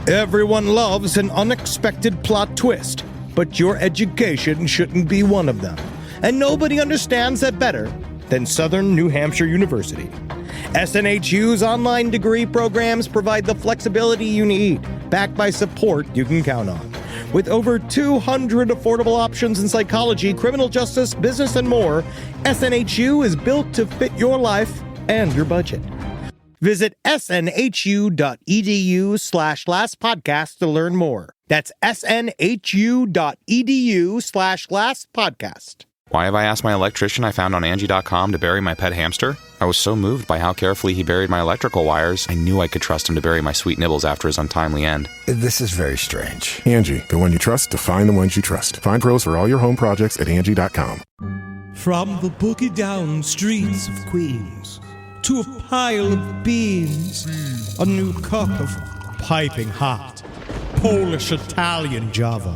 Everyone loves an unexpected plot twist, but your education shouldn't be one of them. And nobody understands that better than Southern New Hampshire University. SNHU's online degree programs provide the flexibility you need, backed by support you can count on. With over 200 affordable options in psychology, criminal justice, business, and more, SNHU is built to fit your life and your budget. Visit snhu.edu/lastpodcast to learn more. That's snhu.edu/lastpodcast. Why have I asked my electrician I found on Angie.com to bury my pet hamster? I was so moved by how carefully he buried my electrical wires, I knew I could trust him to bury my sweet nibbles after his untimely end. This is very strange. Angie, the one you trust to find the ones you trust. Find pros for all your home projects at Angie.com. From the boogie down streets of Queens to a pile of beans, a new cup of piping hot Polish Italian Java.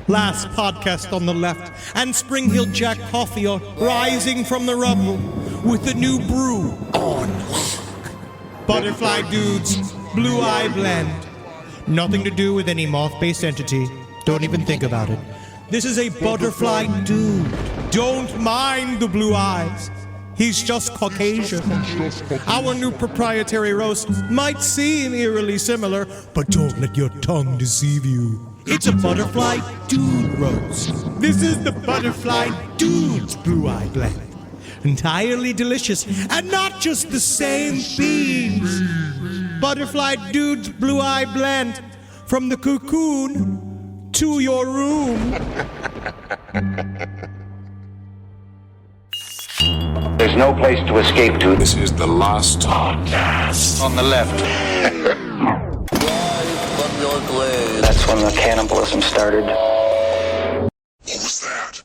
Last podcast on the left, and Spring Hill Jack Coffee are rising from the rubble with a new brew on lock. Butterfly Dudes Blue Eye Blend. Nothing to do with any moth-based entity. Don't even think about it. This is a butterfly dude. Don't mind the blue eyes. He's just Caucasian. Our new proprietary roast might seem eerily similar, but don't let your tongue deceive you. It's a Butterfly Dude roast. This is the Butterfly Dude's Blue Eye Blend. Entirely delicious, and not just the same beans. Butterfly Dude's Blue Eye Blend. From the cocoon to your room. There's no place to escape to. This is the last podcast. On the left. That's when the cannibalism started. What was that?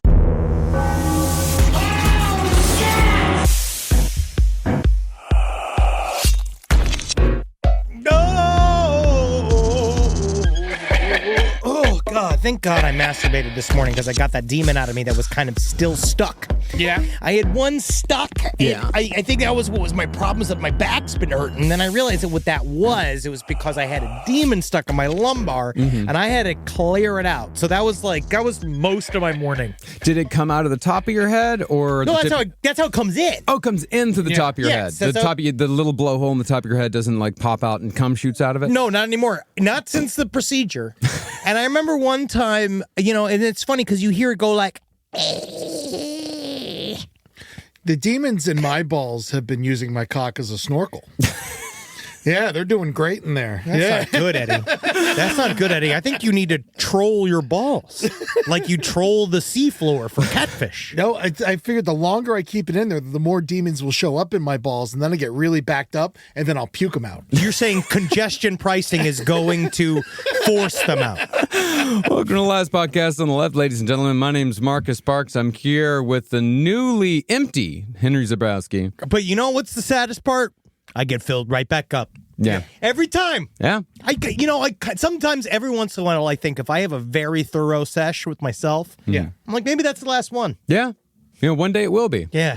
Oh, God. Thank God I masturbated this morning because I got that demon out of me that was kind of still stuck. Yeah. I had one stuck. Yeah. I think that was what was my problem, is that my back's been hurting. And then I realized that what that was, it was because I had a demon stuck in my lumbar, and I had to clear it out. So that was most of my morning. Did it come out of the top of your head, or No, that's how it comes in. Oh, it comes into the top of your head. Yes, The little blowhole in the top of your head doesn't like pop out and cum shoots out of it? No, not anymore. Not since the procedure. And I remember one time, and it's funny because you hear it go like. The demons in my balls have been using my cock as a snorkel. Yeah, they're doing great in there. That's not good, Eddie. That's not good, Eddie. I think you need to troll your balls like you troll the seafloor for catfish. No, I figured the longer I keep it in there, the more demons will show up in my balls, and then I get really backed up, and then I'll puke them out. You're saying congestion pricing is going to force them out. Welcome to the last podcast on the left, ladies and gentlemen. My name's Marcus Sparks. I'm here with the newly empty Henry Zabrowski. But you know what's the saddest part? I get filled right back up. Yeah. Every time. Yeah. I sometimes every once in a while I think if I have a very thorough sesh with myself, I'm like, maybe that's the last one. Yeah. One day it will be. Yeah.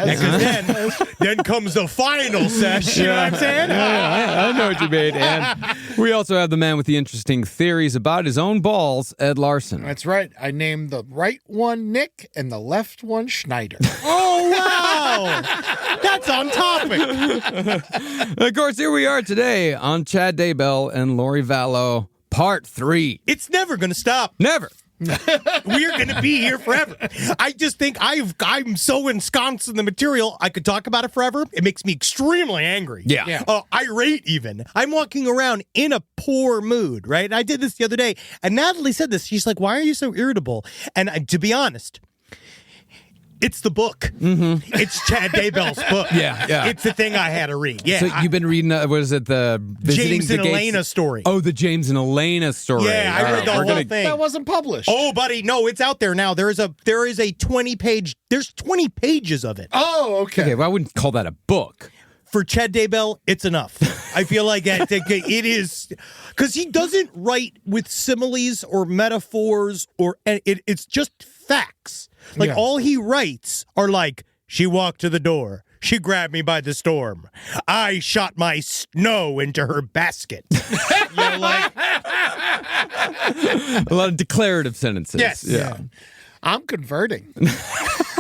Because then comes the final sesh. You know what I'm saying? I know what you mean. And we also have the man with the interesting theories about his own balls, Ed Larson. That's right. I named the right one Nick and the left one Schneider. Oh, wow. That's on topic. Of course, here we are today on Chad Daybell and Lori Vallow, part 3. It's never going to stop. Never. We're going to be here forever. I just think I'm so ensconced in the material, I could talk about it forever. It makes me extremely angry. Yeah. Irate even. I'm walking around in a poor mood, right? And I did this the other day, and Natalie said this. She's like, why are you so irritable? And to be honest, it's the book. Mm-hmm. It's Chad Daybell's book. Yeah. It's the thing I had to read. Yeah. So you've been reading, what is it, the James and the Elena story. Oh, the James and Elena story. Yeah, I read the whole thing. That wasn't published. Oh, buddy, no, it's out there now. There is a 20-page. There's 20 pages of it. Oh, okay. Well, I wouldn't call that a book. For Chad Daybell, it's enough. I feel like it is, because he doesn't write with similes or metaphors it's just facts. Like all he writes are like, she walked to the door. She grabbed me by the storm. I shot my snow into her basket. A lot of declarative sentences. Yes. Yeah. I'm converting.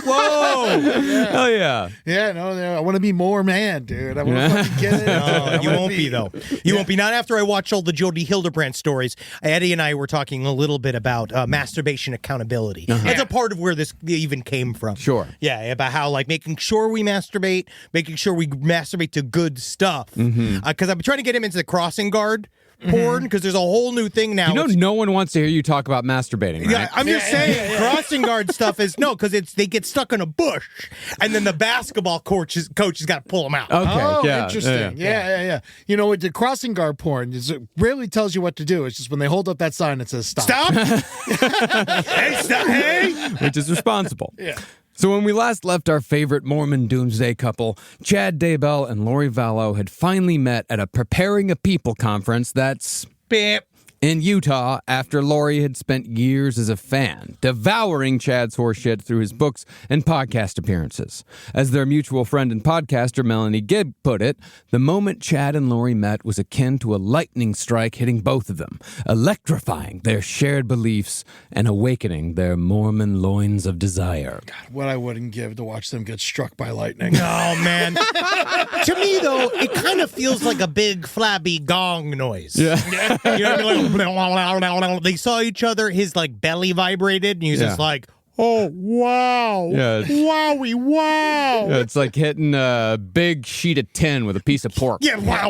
Whoa. Hell yeah. Yeah, no, I want to be more man, dude. I want to fucking get it. No, you won't be, though. You won't be. Not after I watch all the Jody Hildebrandt stories. Eddie and I were talking a little bit about masturbation accountability. That's a part of where this even came from. Sure. Yeah, about how, like, making sure we masturbate to good stuff. Because I'm trying to get him into the crossing guard porn, because there's a whole new thing now. You know, no one wants to hear you talk about masturbating, right? Yeah, I'm just saying, crossing guard stuff is because they get stuck in a bush, and then the basketball coach has got to pull them out. Okay, yeah. Interesting. Yeah. You know, with the crossing guard porn, it rarely tells you what to do. It's just when they hold up that sign, it says stop. Stop! Hey, stop! Hey! Which is responsible. Yeah. So when we last left our favorite Mormon Doomsday couple, Chad Daybell and Lori Vallow had finally met at a Preparing a People conference that's Beep. in Utah after Lori had spent years as a fan, devouring Chad's horseshit through his books and podcast appearances. As their mutual friend and podcaster Melanie Gibb put it, the moment Chad and Lori met was akin to a lightning strike hitting both of them, electrifying their shared beliefs and awakening their Mormon loins of desire. What I wouldn't give to watch them get struck by lightning. Oh, man. To me, though, it kind of feels like a big, flabby gong noise. Yeah. You know, like, they saw each other, his, like, belly vibrated, and he was just like, oh, wow. Yeah. Wowie, wow. Yeah, it's like hitting a big sheet of tin with a piece of pork. Yeah, wow.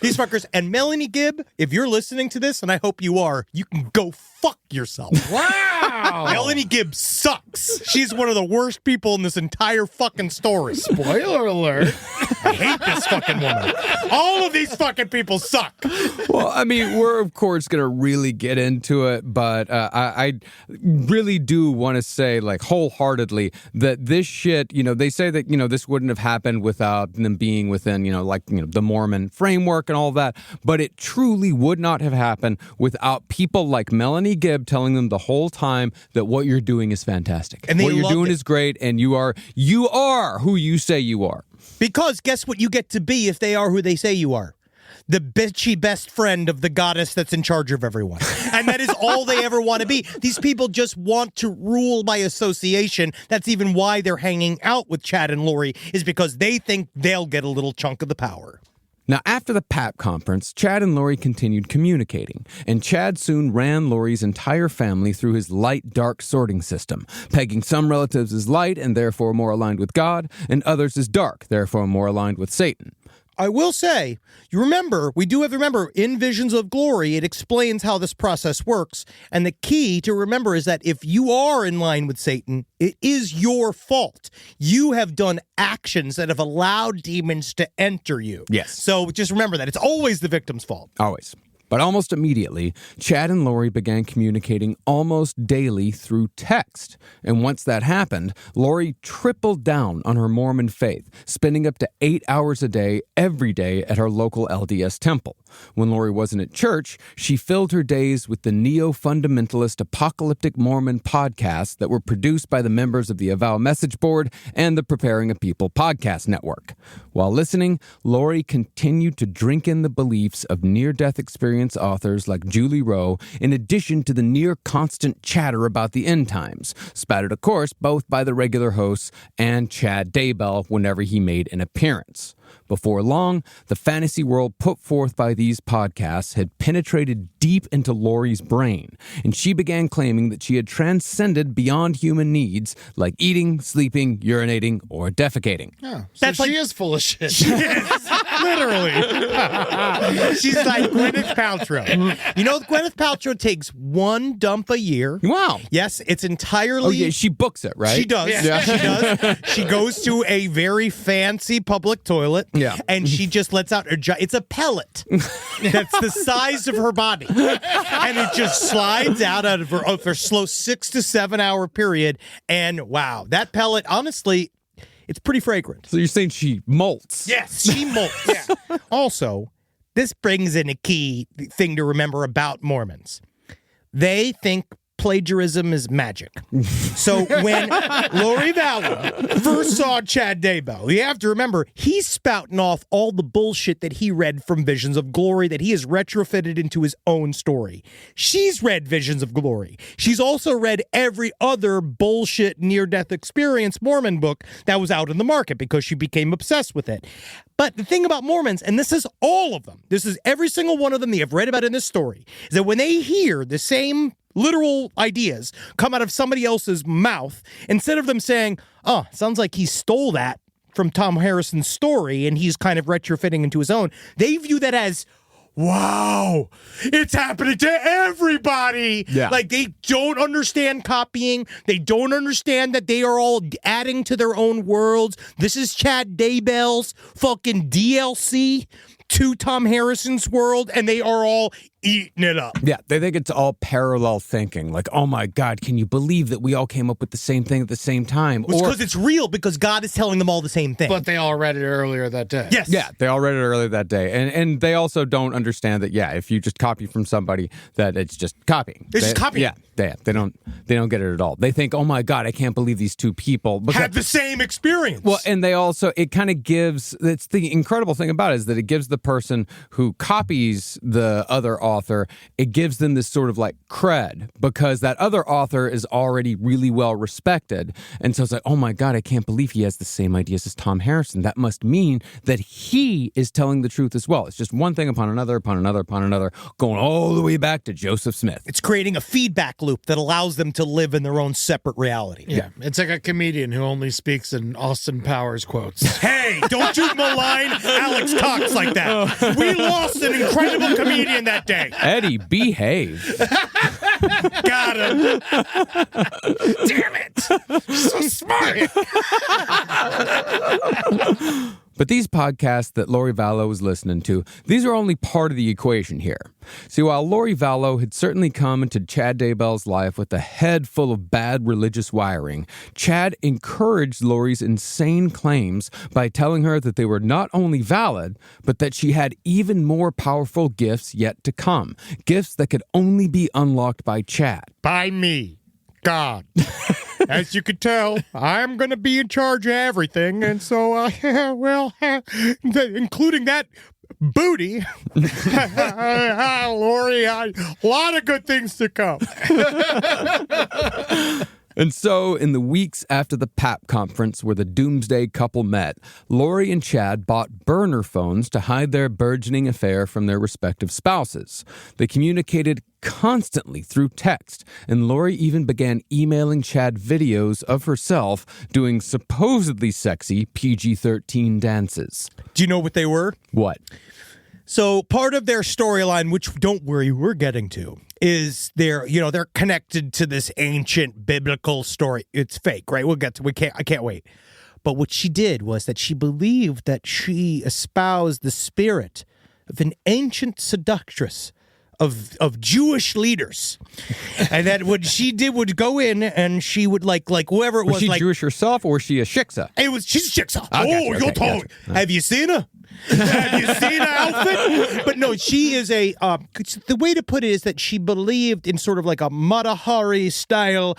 These fuckers. And Melanie Gibb, if you're listening to this, and I hope you are, you can go fuck yourself. Wow. Melanie Gibb sucks. She's one of the worst people in this entire fucking story. Spoiler alert. I hate this fucking woman. All of these fucking people suck. Well, I mean, we're, of course, going to really get into it, but I really do want to say, like, wholeheartedly that this shit, you know, they say that, you know, this wouldn't have happened without them being within, the Mormon framework and all that, but it truly would not have happened without people like Melanie Gibb telling them the whole time that what you're doing is fantastic. And what you're doing is great, and you are who you say you are. Because guess what you get to be if they are who they say you are? The bitchy best friend of the goddess that's in charge of everyone. And that is all they ever want to be. These people just want to rule by association. That's even why they're hanging out with Chad and Lori, is because they think they'll get a little chunk of the power. Now, after the PAP conference, Chad and Lori continued communicating, and Chad soon ran Lori's entire family through his light-dark sorting system, pegging some relatives as light and therefore more aligned with God, and others as dark, therefore more aligned with Satan. I will say, we do have to remember, in Visions of Glory, it explains how this process works. And the key to remember is that if you are in line with Satan, it is your fault. You have done actions that have allowed demons to enter you. Yes. So just remember that. It's always the victim's fault. Always. But almost immediately, Chad and Lori began communicating almost daily through text. And once that happened, Lori tripled down on her Mormon faith, spending up to 8 hours a day, every day at her local LDS temple. When Lori wasn't at church, she filled her days with the neo-fundamentalist apocalyptic Mormon podcasts that were produced by the members of the Avow Message Board and the Preparing a People podcast network. While listening, Lori continued to drink in the beliefs of near-death experience authors like Julie Rowe, in addition to the near-constant chatter about the end times, spouted, of course, both by the regular hosts and Chad Daybell whenever he made an appearance. Before long, the fantasy world put forth by these podcasts had penetrated deep into Lori's brain, and she began claiming that she had transcended beyond human needs like eating, sleeping, urinating, or defecating. Oh, so she is full of shit. She is, literally. She's like Gwyneth Paltrow. You know, Gwyneth Paltrow takes one dump a year. Wow. Yes, it's entirely... Oh, yeah, she books it, right? She does. Yeah. She does. She goes to a very fancy public toilet. Yeah. And she just lets out it's a pellet that's the size of her body. And it just slides out of her slow 6 to 7 hour period. And wow, that pellet, honestly, it's pretty fragrant. So you're saying she molts? Yes, she molts. Yeah. Also, this brings in a key thing to remember about Mormons. They think plagiarism is magic. So when Lori Vallow first saw Chad Daybell, you have to remember, he's spouting off all the bullshit that he read from Visions of Glory that he has retrofitted into his own story. She's read Visions of Glory. She's also read every other bullshit near-death experience Mormon book that was out in the market because she became obsessed with it. But the thing about Mormons, and this is all of them, this is every single one of them that I've read about in this story, is that when they hear the same literal ideas come out of somebody else's mouth, instead of them saying, oh, sounds like he stole that from Tom Harrison's story and he's kind of retrofitting into his own, they view that as, wow, it's happening to everybody. Yeah. Like, they don't understand copying. They don't understand that they are all adding to their own worlds. This is Chad Daybell's fucking DLC to Tom Harrison's world, and they are all eating it up. Yeah, they think it's all parallel thinking. Like, oh my God, can you believe that we all came up with the same thing at the same time? It's because it's real, because God is telling them all the same thing. But they all read it earlier that day. Yes. Yeah, they all read it earlier that day. And they also don't understand that, yeah, if you just copy from somebody, that it's just copying. It's just copying. Yeah, they don't get it at all. They think, oh my God, I can't believe these two people had the same experience. Well, and they also, it kind of gives, it's the incredible thing about it is that it gives the person who copies the other author, it gives them this sort of like cred because that other author is already really well respected. And so it's like, oh my God, I can't believe he has the same ideas as Tom Harrison. That must mean that he is telling the truth as well. It's just one thing upon another, upon another, upon another, going all the way back to Joseph Smith. It's creating a feedback loop that allows them to live in their own separate reality. Yeah. It's like a comedian who only speaks in Austin Powers quotes. Hey, don't you malign Alex Cox like that. We lost an incredible comedian that day. Eddie, behave. Got him. Damn it! So smart! But these podcasts that Lori Vallow was listening to, these are only part of the equation here. See, while Lori Vallow had certainly come into Chad Daybell's life with a head full of bad religious wiring, Chad encouraged Lori's insane claims by telling her that they were not only valid, but that she had even more powerful gifts yet to come. Gifts that could only be unlocked by Chad. By me, God. As you can tell, I'm going to be in charge of everything, and so, including that booty, Lori, a lot of good things to come. And so, in the weeks after the PAP conference where the Doomsday couple met, Lori and Chad bought burner phones to hide their burgeoning affair from their respective spouses. They communicated constantly through text, and Lori even began emailing Chad videos of herself doing supposedly sexy PG-13 dances. Do you know what they were? What? So part of their storyline, which don't worry, we're getting to, is they're connected to this ancient biblical story. It's fake, right? I can't wait. But what she did was that she believed that she espoused the spirit of an ancient seductress of Jewish leaders. And that what she did would go in and she would like whoever it was. Was she like, Jewish herself or was she a shiksa? She's a shiksa. You're tall. Have you seen her? Have you seen her outfit? But no, she is the way to put it is that she believed in sort of like a Mata Hari style,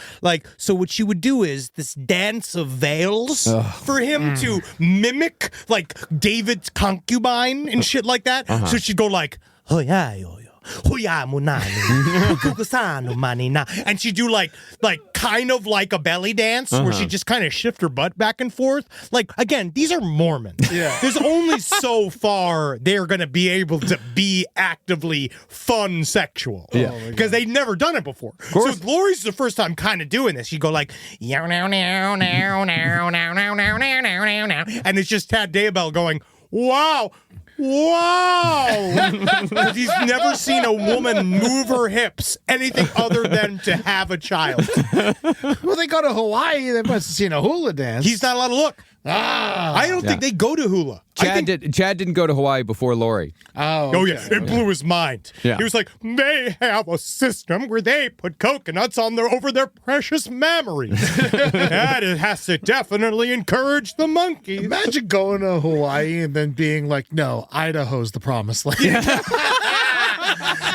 so what she would do is this dance of veils for him to mimic like David's concubine and shit like that. So she'd go like, oh yeah, and she'd do like kind of like a belly dance where she just kind of shift her butt back and forth. Like, again, these are Mormons. Yeah. There's only so far they're going to be able to be actively fun sexual. Yeah. Because they've never done it before. So Lori's the first time kind of doing this. She'd go like, and it's just Chad Daybell going, wow. Because he's never seen a woman move her hips anything other than to have a child. Well, they go to Hawaii. They must have seen a hula dance. He's not allowed to look. I don't think they go to hula. Chad didn't go to Hawaii before Lori. Oh yeah. It blew his mind. Yeah. He was like, they have a system where they put coconuts over their precious memories. That has to definitely encourage the monkeys. Imagine going to Hawaii and then being like, no, Idaho's the promised land.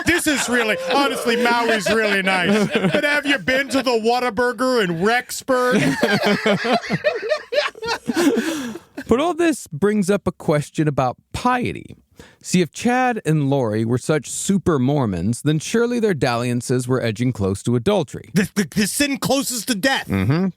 This is really, honestly, Maui's really nice. But have you been to the Whataburger in Rexburg? But all this brings up a question about piety. See, if Chad and Lori were such super Mormons, then surely their dalliances were edging close to adultery. The sin closest to death.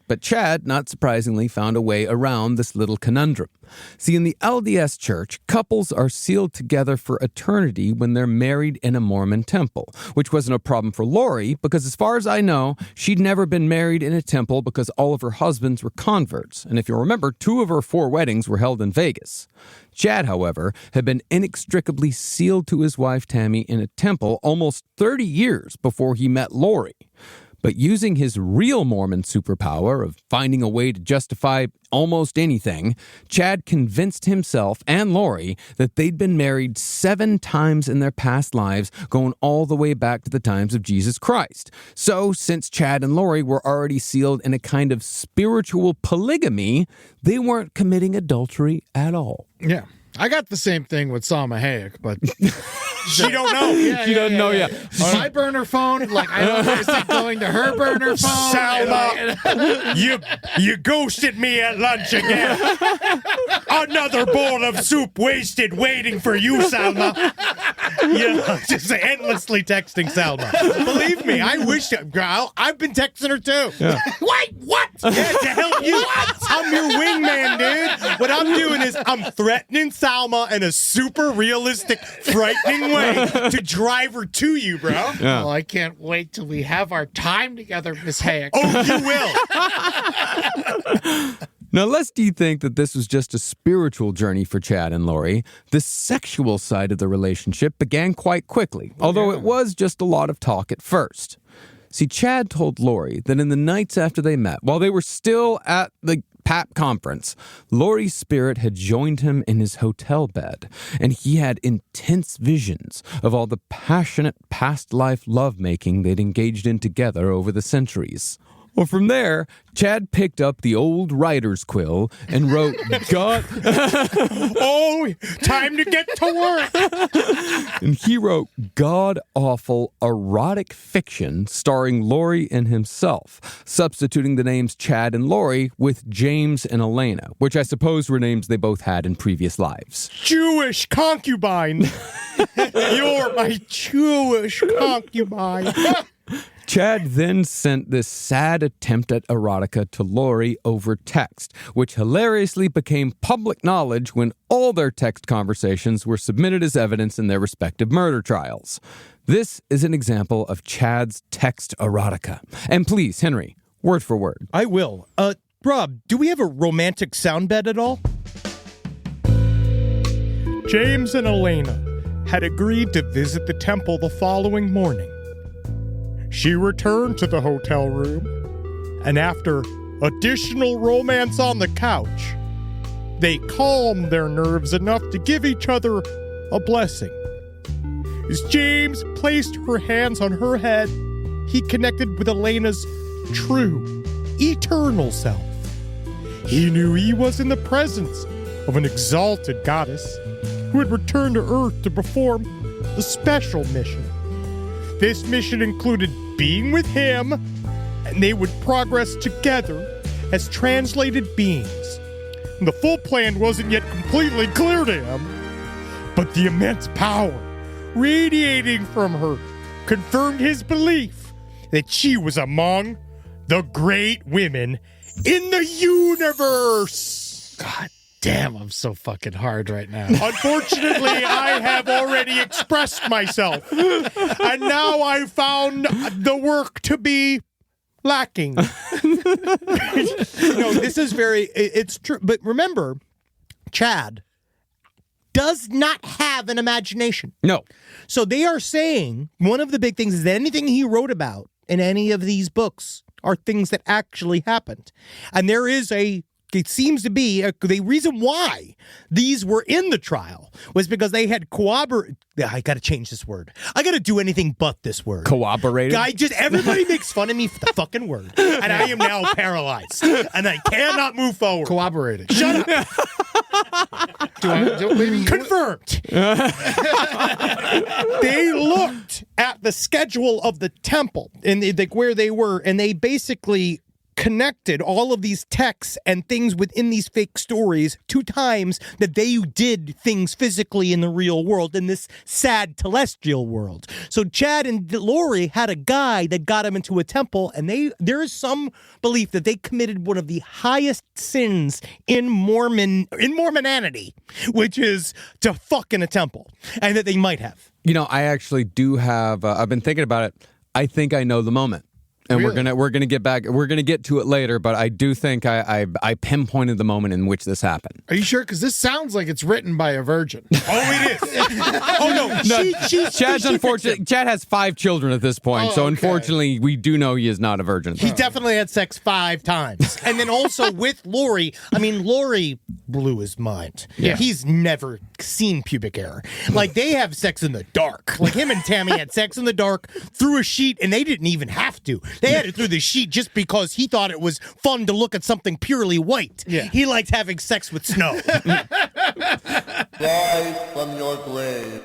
But Chad, not surprisingly, found a way around this little conundrum. See, in the LDS Church, couples are sealed together for eternity when they're married in a Mormon temple, which wasn't a problem for Lori because, as far as I know, she'd never been married in a temple because all of her husbands were converts. And if you remember, 2 of her 4 weddings were held in Vegas. Chad, however, had been inextricably sealed to his wife Tammy in a temple almost 30 years before he met Lori. But using his real Mormon superpower of finding a way to justify almost anything, Chad convinced himself and Lori that they'd been married 7 times in their past lives, going all the way back to the times of Jesus Christ. So, since Chad and Lori were already sealed in a kind of spiritual polygamy, they weren't committing adultery at all. Yeah. I got the same thing with Salma Hayek, but she don't know. She doesn't know yet. My burner phone, like I don't understand going to her burner phone. Salma, you ghosted me at lunch again. Another bowl of soup wasted waiting for you, Salma. Just endlessly texting Salma. Believe me, I wish, girl, I've been texting her too. Yeah. Wait, what? Yeah, to help you. What? I'm your wingman, dude. What I'm doing is I'm threatening Salma in a super realistic, frightening way to drive her to you, bro. Yeah. Well, I can't wait till we have our time together, Miss Hayek. Oh, you will. Now, lest you think that this was just a spiritual journey for Chad and Lori, the sexual side of the relationship began quite quickly, although it was just a lot of talk at first. See, Chad told Lori that in the nights after they met, while they were still at the PAP conference, Lori's spirit had joined him in his hotel bed, and he had intense visions of all the passionate past life lovemaking they'd engaged in together over the centuries. Well, from there, Chad picked up the old writer's quill and wrote Oh, time to get to work. And he wrote god-awful erotic fiction starring Lori and himself, substituting the names Chad and Lori with James and Elena, which I suppose were names they both had in previous lives. Jewish concubine. You're my Jewish concubine. Chad then sent this sad attempt at erotica to Lori over text, which hilariously became public knowledge when all their text conversations were submitted as evidence in their respective murder trials. This is an example of Chad's text erotica. And please, Henry, word for word. I will. Rob, do we have a romantic sound bed at all? James and Elena had agreed to visit the temple the following morning. She returned to the hotel room, and after additional romance on the couch, they calmed their nerves enough to give each other a blessing. As James placed her hands on her head, he connected with Elena's true, eternal self. He knew he was in the presence of an exalted goddess who had returned to Earth to perform a special mission. This mission included being with him, and they would progress together as translated beings. And the full plan wasn't yet completely clear to him, but the immense power radiating from her confirmed his belief that she was among the great women in the universe. God damn, I'm so fucking hard right now. Unfortunately, I have already expressed myself, and now I found the work to be lacking. This is it's true. But remember, Chad does not have an imagination. No. So they are saying one of the big things is that anything he wrote about in any of these books are things that actually happened. And there is it seems to be the reason why these were in the trial was because they had corroborated. I got to change this word. I got to do anything but this word. Corroborated? Everybody makes fun of me for the fucking word. And I am now paralyzed. And I cannot move forward. Corroborated. Shut up. Confirmed. They looked at the schedule of the temple and where they were, and they basically connected all of these texts and things within these fake stories to times that they did things physically in the real world, in this sad celestial world. So Chad and Lori had a guy that got him into a temple, and there is some belief that they committed one of the highest sins in Mormonanity, which is to fuck in a temple, and that they might have. I actually do have. I've been thinking about it. I think I know the moment. And Really? we're gonna get back. We're gonna get to it later, but I do think I pinpointed the moment in which this happened. Are you sure? Because this sounds like it's written by a virgin. Oh, it is. Oh no, Chad's unfortunate. Chad has 5 children at this point, so okay. unfortunately, we do know he is not a virgin. He definitely had sex 5 times. And then also with Lori, Lori blew his mind. Yeah. He's never seen pubic hair. Like, they have sex in the dark. Like, him and Tammy had sex in the dark through a sheet, and they didn't even have to. They had it through the sheet just because he thought it was fun to look at something purely white. Yeah. He likes having sex with snow. Rise from your grave.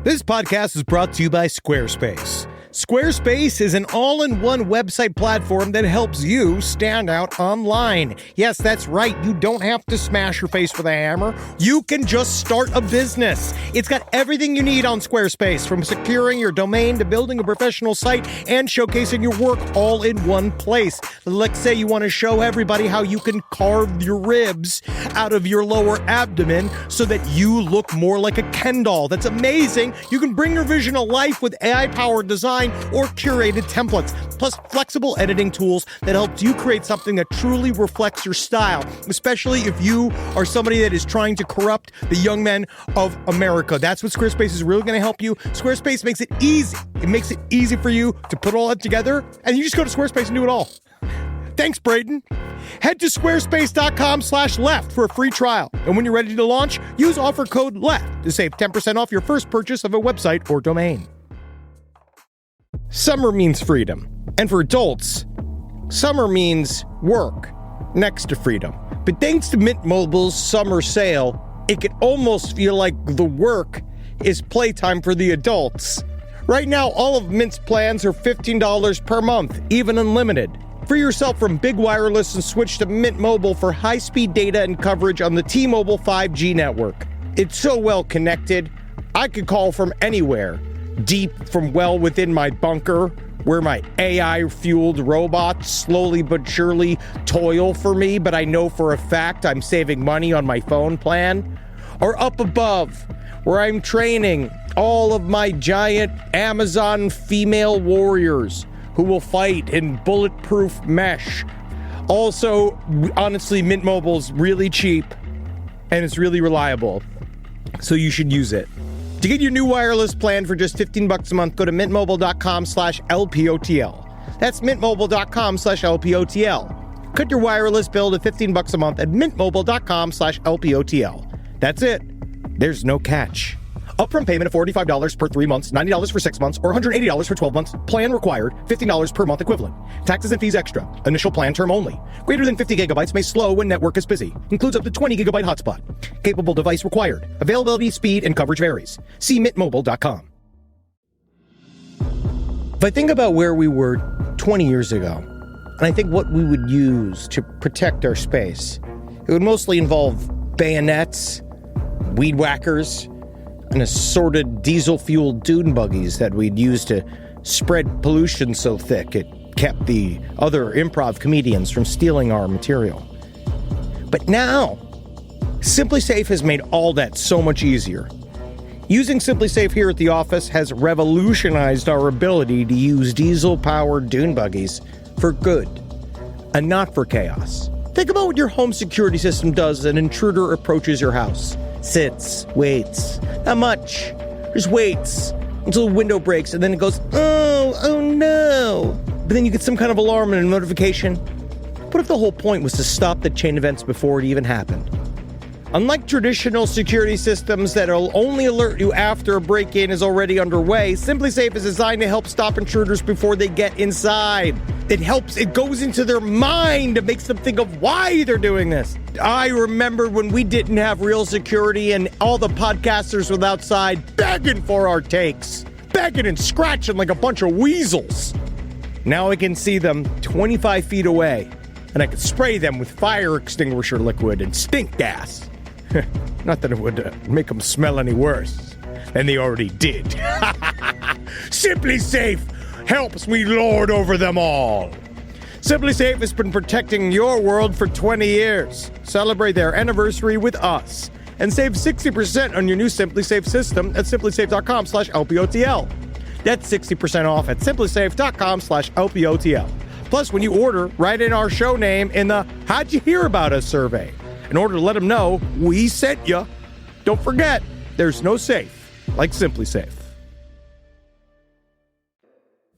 This podcast is brought to you by Squarespace. Squarespace is an all-in-one website platform that helps you stand out online. Yes, that's right. You don't have to smash your face with a hammer. You can just start a business. It's got everything you need on Squarespace, from securing your domain to building a professional site and showcasing your work all in one place. Let's say you want to show everybody how you can carve your ribs out of your lower abdomen so that you look more like a Ken doll. That's amazing. You can bring your vision to life with AI-powered design or curated templates, plus flexible editing tools that helps you create something that truly reflects your style, especially if you are somebody that is trying to corrupt the young men of America. That's what Squarespace is really going to help you. Squarespace makes it easy. It makes it easy for you to put all that together, and you just go to Squarespace and do it all. Thanks, Braden. Head to squarespace.com/left for a free trial. And when you're ready to launch, use offer code LEFT to save 10% off your first purchase of a website or domain. Summer means freedom. And for adults, summer means work next to freedom. But thanks to Mint Mobile's summer sale, it can almost feel like the work is playtime for the adults. Right now, all of Mint's plans are $15 per month, even unlimited. Free yourself from big wireless and switch to Mint Mobile for high-speed data and coverage on the T-Mobile 5G network. It's so well connected, I could call from anywhere. Deep from well within my bunker, where my AI-fueled robots slowly but surely toil for me, but I know for a fact I'm saving money on my phone plan. Or up above, where I'm training all of my giant Amazon female warriors who will fight in bulletproof mesh. Also, honestly, Mint Mobile's really cheap and it's really reliable, so you should use it. To get your new wireless plan for just $15 a month, go to mintmobile.com/LPOTL. That's mintmobile.com/LPOTL. Cut your wireless bill to $15 a month at mintmobile.com/LPOTL. That's it. There's no catch. Upfront payment of $45 per 3 months, $90 for 6 months, or $180 for 12 months. Plan required, $15 per month equivalent. Taxes and fees extra. Initial plan term only. Greater than 50 gigabytes may slow when network is busy. Includes up to 20 gigabyte hotspot. Capable device required. Availability, speed, and coverage varies. See mintmobile.com. If I think about where we were 20 years ago, and I think what we would use to protect our space, it would mostly involve bayonets, weed whackers, and assorted diesel-fueled dune buggies that we'd use to spread pollution so thick it kept the other improv comedians from stealing our material. But now, SimpliSafe has made all that so much easier. Using SimpliSafe here at the office has revolutionized our ability to use diesel-powered dune buggies for good, and not for chaos. Think about what your home security system does as an intruder approaches your house. Sits, waits. Not much. Just waits until the window breaks, and then it goes, oh no. But then you get some kind of alarm and a notification. What if the whole point was to stop the chain events before it even happened? Unlike traditional security systems that'll only alert you after a break-in is already underway, SimpliSafe is designed to help stop intruders before they get inside. It helps. It goes into their mind. It makes them think of why they're doing this. I remember when we didn't have real security and all the podcasters were outside begging for our takes. Begging and scratching like a bunch of weasels. Now I can see them 25 feet away, and I can spray them with fire extinguisher liquid and stink gas. Not that it would make them smell any worse than they already did. Simply Safe helps me lord over them all. Simply Safe has been protecting your world for 20 years. Celebrate their anniversary with us and save 60% on your new Simply Safe system at simplysafe.com/LPOTL. That's 60% off at simplysafe.com/LPOTL. Plus, when you order, write in our show name in the How'd You Hear About Us survey in order to let them know we sent you. Don't forget, there's no safe like Simply Safe.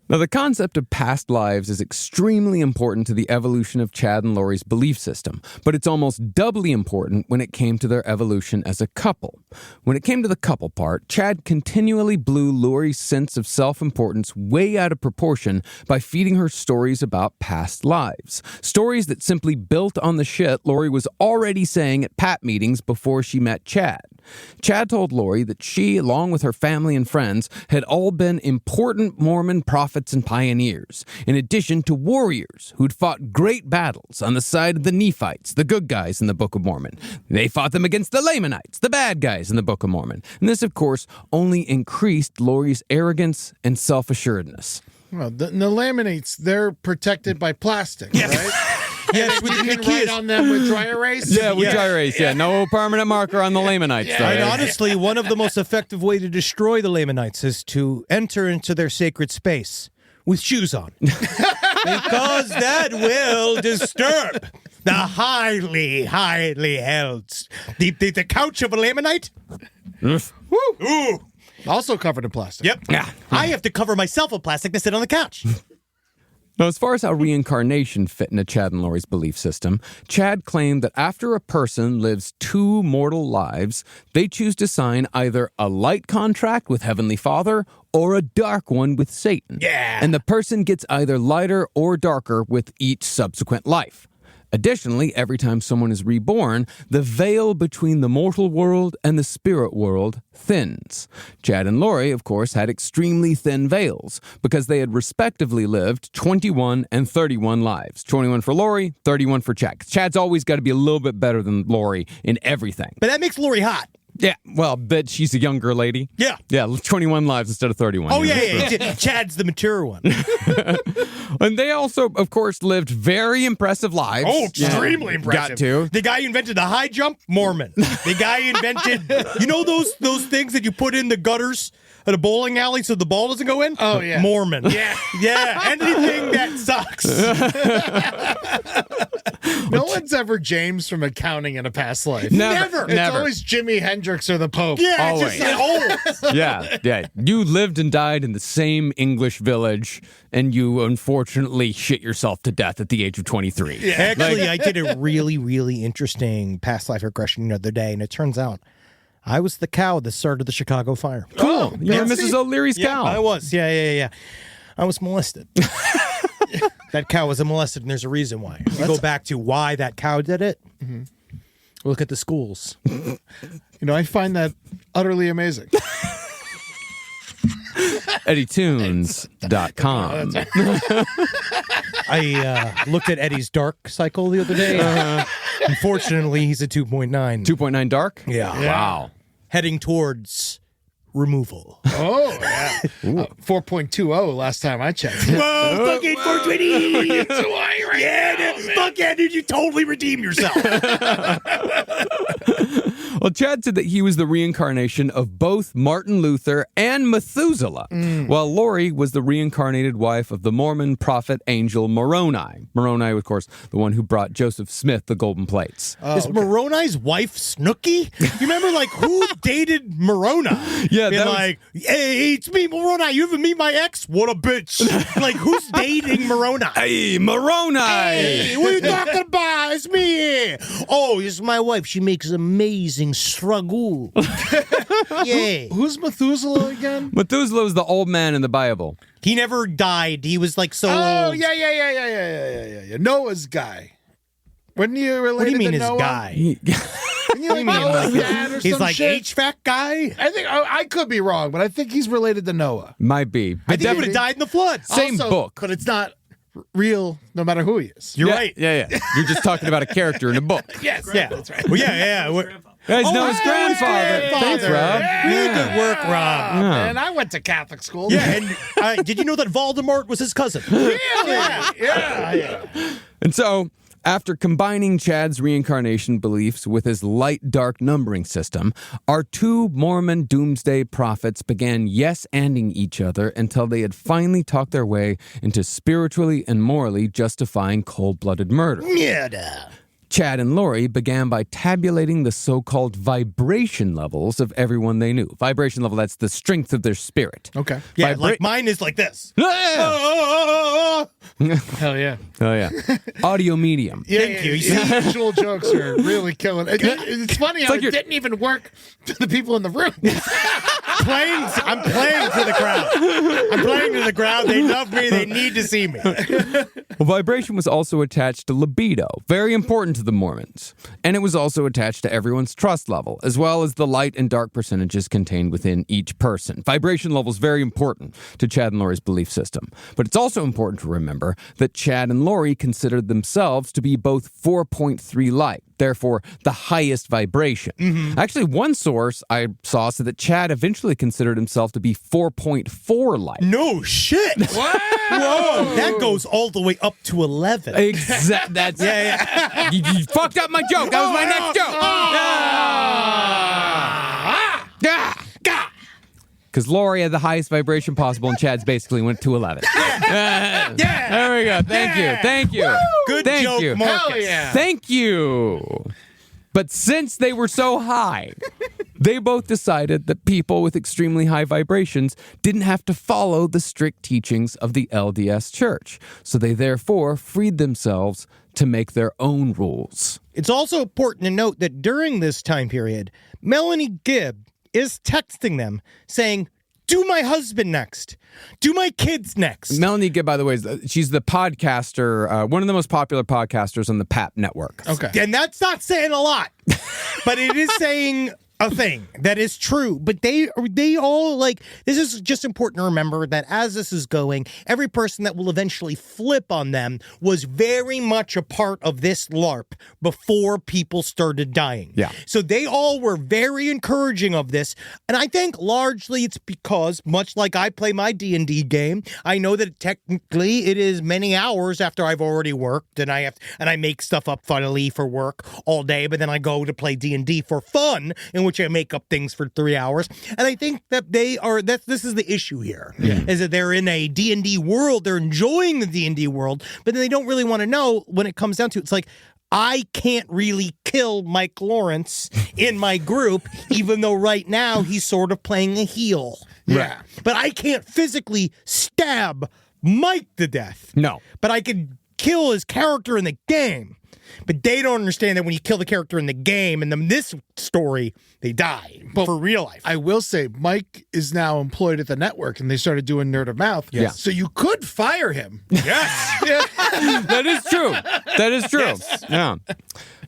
Now, the concept of past lives is extremely important to the evolution of Chad and Lori's belief system, but it's almost doubly important when it came to their evolution as a couple. When it came to the couple part, Chad continually blew Lori's sense of self-importance way out of proportion by feeding her stories about past lives. Stories that simply built on the shit Lori was already saying at PAT meetings before she met Chad. Chad told Lori that she, along with her family and friends, had all been important Mormon prophets and pioneers, in addition to warriors who'd fought great battles on the side of the Nephites, the good guys in the Book of Mormon. They fought them against the Lamanites, the bad guys in the Book of Mormon. And this, of course, only increased Lori's arrogance and self-assuredness. Well, the Lamanites, they're protected by plastic, right? Yes, you can write on them with dry erase. Yeah, with dry erase. Yeah, no permanent marker on the Lamanites. Yeah. And honestly, one of the most effective way to destroy the Lamanites is to enter into their sacred space with shoes on. Because that will disturb the highly held... The couch of a Lamanite? Woo! Ooh! Also covered in plastic. Yep. Yeah. I have to cover myself with plastic to sit on the couch. Now, as far as how reincarnation fit into Chad and Lori's belief system, Chad claimed that after a person lives 2 mortal lives, they choose to sign either a light contract with Heavenly Father or a dark one with Satan. Yeah. And the person gets either lighter or darker with each subsequent life. Additionally, every time someone is reborn, the veil between the mortal world and the spirit world thins. Chad and Lori, of course, had extremely thin veils because they had respectively lived 21 and 31 lives. 21 for Lori, 31 for Chad. Chad's always got to be a little bit better than Lori in everything. But that makes Lori hot. Yeah, well, but she's a younger lady. Yeah. Yeah, 21 lives instead of 31. Oh, yeah. Chad's the mature one. And they also, of course, lived very impressive lives. Oh, extremely impressive. Got to. The guy who invented the high jump, Mormon. The guy who invented, you know those things that you put in the gutters at a bowling alley so the ball doesn't go in? Oh, yeah. Mormon. Yeah. Yeah, anything that sucks. No one's ever James from accounting in a past life. Never. It's always Jimi Hendrix or the Pope. Yeah, always. Just old. Yeah. You lived and died in the same English village, and you unfortunately shit yourself to death at the age of 23. Yeah. Actually, I did a really, really interesting past life regression the other day, and it turns out I was the cow that started the Chicago fire. Cool. You were Mrs. O'Leary's cow. I was. Yeah. I was molested. That cow was molested, and there's a reason why. You go back to why that cow did it. Mm-hmm. Look at the schools. I find that utterly amazing. EddieTunes.com. I looked at Eddie's dark cycle the other day. Unfortunately, he's a 2.9. 2.9 dark? Yeah. Wow. Heading towards removal. Oh, yeah. 4.20 last time I checked. Whoa, fucking 420. It's Hawaii right now, fuck yeah, dude, you totally redeemed yourself. Well, Chad said that he was the reincarnation of both Martin Luther and Methuselah, while Lori was the reincarnated wife of the Mormon prophet angel Moroni. Moroni, of course, the one who brought Joseph Smith the golden plates. Is Moroni's wife Snooki? You remember, who dated Moroni? Yeah, being like, hey, it's me, Moroni. You ever meet my ex? What a bitch. Who's dating Moroni? Hey, Moroni! Hey, what are you talking about? It's me. Oh, this is my wife. She makes amazing struggle. Yeah. Who's Methuselah again? Methuselah was the old man in the Bible. He never died. He was like so Oh, old. yeah. Noah's guy. Wasn't you related What do you mean to his Noah? guy? Isn't he like Noah's dad or He's some like shit? HVAC guy? I think I could be wrong, but I think he's related to Noah. Might be. I But think he would have died in the flood. Same Also, book. But it's not real no matter who he is. You're right. Yeah. You're just talking about a character in a book. Yes, Yeah. that's right. Well, yeah. Guys know his hey, grandfather. Thanks, Rob. Really good work, Rob. Oh, man, I went to Catholic school. Yeah, and did you know that Voldemort was his cousin? Really? Yeah. And so, after combining Chad's reincarnation beliefs with his light-dark numbering system, our two Mormon doomsday prophets began yes-anding each other until they had finally talked their way into spiritually and morally justifying cold-blooded murder. Yeah. Chad and Lori began by tabulating the so-called vibration levels of everyone they knew. Vibration level, that's the strength of their spirit. Okay. Yeah, like mine is like this. Oh, Hell yeah. yeah. Audio medium. Thank you. Your visual jokes are really killing it. It's funny how like it didn't even work to the people in the room. I'm playing to the crowd. I'm playing to the crowd. They love me. They need to see me. Well, vibration was also attached to libido, very important to the Mormons. And it was also attached to everyone's trust level, as well as the light and dark percentages contained within each person. Vibration level is very important to Chad and Lori's belief system. But it's also important to remember that Chad and Lori considered themselves to be both 4.3 light, therefore the highest vibration. Actually, one source I saw said that Chad eventually considered himself to be 4.4 light. No shit. What? Whoa. That goes all the way up to 11. Exactly. That's You fucked up my joke. That was my next joke. Because Lori had the highest vibration possible, and Chad's basically went to 11. There we go. Thank you. Good Thank joke, you. Marcus. Hell yeah. Thank you. But since they were so high, they both decided that people with extremely high vibrations didn't have to follow the strict teachings of the LDS Church. So they therefore freed themselves to make their own rules. It's also important to note that during this time period, Melanie Gibb is texting them saying, do my husband next. Do my kids next. Melanie Gibb, by the way, she's the podcaster, one of the most popular podcasters on the PAP network. Okay. And that's not saying a lot, but it is saying a thing that is true. But they all, like, this is just important to remember that as this is going, every person that will eventually flip on them was very much a part of this LARP before people started dying. Yeah. So they all were very encouraging of this. And I think largely it's because, much like I play my D&D game, I know that technically it is many hours after I've already worked and I make stuff up funnily for work all day, but then I go to play D&D for fun, in which I make up things for 3 hours. And I think that this is the issue here, is that they're in a D&D world, they're enjoying the D&D world, but then they don't really want to know when it comes down to it. It's like, I can't really kill Mike Lawrence in my group, even though right now he's sort of playing a heel. Yeah. But I can't physically stab Mike to death. No. But I could kill his character in the game. But they don't understand that when you kill the character in the game, and then this story, they die for real life. I will say, Mike is now employed at the network, and they started doing Nerd of Mouth. Yes. So you could fire him. Yes. That is true. That is true. Yes. Yeah.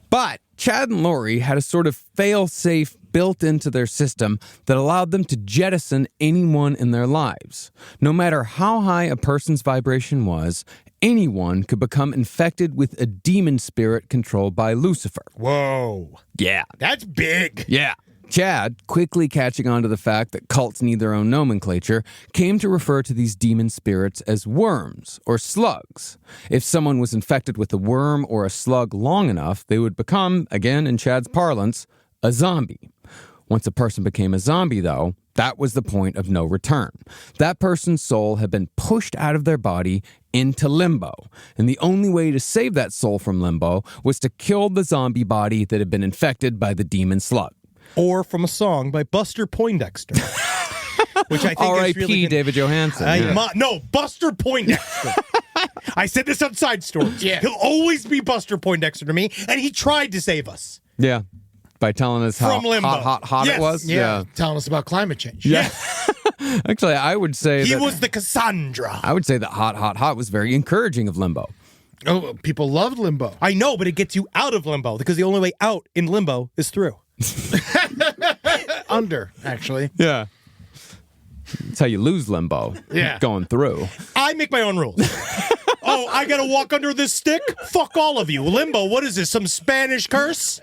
But Chad and Lori had a sort of fail-safe built into their system that allowed them to jettison anyone in their lives. No matter how high a person's vibration was, anyone could become infected with a demon spirit controlled by Lucifer. Whoa. Yeah. That's big. Yeah. Chad, quickly catching on to the fact that cults need their own nomenclature, came to refer to these demon spirits as worms or slugs. If someone was infected with a worm or a slug long enough, they would become, again in Chad's parlance, a zombie. Once a person became a zombie, though, that was the point of no return. That person's soul had been pushed out of their body into limbo. And the only way to save that soul from limbo was to kill the zombie body that had been infected by the demon slug. Or from a song by Buster Poindexter. Which I think R.I.P. is really David Johansen. No, Buster Poindexter. I said this on Side Stories. Yeah. He'll always be Buster Poindexter to me, and he tried to save us. Yeah. by telling us how From Limbo. hot Yes. it was? Yeah, telling us about climate change. Yeah. Actually, I would say He that was the Cassandra. I would say that hot was very encouraging of Limbo. Oh, people loved Limbo. I know, but it gets you out of limbo because the only way out in limbo is through. Under, actually. Yeah. That's how you lose Limbo. Yeah. Going through. I make my own rules. Oh, I gotta walk under this stick? Fuck all of you. Limbo, what is this, some Spanish curse?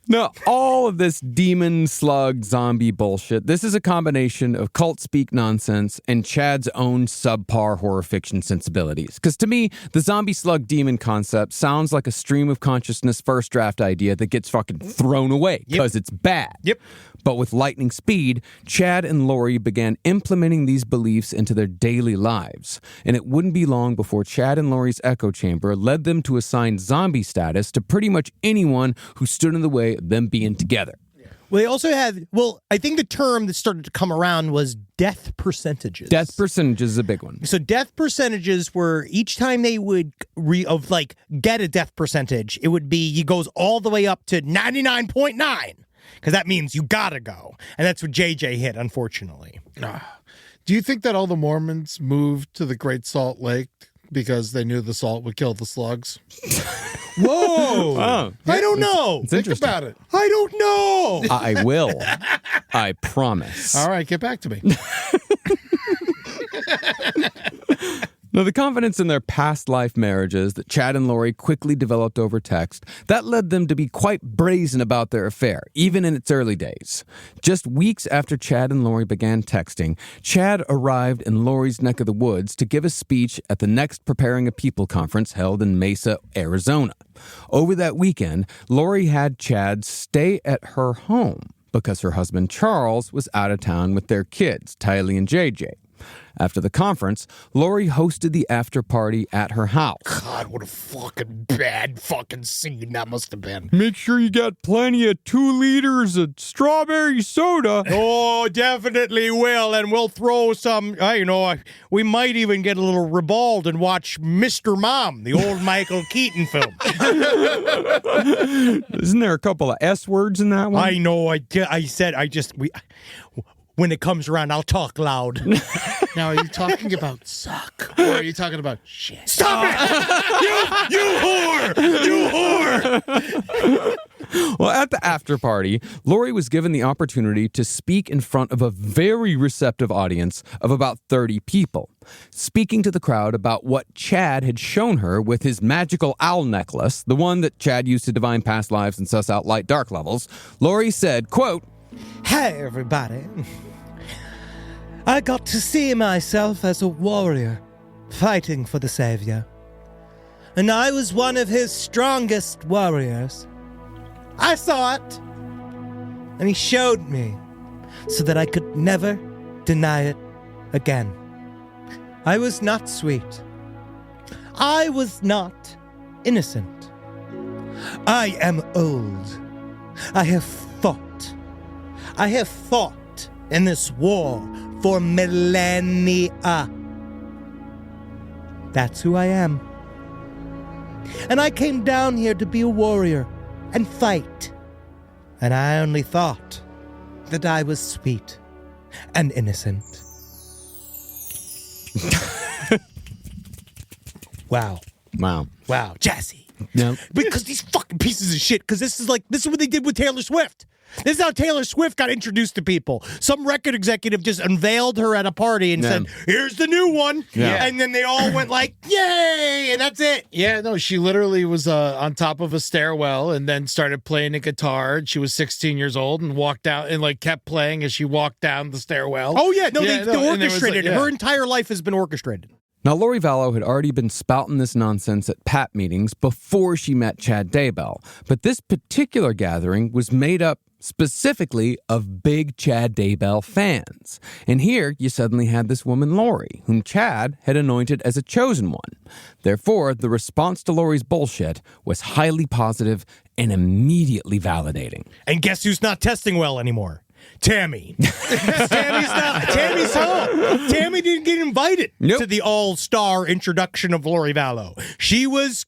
No, all of this demon, slug, zombie bullshit, this is a combination of cult speak nonsense and Chad's own subpar horror fiction sensibilities. Because to me, the zombie slug demon concept sounds like a stream of consciousness first draft idea that gets fucking thrown away because it's bad. Yep. But with lightning speed, Chad and Lori began implementing these beliefs into their daily lives. And it wouldn't be long before Chad and Lori's echo chamber led them to assign zombie status to pretty much anyone who stood in the way of them being together. Well, they also had, I think the term that started to come around was death percentages. Death percentage is a big one. So death percentages were each time they would get a death percentage, it would be, it goes all the way up to 99.9. Because that means you gotta go. And that's what JJ hit, unfortunately. Do you think that all the Mormons moved to the Great Salt Lake because they knew the salt would kill the slugs? Whoa! Oh, I don't know. it's Think interesting. about it. I don't know. I will. I promise. All right, get back to me. Now, the confidence in their past life marriages that Chad and Lori quickly developed over text, that led them to be quite brazen about their affair, even in its early days. Just weeks after Chad and Lori began texting, Chad arrived in Lori's neck of the woods to give a speech at the next Preparing a People conference held in Mesa, Arizona. Over that weekend, Lori had Chad stay at her home because her husband Charles was out of town with their kids, Tylee and JJ. After the conference, Lori hosted the after party at her house. God, what a fucking bad fucking scene that must have been. Make sure you got plenty of 2 liters of strawberry soda. Oh, definitely will. And we'll throw some, we might even get a little ribald and watch Mr. Mom, the old Michael Keaton film. Isn't there a couple of S words in that one? I know. When it comes around, I'll talk loud. Now, are you talking about suck? Or are you talking about shit? Stop it! You whore! Well, at the after party, Lori was given the opportunity to speak in front of a very receptive audience of about 30 people. Speaking to the crowd about what Chad had shown her with his magical owl necklace, the one that Chad used to divine past lives and suss out light dark levels, Lori said, quote, Hey, everybody. I got to see myself as a warrior, fighting for the Savior. And I was one of his strongest warriors. I saw it, and he showed me, so that I could never deny it again. I was not sweet. I was not innocent. I am old. I have fought. I have fought in this war for millennia. That's who I am. And I came down here to be a warrior and fight. And I only thought that I was sweet and innocent. Wow. wow. Wow. Jazzy. No. Because these fucking pieces of shit, because this is what they did with Taylor Swift. This is how Taylor Swift got introduced to people. Some record executive just unveiled her at a party and said, here's the new one. Yeah. And then they all went like, yay, and that's it. Yeah, no, she literally was on top of a stairwell and then started playing a guitar. She was 16 years old and walked out and kept playing as she walked down the stairwell. Oh, yeah. No, they orchestrated it. Yeah. Her entire life has been orchestrated. Now, Lori Vallow had already been spouting this nonsense at PAP meetings before she met Chad Daybell. But this particular gathering was made up specifically of big Chad Daybell fans. And here you suddenly had this woman, Lori, whom Chad had anointed as a chosen one. Therefore, the response to Lori's bullshit was highly positive and immediately validating. And guess who's not testing well anymore? Tammy. Tammy's home. Tammy didn't get invited to the all-star introduction of Lori Vallow. She was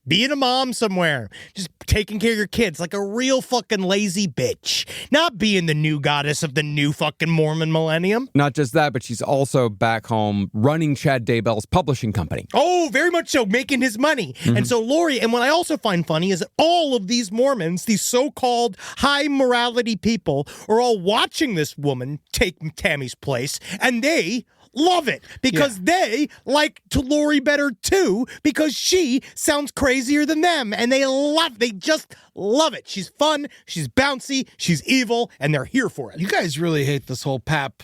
being a mom somewhere, just taking care of your kids like a real fucking lazy bitch. Not being the new goddess of the new fucking Mormon millennium. Not just that, but she's also back home running Chad Daybell's publishing company. Oh, very much so, making his money. And so Lori, and what I also find funny is that all of these Mormons, these so-called high morality people, are all watching this woman take Tammy's place, and they love it because they like to Lori better too because she sounds crazier than them, and they just love it. She's fun, she's bouncy, she's evil, and they're here for it. You guys really hate this whole pap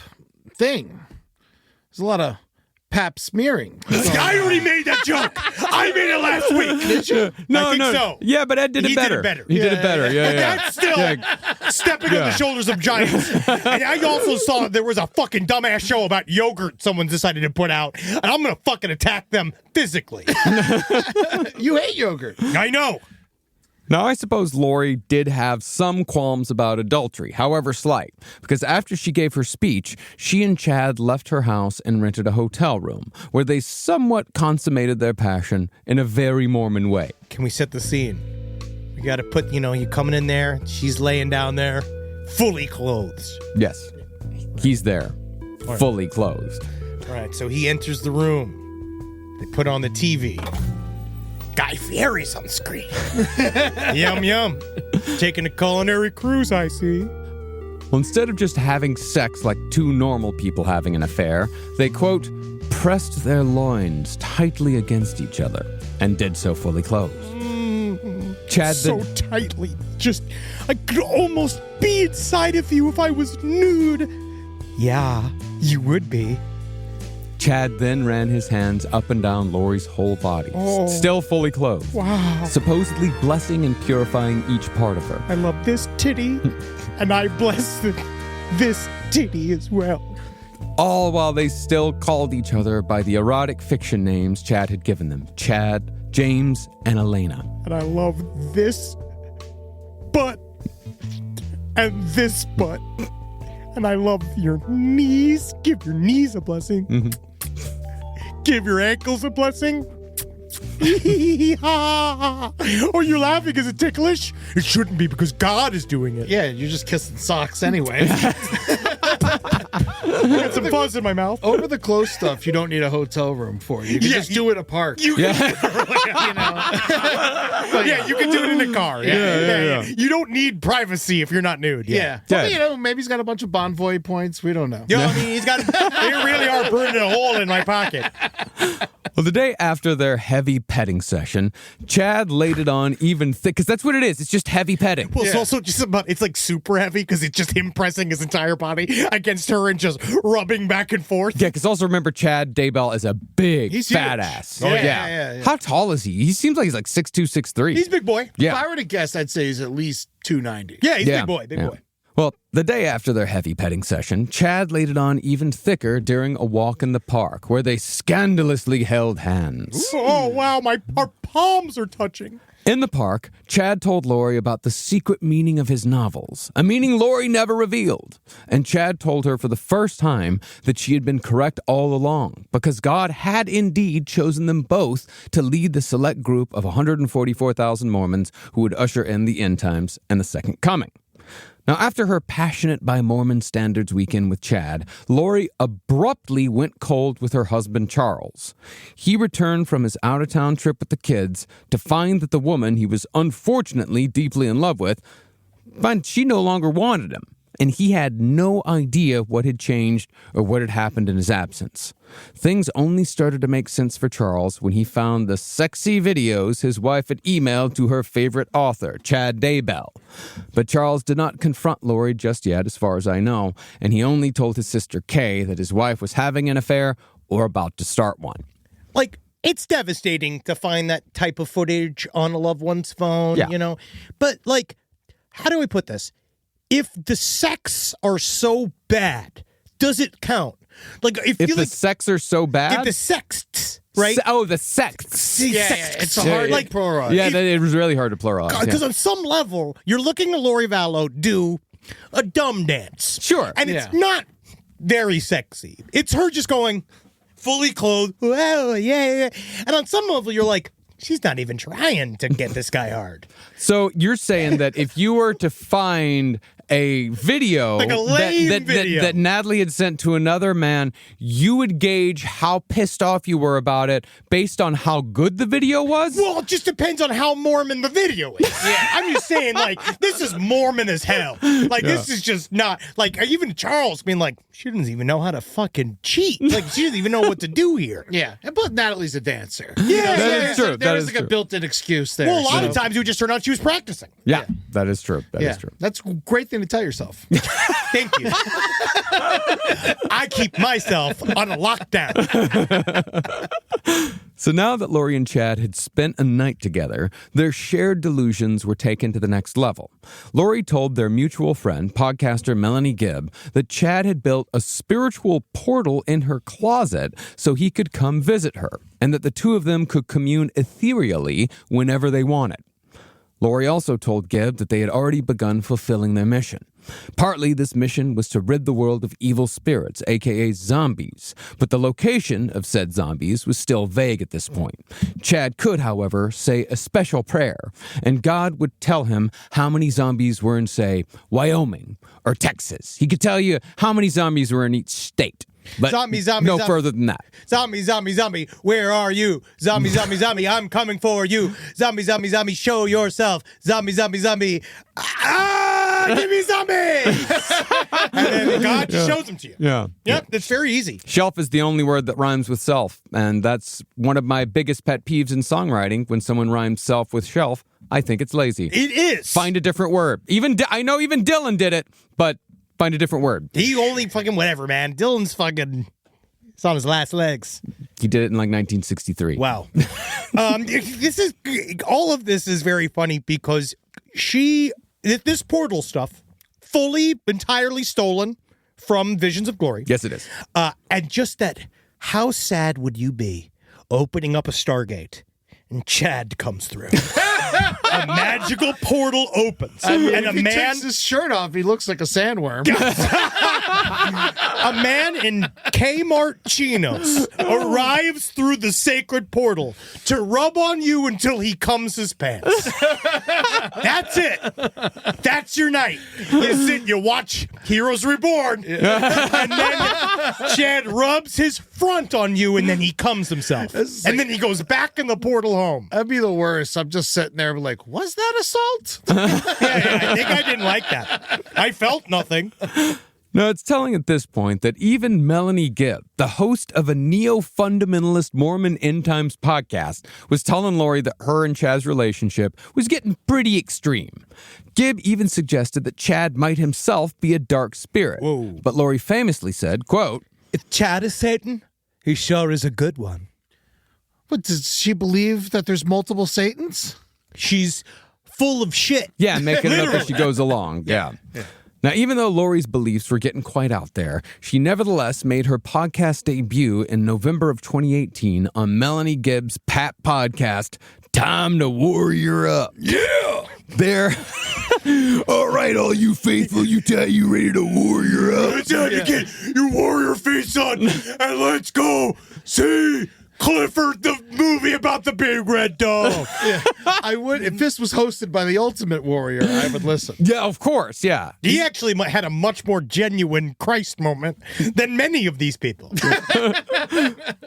thing. There's a lot of pap smearing. I already made that joke. I made it last week. Did you? No, I think so. Yeah, but Ed did it better. He did it better. Yeah. That's still stepping on the shoulders of giants. And I also saw there was a fucking dumbass show about yogurt someone decided to put out, and I'm going to fucking attack them physically. You hate yogurt. I know. Now, I suppose Lori did have some qualms about adultery, however slight, because after she gave her speech, she and Chad left her house and rented a hotel room, where they somewhat consummated their passion in a very Mormon way. Can we set the scene? We got to put, you coming in there, she's laying down there, fully clothed. Yes, he's there, fully clothed. All right, so he enters the room. They put on the TV. Guy Fieri's on screen. Yum, yum. Taking a culinary cruise, I see. Well, instead of just having sex like two normal people having an affair, they, quote, pressed their loins tightly against each other and did so fully clothed. Chad so tightly. I could almost be inside of you if I was nude. Yeah, you would be. Chad then ran his hands up and down Lori's whole body, still fully clothed. Wow. Supposedly blessing and purifying each part of her. I love this titty, and I bless this titty as well. All while they still called each other by the erotic fiction names Chad had given them. Chad, James, and Elena. And I love this butt and this butt. And I love your knees. Give your knees a blessing. Mm-hmm. Give your ankles a blessing. Are you laughing? Is it ticklish? It shouldn't be because God is doing it. Yeah, you're just kissing socks anyway. I got some fuzz in my mouth. Over the close stuff, you don't need a hotel room for. You can just do it apart. You can do it in a car. Yeah. You don't need privacy if you're not nude. Yeah. Well, maybe he's got a bunch of Bonvoy points. We don't know. I mean, they really are burning a hole in my pocket. Well, the day after their heavy petting session, Chad laid it on even thick, because that's what it is. It's just heavy petting. Well, it's also just it's like super heavy because it's just him pressing his entire body against her and just rubbing back and forth. Yeah, because also remember Chad Daybell is a big fat huge. ass. Oh, yeah. How tall is he? He seems like he's like 6'2", 6'3". He's a big boy. Yeah. If I were to guess, I'd say he's at least 290. Yeah, he's big boy. Well, the day after their heavy petting session, Chad laid it on even thicker during a walk in the park, where they scandalously held hands. Oh, wow, our palms are touching. In the park, Chad told Lori about the secret meaning of his novels, a meaning Lori never revealed. And Chad told her for the first time that she had been correct all along, because God had indeed chosen them both to lead the select group of 144,000 Mormons who would usher in the end times and the second coming. Now, after her passionate by Mormon standards weekend with Chad, Lori abruptly went cold with her husband, Charles. He returned from his out-of-town trip with the kids to find that the woman he was unfortunately deeply in love with, she no longer wanted him. And he had no idea what had changed or what had happened in his absence. Things only started to make sense for Charles when he found the sexy videos his wife had emailed to her favorite author, Chad Daybell. But Charles did not confront Lori just yet, as far as I know, and he only told his sister Kay that his wife was having an affair or about to start one. It's devastating to find that type of footage on a loved one's phone, But, how do we put this? If the sex are so bad, does it count? If the sex are so bad? If the sex, right? The sex. It's hard, pluralize. Yeah, it was really hard to pluralize. Because on some level, you're looking at Lori Vallow do a dumb dance. Sure. And it's not very sexy. It's her just going fully clothed. Well, yeah. And on some level, you're like, she's not even trying to get this guy hard. So you're saying that if you were to find a video, Like a lame video. that Natalie had sent to another man, you would gauge how pissed off you were about it based on how good the video was? Well, it just depends on how Mormon the video is. Yeah. I'm just saying, like, this is Mormon as hell. Like, this is just not, like, even Charles being like, she doesn't even know how to fucking cheat. Like, she doesn't even know what to do here. Yeah, but Natalie's a dancer. Yeah, That is true. There That is is like a true. built-in excuse there. Well, a lot so- of times it would just turn out she was practicing. Yeah, that is true. That is true. That's a great thing to tell yourself. Thank you. I keep myself on a lockdown. So now that Lori and Chad had spent a night together, their shared delusions were taken to the next level. Lori told their mutual friend, podcaster Melanie Gibb, that Chad had built a spiritual portal in her closet so he could come visit her, and that the two of them could commune ethereally whenever they wanted. Lori also told Gibb that they had already begun fulfilling their mission. Partly, this mission was to rid the world of evil spirits, aka zombies, but the location of said zombies was still vague at this point. Chad could, however, say a special prayer, and God would tell him how many zombies were in, say, Wyoming or Texas. He could tell you how many zombies were in each state. But Zombie, no further than that. Zombie, zombie, zombie, where are you? Zombie, zombie, zombie, I'm coming for you. Zombie, zombie, zombie, show yourself. Zombie, zombie, zombie, give me zombies! And then God just shows them to you. Yeah. Yep, it's very easy. Shelf is the only word that rhymes with self, and that's one of my biggest pet peeves in songwriting. When someone rhymes self with shelf, I think it's lazy. It is. Find a different word. I know even Dylan did it, but find a different word. He only fucking whatever, man. Dylan's fucking, it's on his last legs. He did it in like 1963. Wow. All of this is very funny because this portal stuff, fully, entirely stolen from Visions of Glory. Yes, it is. And just that, how sad would you be opening up a Stargate and Chad comes through? A magical portal opens. And a If he man takes his shirt off, he looks like a sandworm. A man in Kmart chinos arrives through the sacred portal to rub on you until he comes his pants. That's it. That's your night. You sit, you watch Heroes Reborn, and then Chad rubs his front on you, and then he comes himself. And then he goes back in the portal home. That'd be the worst. I'm just sitting there like, was that assault? Yeah, I think I didn't like that. I felt nothing. No, it's telling at this point that even Melanie Gibb, the host of a neo-fundamentalist Mormon End Times podcast, was telling Lori that her and Chad's relationship was getting pretty extreme. Gibb even suggested that Chad might himself be a dark spirit. Whoa. But Lori famously said, quote, If Chad is Satan, he sure is a good one. But does she believe that there's multiple Satans? She's full of shit. yeah, making it up as she goes along. Yeah. Now, even though Lori's beliefs were getting quite out there, she nevertheless made her podcast debut in November of 2018 on Melanie Gibb's Pat podcast, Time to Warrior Up. Yeah! There. All right, all you faithful, you ready to warrior up? It's time to get your warrior face on, and let's go see Clifford, the movie about the big red dog. I would, if this was hosted by the Ultimate Warrior, I would listen. Yeah, of course, yeah. He actually had a much more genuine Christ moment than many of these people.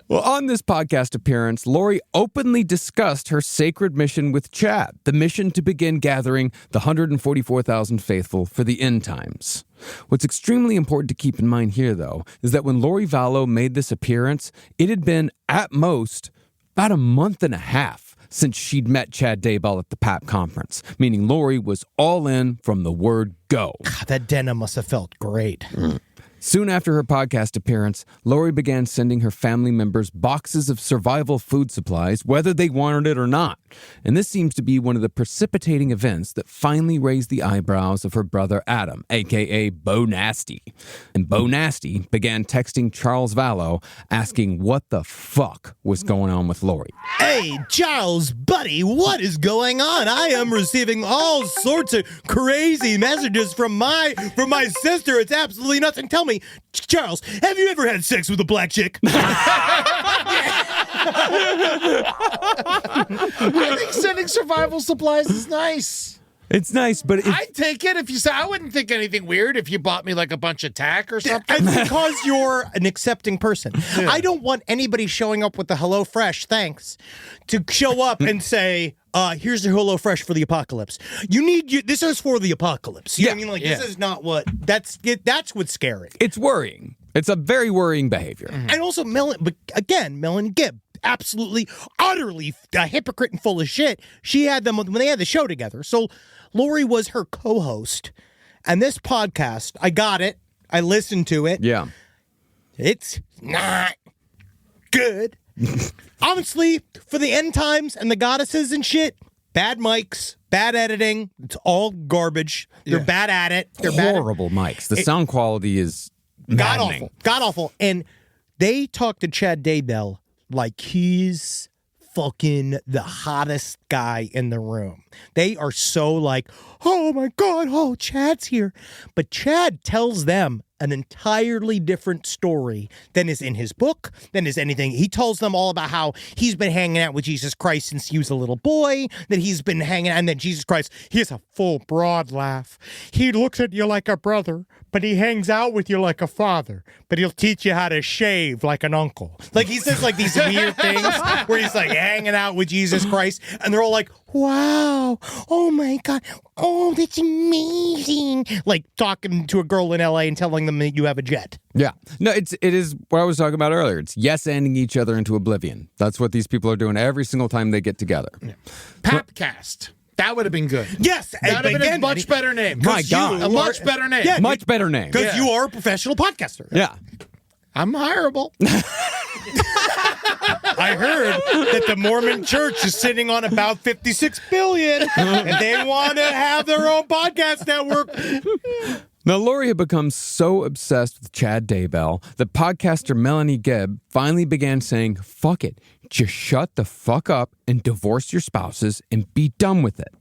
Well, on this podcast appearance, Lori openly discussed her sacred mission with Chad, the mission to begin gathering the 144,000 faithful for the end times. What's extremely important to keep in mind here, though, is that when Lori Vallow made this appearance, it had been, at most, about a month and a half since she'd met Chad Daybell at the PAP conference, meaning Lori was all in from the word go. That denim must have felt great. Soon after her podcast appearance, Lori began sending her family members boxes of survival food supplies, whether they wanted it or not. And this seems to be one of the precipitating events that finally raised the eyebrows of her brother Adam, a.k.a. Bo Nasty. And Bo Nasty began texting Charles Vallow, asking what the fuck was going on with Lori. Hey, Charles, buddy, what is going on? I am receiving all sorts of crazy messages from my sister. It's absolutely nothing. Tell me, Charles, have you ever had sex with a black chick? I think sending survival supplies is nice. It's nice, but I'd take it if you said. I wouldn't think anything weird if you bought me like a bunch of tack or something. And because you're an accepting person. Yeah. I don't want anybody showing up with the HelloFresh, thanks, to show up and say, here's the HelloFresh for the apocalypse. This is for the apocalypse. You know what I mean? Like, this is not what, that's what's scary. it's worrying. It's a very worrying behavior. And also, Melanie Gibb, absolutely, utterly a hypocrite and full of shit. She had them when they had the show together. So Lori was her co-host. And this podcast, I got it. I listened to it. Yeah. It's not good. Honestly, for the end times and the goddesses and shit, bad mics, bad editing. It's all garbage. They're bad at it. They're Horrible mics. The sound quality is maddening. God awful. And they talked to Chad Daybell like he's fucking the hottest guy in the room. They are so like, oh my God, oh, Chad's here. But Chad tells them an entirely different story than is in his book, than is anything. He tells them all about how he's been hanging out with Jesus Christ since he was a little boy, that he's been hanging out, and then Jesus Christ, he has a full, broad laugh. He looks at you like a brother, but he hangs out with you like a father, but he'll teach you how to shave like an uncle. Like, he says like these weird things where he's like hanging out with Jesus Christ, and they're all like, wow, oh my God, oh, that's amazing. Like talking to a girl in LA and telling them that you have a jet. Yeah. No, it is what I was talking about earlier. It's yes-anding each other into oblivion. That's what these people are doing every single time they get together. Yeah. Papcast. That would have been good. Yes. That would have been a much better name. My God. A much better name. Yeah, Much better name. Because you are a professional podcaster. Yeah. I'm hireable. I heard that the Mormon Church is sitting on about $56 billion, and they want to have their own podcast network. Now, Lori had become so obsessed with Chad Daybell that podcaster Melanie Gibb finally began saying, fuck it, just shut the fuck up and divorce your spouses and be done with it.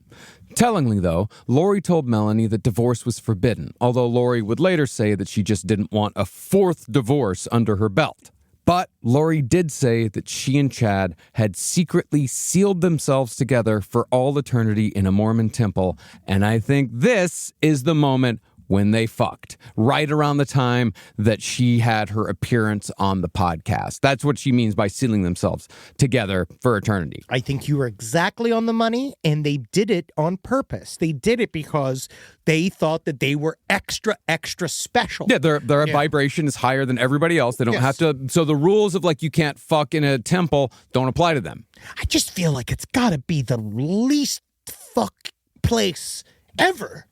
Tellingly, though, Lori told Melanie that divorce was forbidden, although Lori would later say that she just didn't want a fourth divorce under her belt. But Lori did say that she and Chad had secretly sealed themselves together for all eternity in a Mormon temple, and I think this is the moment when they fucked, right around the time that she had her appearance on the podcast. That's what she means by sealing themselves together for eternity. I think you were exactly on the money, and they did it on purpose. They did it because they thought that they were extra, extra special. Yeah, their vibration is higher than everybody else. They don't have to. So the rules of like you can't fuck in a temple don't apply to them. I just feel like it's got to be the least fuck place ever.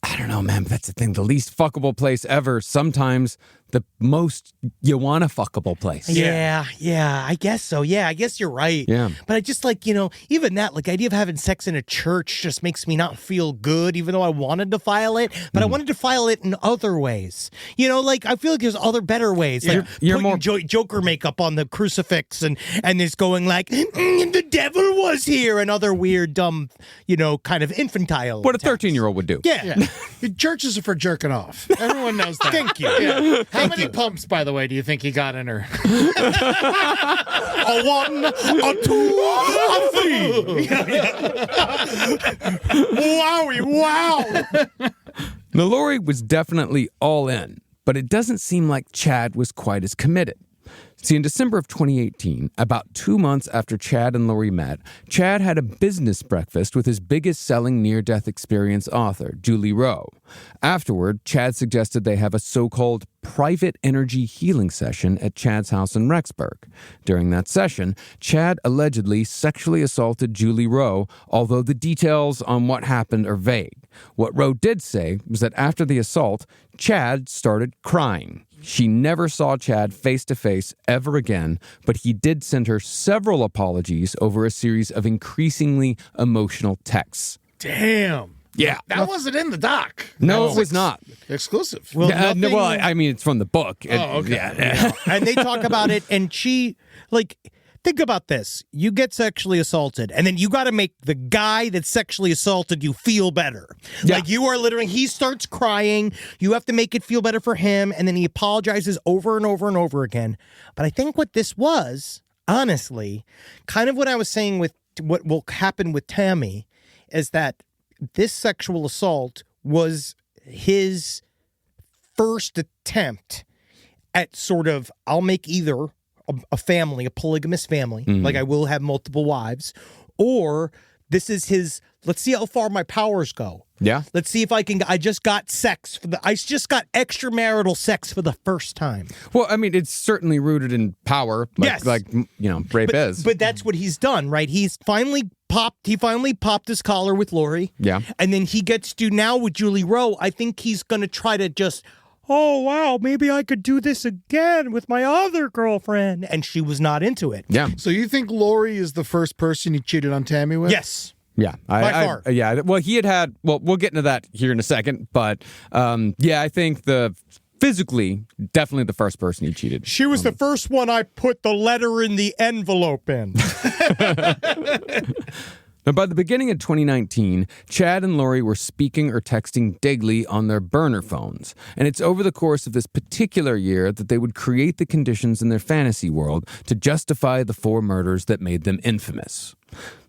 I don't know, man, but that's the thing. The least fuckable place ever. Sometimes the most you want a fuckable place. Yeah, I guess so. Yeah, I guess you're right. Yeah. But I just like, even that, like, idea of having sex in a church just makes me not feel good, even though I wanted to file it. But I wanted to file it in other ways. Like, I feel like there's other better ways. Like You're putting more Joker makeup on the crucifix and it's going like, the devil was here, and other weird, dumb, kind of infantile. what a attacks. 13-year-old would do. Yeah. Churches are for jerking off. Everyone knows that. Thank you. Yeah. How many pumps, by the way, do you think he got in her? A 1, a 2, a 3. Wowie, wow. Now, Lori was definitely all in, but it doesn't seem like Chad was quite as committed. See, in December of 2018, about 2 months after Chad and Lori met, Chad had a business breakfast with his biggest-selling near-death experience author, Julie Rowe. Afterward, Chad suggested they have a so-called private energy healing session at Chad's house in Rexburg. During that session, Chad allegedly sexually assaulted Julie Rowe, although the details on what happened are vague. What Rowe did say was that after the assault, Chad started crying. She never saw Chad face-to-face ever again, but he did send her several apologies over a series of increasingly emotional texts. Damn. Yeah. That wasn't in the doc. No, it was not. Exclusive. Well, I mean, it's from the book. Oh, okay. Yeah. And they talk about it, and she, like, think about this. You get sexually assaulted, and then you got to make the guy that sexually assaulted you feel better. Yeah. Like, you are literally, he starts crying. You have to make it feel better for him, and then he apologizes over and over and over again. But I think what this was, honestly, kind of what I was saying with what will happen with Tammy is that this sexual assault was his first attempt at sort of, I'll make either a family, a polygamous family, like I will have multiple wives, or this is his, let's see how far my powers go. Yeah. Let's see if I just got extramarital sex for the first time. Well, I mean, it's certainly rooted in power. Yes. Rape is. But that's what he's done, right? He finally popped his collar with Lori. Yeah. And then he gets to now with Julie Rowe. I think he's going to try to just, oh, wow, maybe I could do this again with my other girlfriend. And she was not into it. Yeah. So you think Lori is the first person he cheated on Tammy with? Yes. Yeah. By far. Yeah. Well, we'll get into that here in a second. But I think physically, definitely the first person he cheated. She was the first one I put the letter in the envelope in. Now, by the beginning of 2019, Chad and Lori were speaking or texting daily on their burner phones. And it's over the course of this particular year that they would create the conditions in their fantasy world to justify the 4 murders that made them infamous.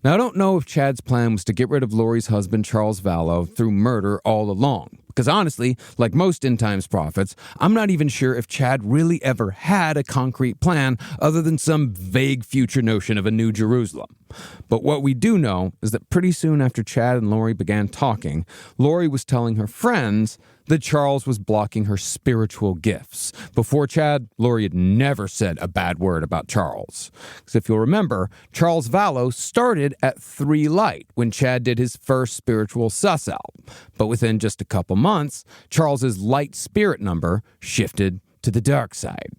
Now, I don't know if Chad's plan was to get rid of Lori's husband, Charles Vallow, through murder all along. Because honestly, like most end times prophets, I'm not even sure if Chad really ever had a concrete plan other than some vague future notion of a New Jerusalem. But what we do know is that pretty soon after Chad and Lori began talking, Lori was telling her friends that Charles was blocking her spiritual gifts. Before Chad, Lori had never said a bad word about Charles. Because if you'll remember, Charles Vallow started at 3 light when Chad did his first spiritual sus out. But within just a couple months, Charles's light spirit number shifted to the dark side.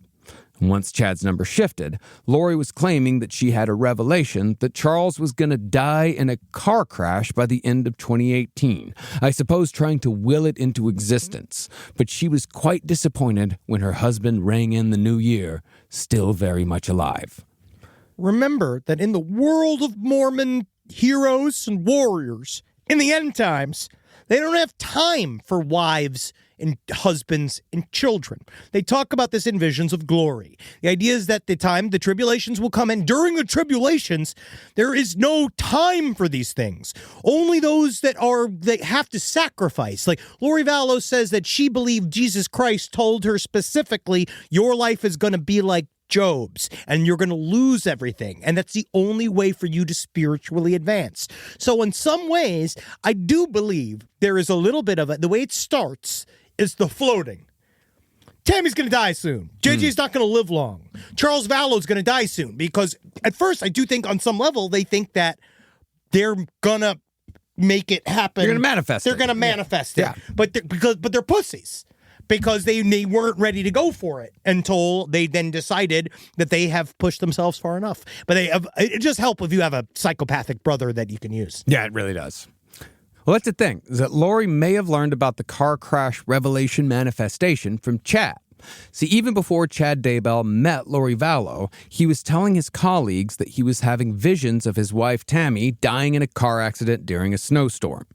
Once Chad's number shifted, Lori was claiming that she had a revelation that Charles was going to die in a car crash by the end of 2018. I suppose trying to will it into existence. But she was quite disappointed when her husband rang in the new year, still very much alive. Remember that in the world of Mormon heroes and warriors, in the end times, they don't have time for wives and husbands and children. They talk about this in visions of glory. The idea is that the tribulations will come, and during the tribulations, there is no time for these things. Only those that have to sacrifice. Like Lori Vallow says that she believed Jesus Christ told her specifically, your life is going to be like Job's, and you're going to lose everything. And that's the only way for you to spiritually advance. So in some ways, I do believe there is a little bit of it. The way it starts is the floating. Tammy's going to die soon. JJ's not going to live long. Charles Vallow's going to die soon, because at first I do think on some level they think that they're going to make it happen. They're going to manifest They're going to manifest it. Yeah. But they're pussies. Because they weren't ready to go for it until they then decided that they have pushed themselves far enough. But it just helps if you have a psychopathic brother that you can use. Yeah, it really does. Well, that's the thing, is that Lori may have learned about the car crash revelation manifestation from Chad. See, even before Chad Daybell met Lori Vallow, he was telling his colleagues that he was having visions of his wife Tammy dying in a car accident during a snowstorm.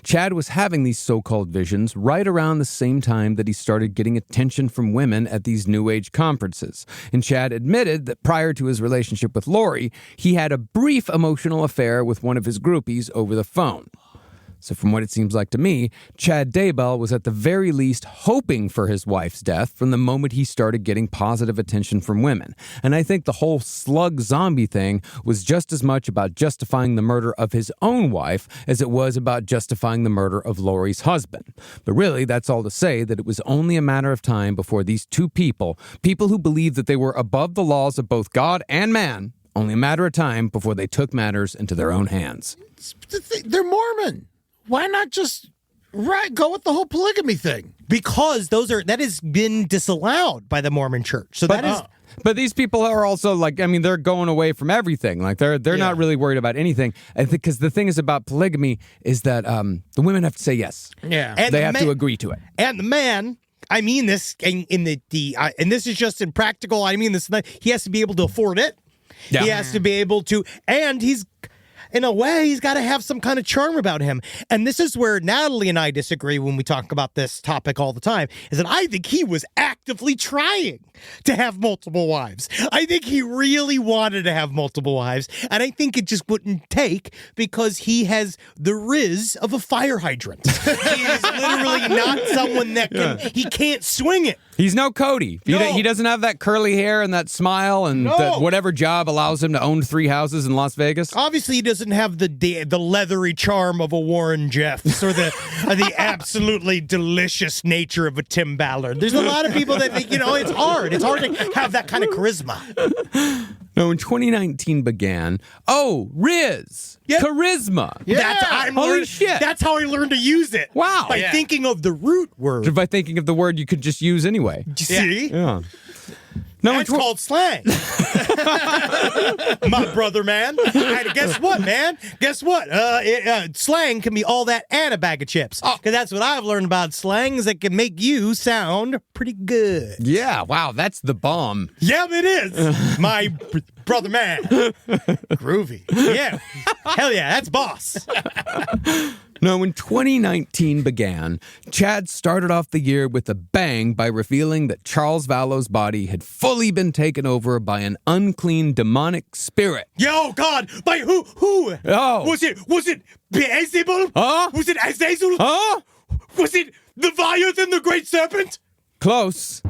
Chad was having these so-called visions right around the same time that he started getting attention from women at these New Age conferences. And Chad admitted that prior to his relationship with Lori, he had a brief emotional affair with one of his groupies over the phone. So from what it seems like to me, Chad Daybell was at the very least hoping for his wife's death from the moment he started getting positive attention from women. And I think the whole slug zombie thing was just as much about justifying the murder of his own wife as it was about justifying the murder of Lori's husband. But really, that's all to say that it was only a matter of time before these two people who believed that they were above the laws of both God and man, only a matter of time before they took matters into their own hands. They're Mormon. Why not just go with the whole polygamy thing? Because that has been disallowed by the Mormon Church. So But these people are also they're going away from everything. Like they're not really worried about anything. Because the thing is about polygamy is that the women have to say yes. Yeah, and they have to agree to it. And the man, I mean this and this is just in practical. I mean this. He has to be able to afford it. Yeah. He has to be able to, and in a way, he's got to have some kind of charm about him. And this is where Natalie and I disagree when we talk about this topic all the time, is that I think he was actively trying to have multiple wives. I think he really wanted to have multiple wives, and I think it just wouldn't take because he has the riz of a fire hydrant. He is literally not someone that he can't swing it. He's no Cody. No. He doesn't have that curly hair and that smile and whatever job allows him to own 3 houses in Las Vegas. Obviously, he doesn't have the leathery charm of a Warren Jeffs or the absolutely delicious nature of a Tim Ballard. There's a lot of people that think, it's hard. It's hard to have that kind of charisma. No, when 2019 began, Riz. Yep. Charisma. Yeah. Holy shit. That's how I learned to use it. Wow. By thinking of the root word. By thinking of the word you could just use anyway. See? Yeah. No, That's called slang. My brother, man. And guess what, man? Guess what? Slang can be all that and a bag of chips. Because that's what I've learned about slang, is it can make you sound pretty good. Yeah, wow, that's the bomb. Yeah, it is. My brother, man. Groovy. Yeah. Hell yeah, that's boss. No, when 2019 began, Chad started off the year with a bang by revealing that Charles Vallow's body had fully been taken over by an unclean demonic spirit. Yo, God, by who? Oh. Was it Beelzebul? Huh? Was it Azazel? Huh? Was it the Leviathan, the Great Serpent? Close.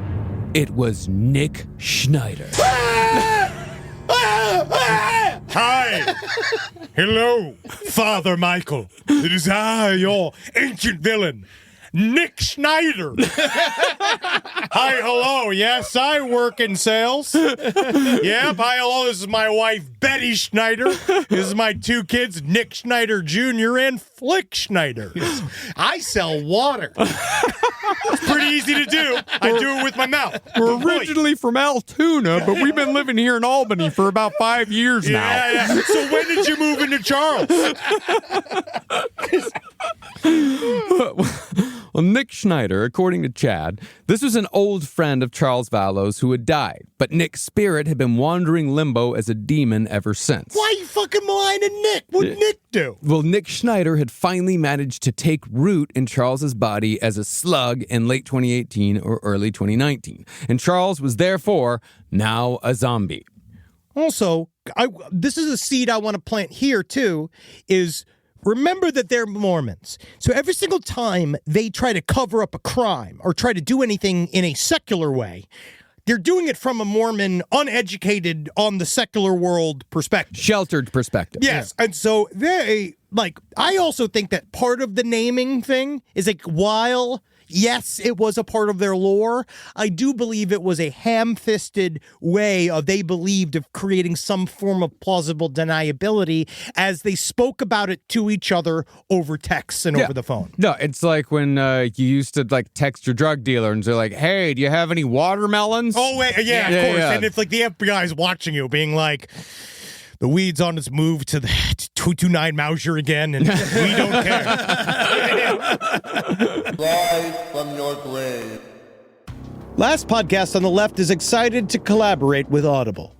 It was Nick Schneider. Hi. Hello, Father Michael. It is I, your ancient villain, Nick Schneider. Hi, hello. Yes, I work in sales. Yep, hi, hello. This is my wife, Betty Schneider. This is my 2 kids, Nick Schneider Jr. and Flick Schneider. I sell water. It's pretty easy to do. I do it with my mouth. We're originally from Altoona, but we've been living here in Albany for about 5 years now. Yeah. So when did you move into Charles? Well, Nick Schneider, according to Chad, this was an old friend of Charles Vallow's who had died, but Nick's spirit had been wandering limbo as a demon ever since. Why you fucking maligning Nick? What'd Nick do? Well, Nick Schneider had finally managed to take root in Charles's body as a slug in late 2018 or early 2019, and Charles was therefore now a zombie. Also, this is a seed I want to plant here, too, is remember that they're Mormons. So every single time they try to cover up a crime or try to do anything in a secular way, they're doing it from a Mormon, uneducated, on the secular world perspective. Sheltered perspective. Yes. Yeah. And so I also think that part of the naming thing is while yes, it was a part of their lore, I do believe it was a ham-fisted way they believed of creating some form of plausible deniability as they spoke about it to each other over text and over the phone. No, it's like when you used to text your drug dealer and say hey, do you have any watermelons? Oh, wait, yeah, of course. Yeah. And if the FBI is watching you being like, the weed's on its move to the 229 Mauser again, and we don't care. Rise from your grave. Last Podcast on the Left is excited to collaborate with Audible.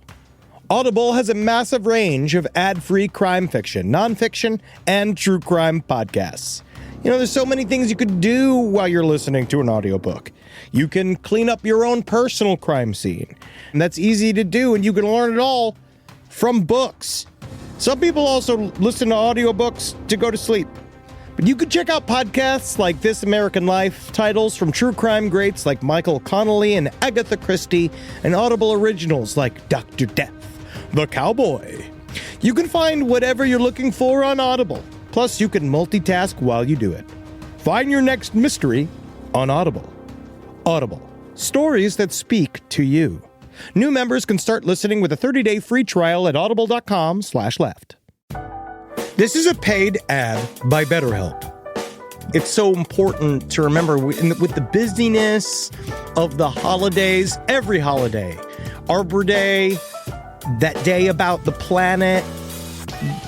Audible has a massive range of ad-free crime fiction, nonfiction, and true crime podcasts. There's so many things you could do while you're listening to an audiobook. You can clean up your own personal crime scene, and that's easy to do, and you can learn it all from books. Some people also listen to audiobooks to go to sleep. But you could check out podcasts like This American Life, titles from true crime greats like Michael Connelly and Agatha Christie, and Audible originals like Dr. Death, The Cowboy. You can find whatever you're looking for on Audible. Plus, you can multitask while you do it. Find your next mystery on Audible. Audible. Stories that speak to you. New members can start listening with a 30-day free trial at audible.com/left. This is a paid ad by BetterHelp. It's so important to remember with the busyness of the holidays, every holiday, Arbor Day, that day about the planet,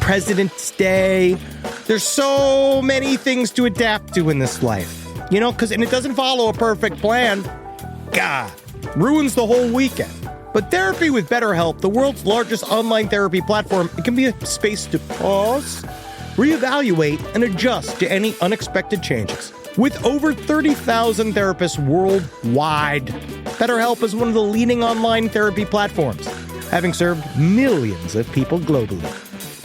President's Day, there's so many things to adapt to in this life, and it doesn't follow a perfect plan. God, ruins the whole weekend. But therapy with BetterHelp, the world's largest online therapy platform, it can be a space to pause, reevaluate, and adjust to any unexpected changes. With over 30,000 therapists worldwide, BetterHelp is one of the leading online therapy platforms, having served millions of people globally.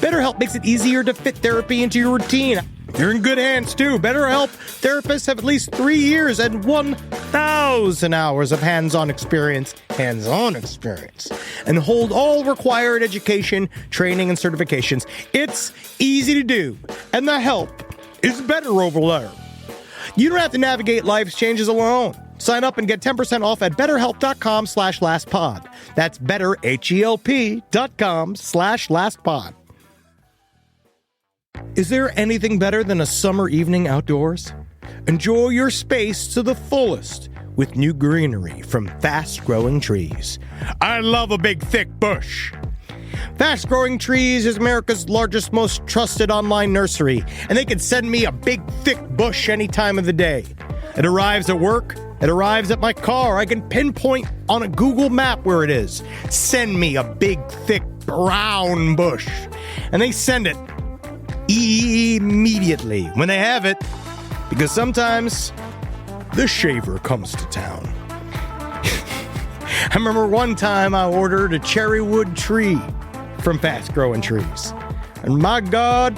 BetterHelp makes it easier to fit therapy into your routine. You're in good hands, too. BetterHelp therapists have at least 3 years and 1,000 hours of hands-on experience, and hold all required education, training, and certifications. It's easy to do, and the help is better over there. You don't have to navigate life's changes alone. Sign up and get 10% off at betterhelp.com/lastpod. That's betterhelp.com/lastpod. Is there anything better than a summer evening outdoors? Enjoy your space to the fullest with new greenery from Fast Growing Trees. I love a big, thick bush. Fast Growing Trees is America's largest, most trusted online nursery, and they can send me a big, thick bush any time of the day. It arrives at work. It arrives at my car. I can pinpoint on a Google map where it is. Send me a big, thick, brown bush. And they send it immediately when they have it, because sometimes the shaver comes to town. I remember one time I ordered a cherrywood tree from Fast Growing Trees, and my God,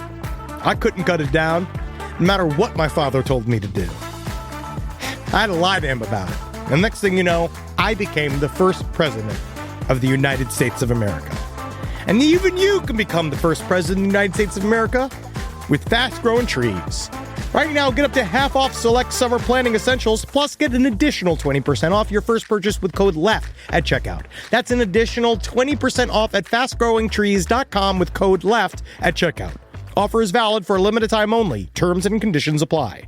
I couldn't cut it down, no matter what my father told me to do. I had to lie to him about it, and next thing you know, I became the first president of the United States of America. And even you can become the first president of the United States of America with Fast Growing Trees. Right now, get up to half off select summer planning essentials, plus get an additional 20% off your first purchase with code LEFT at checkout. That's an additional 20% off at fastgrowingtrees.com with code LEFT at checkout. Offer is valid for a limited time only. Terms and conditions apply.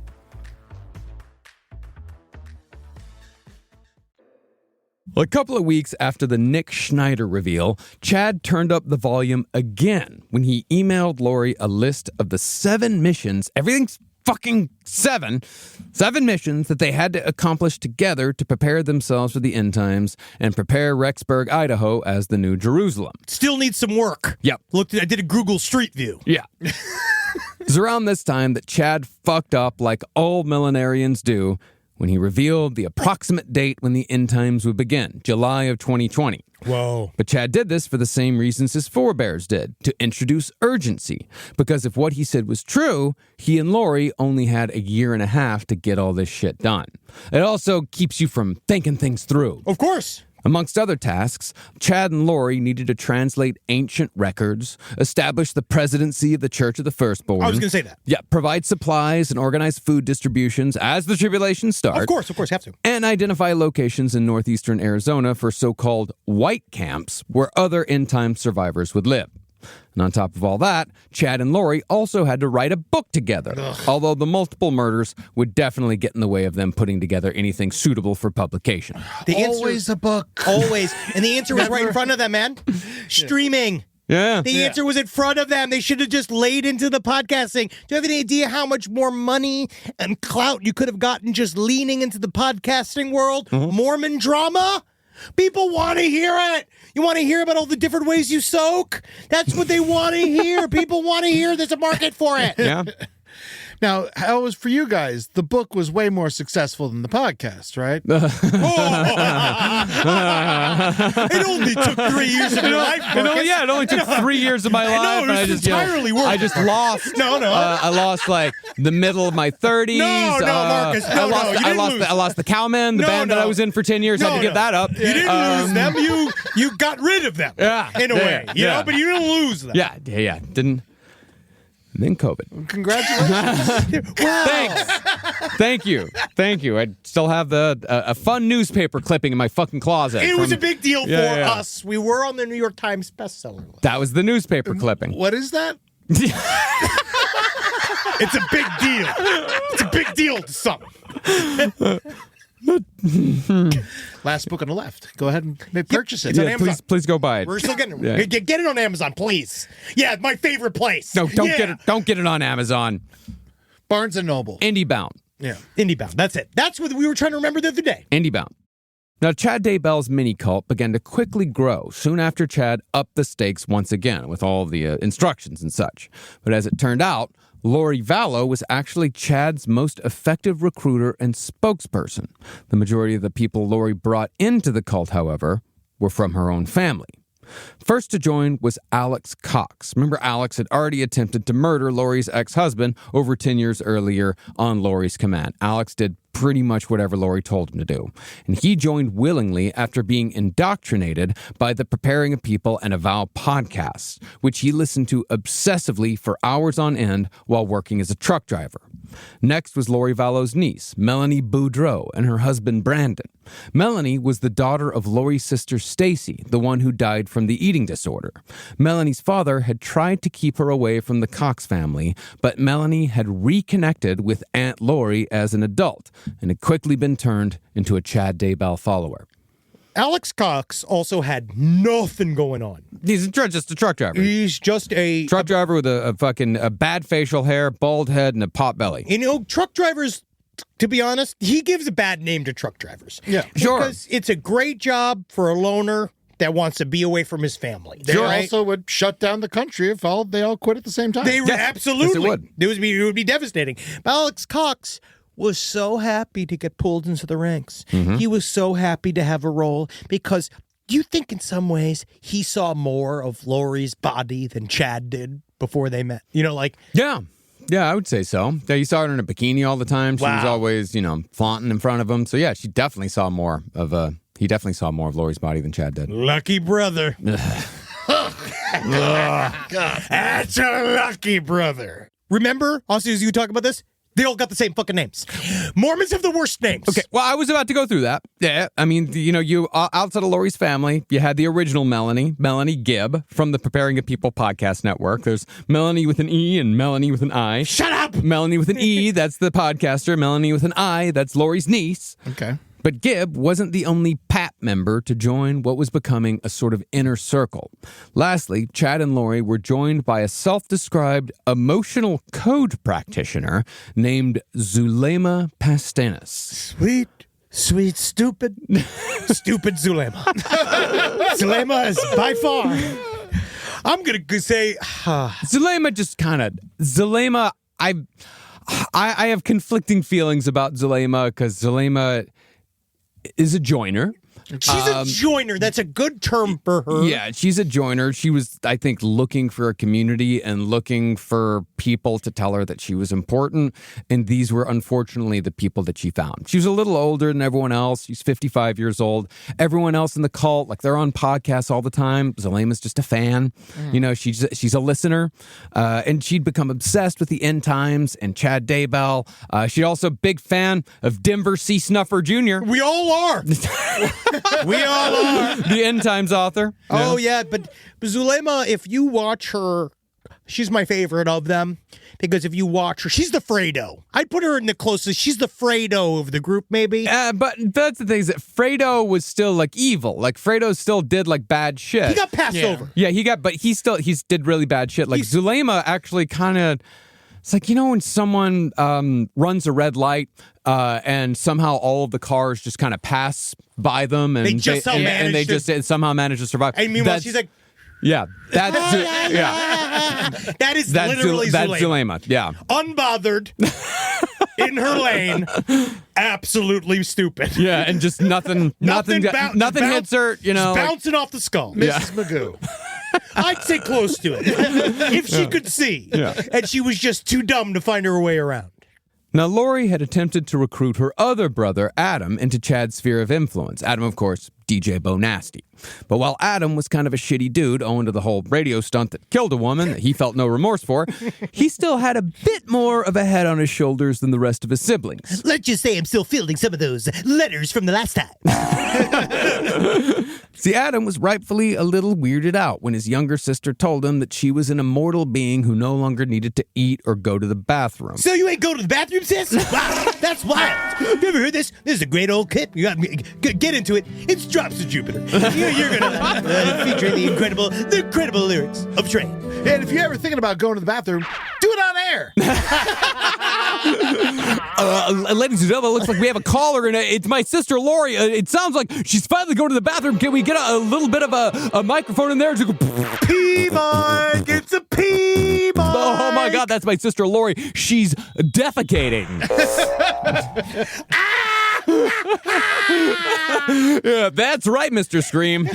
A couple of weeks after the Nick Schneider reveal, Chad turned up the volume again when he emailed Lori a list of the 7 missions, everything's fucking 7 missions that they had to accomplish together to prepare themselves for the end times and prepare Rexburg, Idaho as the new Jerusalem. Still needs some work. Yep. Looked, I did a Google Street View. Yeah. It was around this time that Chad fucked up like all millenarians do when he revealed the approximate date when the end times would begin, July of 2020. Whoa. But Chad did this for the same reasons his forebears did, to introduce urgency. Because if what he said was true, he and Lori only had a year and a half to get all this shit done. It also keeps you from thinking things through. Of course. Amongst other tasks, Chad and Lori needed to translate ancient records, establish the presidency of the Church of the Firstborn. I was going to say that. Yeah, provide supplies and organize food distributions as the tribulations start. Of course, have to. And identify locations in northeastern Arizona for so-called white camps where other end-time survivors would live. And on top of all that, Chad and Lori also had to write a book together, although the multiple murders would definitely get in the way of them putting together anything suitable for publication. Always a book. Always. And the answer was right in front of them, man. Streaming. Yeah. The answer was in front of them. They should have just laid into the podcasting. Do you have any idea how much more money and clout you could have gotten just leaning into the podcasting world? Mormon drama? People want to hear it. You want to hear about all the different ways you soak? That's what they want to hear. People want to hear there's a market for it. Yeah. Now, how was for you guys? The book was way more successful than the podcast, right? It only took 3 years of your life. It only took 3 years of my life. It was entirely worth it. I just lost. I lost like the middle of my 30s. No, Marcus. I lost the Cowmen, the band that I was in for 10 years. I had to give that up. You didn't lose them. You got rid of them. Yeah, in a way. You know, but you didn't lose them. Yeah. Didn't. And then COVID. Congratulations. Thank you. I still have a fun newspaper clipping in my fucking closet. It was a big deal for us. We were on the New York Times bestseller list. That was the newspaper clipping. What is that? It's a big deal. It's a big deal to some. Last book on the left. Go ahead and purchase it. It's on Amazon. Please go buy it. We're still getting it. Yeah. Get it on Amazon, please. Yeah, my favorite place. No, don't get it on Amazon. Barnes & Noble. IndieBound. Yeah. IndieBound. That's it. That's what we were trying to remember the other day. IndieBound. Now, Chad Daybell's mini-cult began to quickly grow soon after Chad upped the stakes once again with all the instructions and such. But as it turned out, Lori Vallow was actually Chad's most effective recruiter and spokesperson. The majority of the people Lori brought into the cult, however, were from her own family. First to join was Alex Cox. Remember, Alex had already attempted to murder Lori's ex-husband over 10 years earlier on Lori's command. Alex did pretty much whatever Lori told him to do. And he joined willingly after being indoctrinated by the Preparing a People and Avow podcasts, which he listened to obsessively for hours on end while working as a truck driver. Next was Lori Vallow's niece, Melanie Boudreau, and her husband, Brandon. Melanie was the daughter of Lori's sister, Stacy, the one who died from the eating disorder. Melanie's father had tried to keep her away from the Cox family, but Melanie had reconnected with Aunt Lori as an adult and had quickly been turned into a Chad Daybell follower. Alex Cox also had nothing going on. He's just a truck driver. He's just a truck driver with a fucking bad facial hair, bald head, and a pot belly. You know, truck drivers, to be honest, he gives a bad name to truck drivers. Yeah, sure. Because it's a great job for a loner that wants to be away from his family. They also would shut down the country if they all quit at the same time. They absolutely yes, it would. It would be devastating. But Alex Cox was so happy to get pulled into the ranks. Mm-hmm. He was so happy to have a role because do you think in some ways he saw more of Lori's body than Chad did before they met? You know, like... Yeah, I would say so. Yeah, you saw her in a bikini all the time. She was always, flaunting in front of him. So yeah, she definitely saw more of he definitely saw more of Lori's body than Chad did. Lucky brother. God. That's a lucky brother. Remember, also as you talk about this, they all got the same fucking names. Mormons have the worst names. Okay, well, I was about to go through that. Yeah, I mean, you outside of Lori's family, you had the original Melanie Gibb from the Preparing a People podcast network. There's Melanie with an E and Melanie with an I. Shut up! Melanie with an E, that's the podcaster. Melanie with an I, that's Lori's niece. Okay. But Gibb wasn't the only PAP member to join what was becoming a sort of inner circle. Lastly, Chad and Lori were joined by a self-described emotional code practitioner named Zulema Pastenis. Sweet, stupid Zulema. Zulema is by far. I'm going to say... Zulema just kind of... Zulema, I have conflicting feelings about Zulema because Zulema is a joiner. She's a joiner. That's a good term for her. Yeah, she's a joiner. She was, I think, looking for a community and looking for people to tell her that she was important. And these were, unfortunately, the people that she found. She was a little older than everyone else. She's 55 years old. Everyone else in the cult, like they're on podcasts all the time. Zulema's just a fan. She's a listener. And she'd become obsessed with the end times and Chad Daybell. She's also a big fan of Denver C. Snuffer Jr. We all are. We all are. The end times author. Oh, yeah. But Zulema, if you watch her, she's my favorite of them. Because if you watch her, she's the Fredo. I'd put her in the closest. She's the Fredo of the group, maybe. But that's the thing is that Fredo was still like evil. Like Fredo still did like bad shit. He got passed over. Yeah, but he did really bad shit. Like Zulema actually kind of. It's like, when someone runs a red light and somehow all of the cars just kind of pass by them and they somehow manage to survive. And meanwhile, she's like, yeah, that's that is literally Zulema. Yeah, unbothered in her lane, absolutely stupid. Yeah, and just nothing hits her. Just bouncing off the skull, Mrs. Magoo. I'd say close to it, if she could see. Yeah. And she was just too dumb to find her way around. Now, Lori had attempted to recruit her other brother, Adam, into Chad's sphere of influence. Adam, of course, DJ Bo Nasty. But while Adam was kind of a shitty dude owing to the whole radio stunt that killed a woman that he felt no remorse for, he still had a bit more of a head on his shoulders than the rest of his siblings. Let's just say I'm still fielding some of those letters from the last time. See, Adam was rightfully a little weirded out when his younger sister told him that she was an immortal being who no longer needed to eat or go to the bathroom. So you ain't go to the bathroom, sis? Wow, that's wild. You ever heard this? This is a great old clip. You got get into it. It's Drops of Jupiter. You're gonna featuring the incredible lyrics of Trey. And if you're ever thinking about going to the bathroom, do it on on air. Ladies and gentlemen, it looks like we have a caller, and it's my sister Lori. It sounds like she's finally going to the bathroom. Can we get a little bit of a microphone in there to go? P-Mike, it's a P-Mike. Oh my God, that's my sister Lori. She's defecating. Yeah, that's right, Mr. Scream.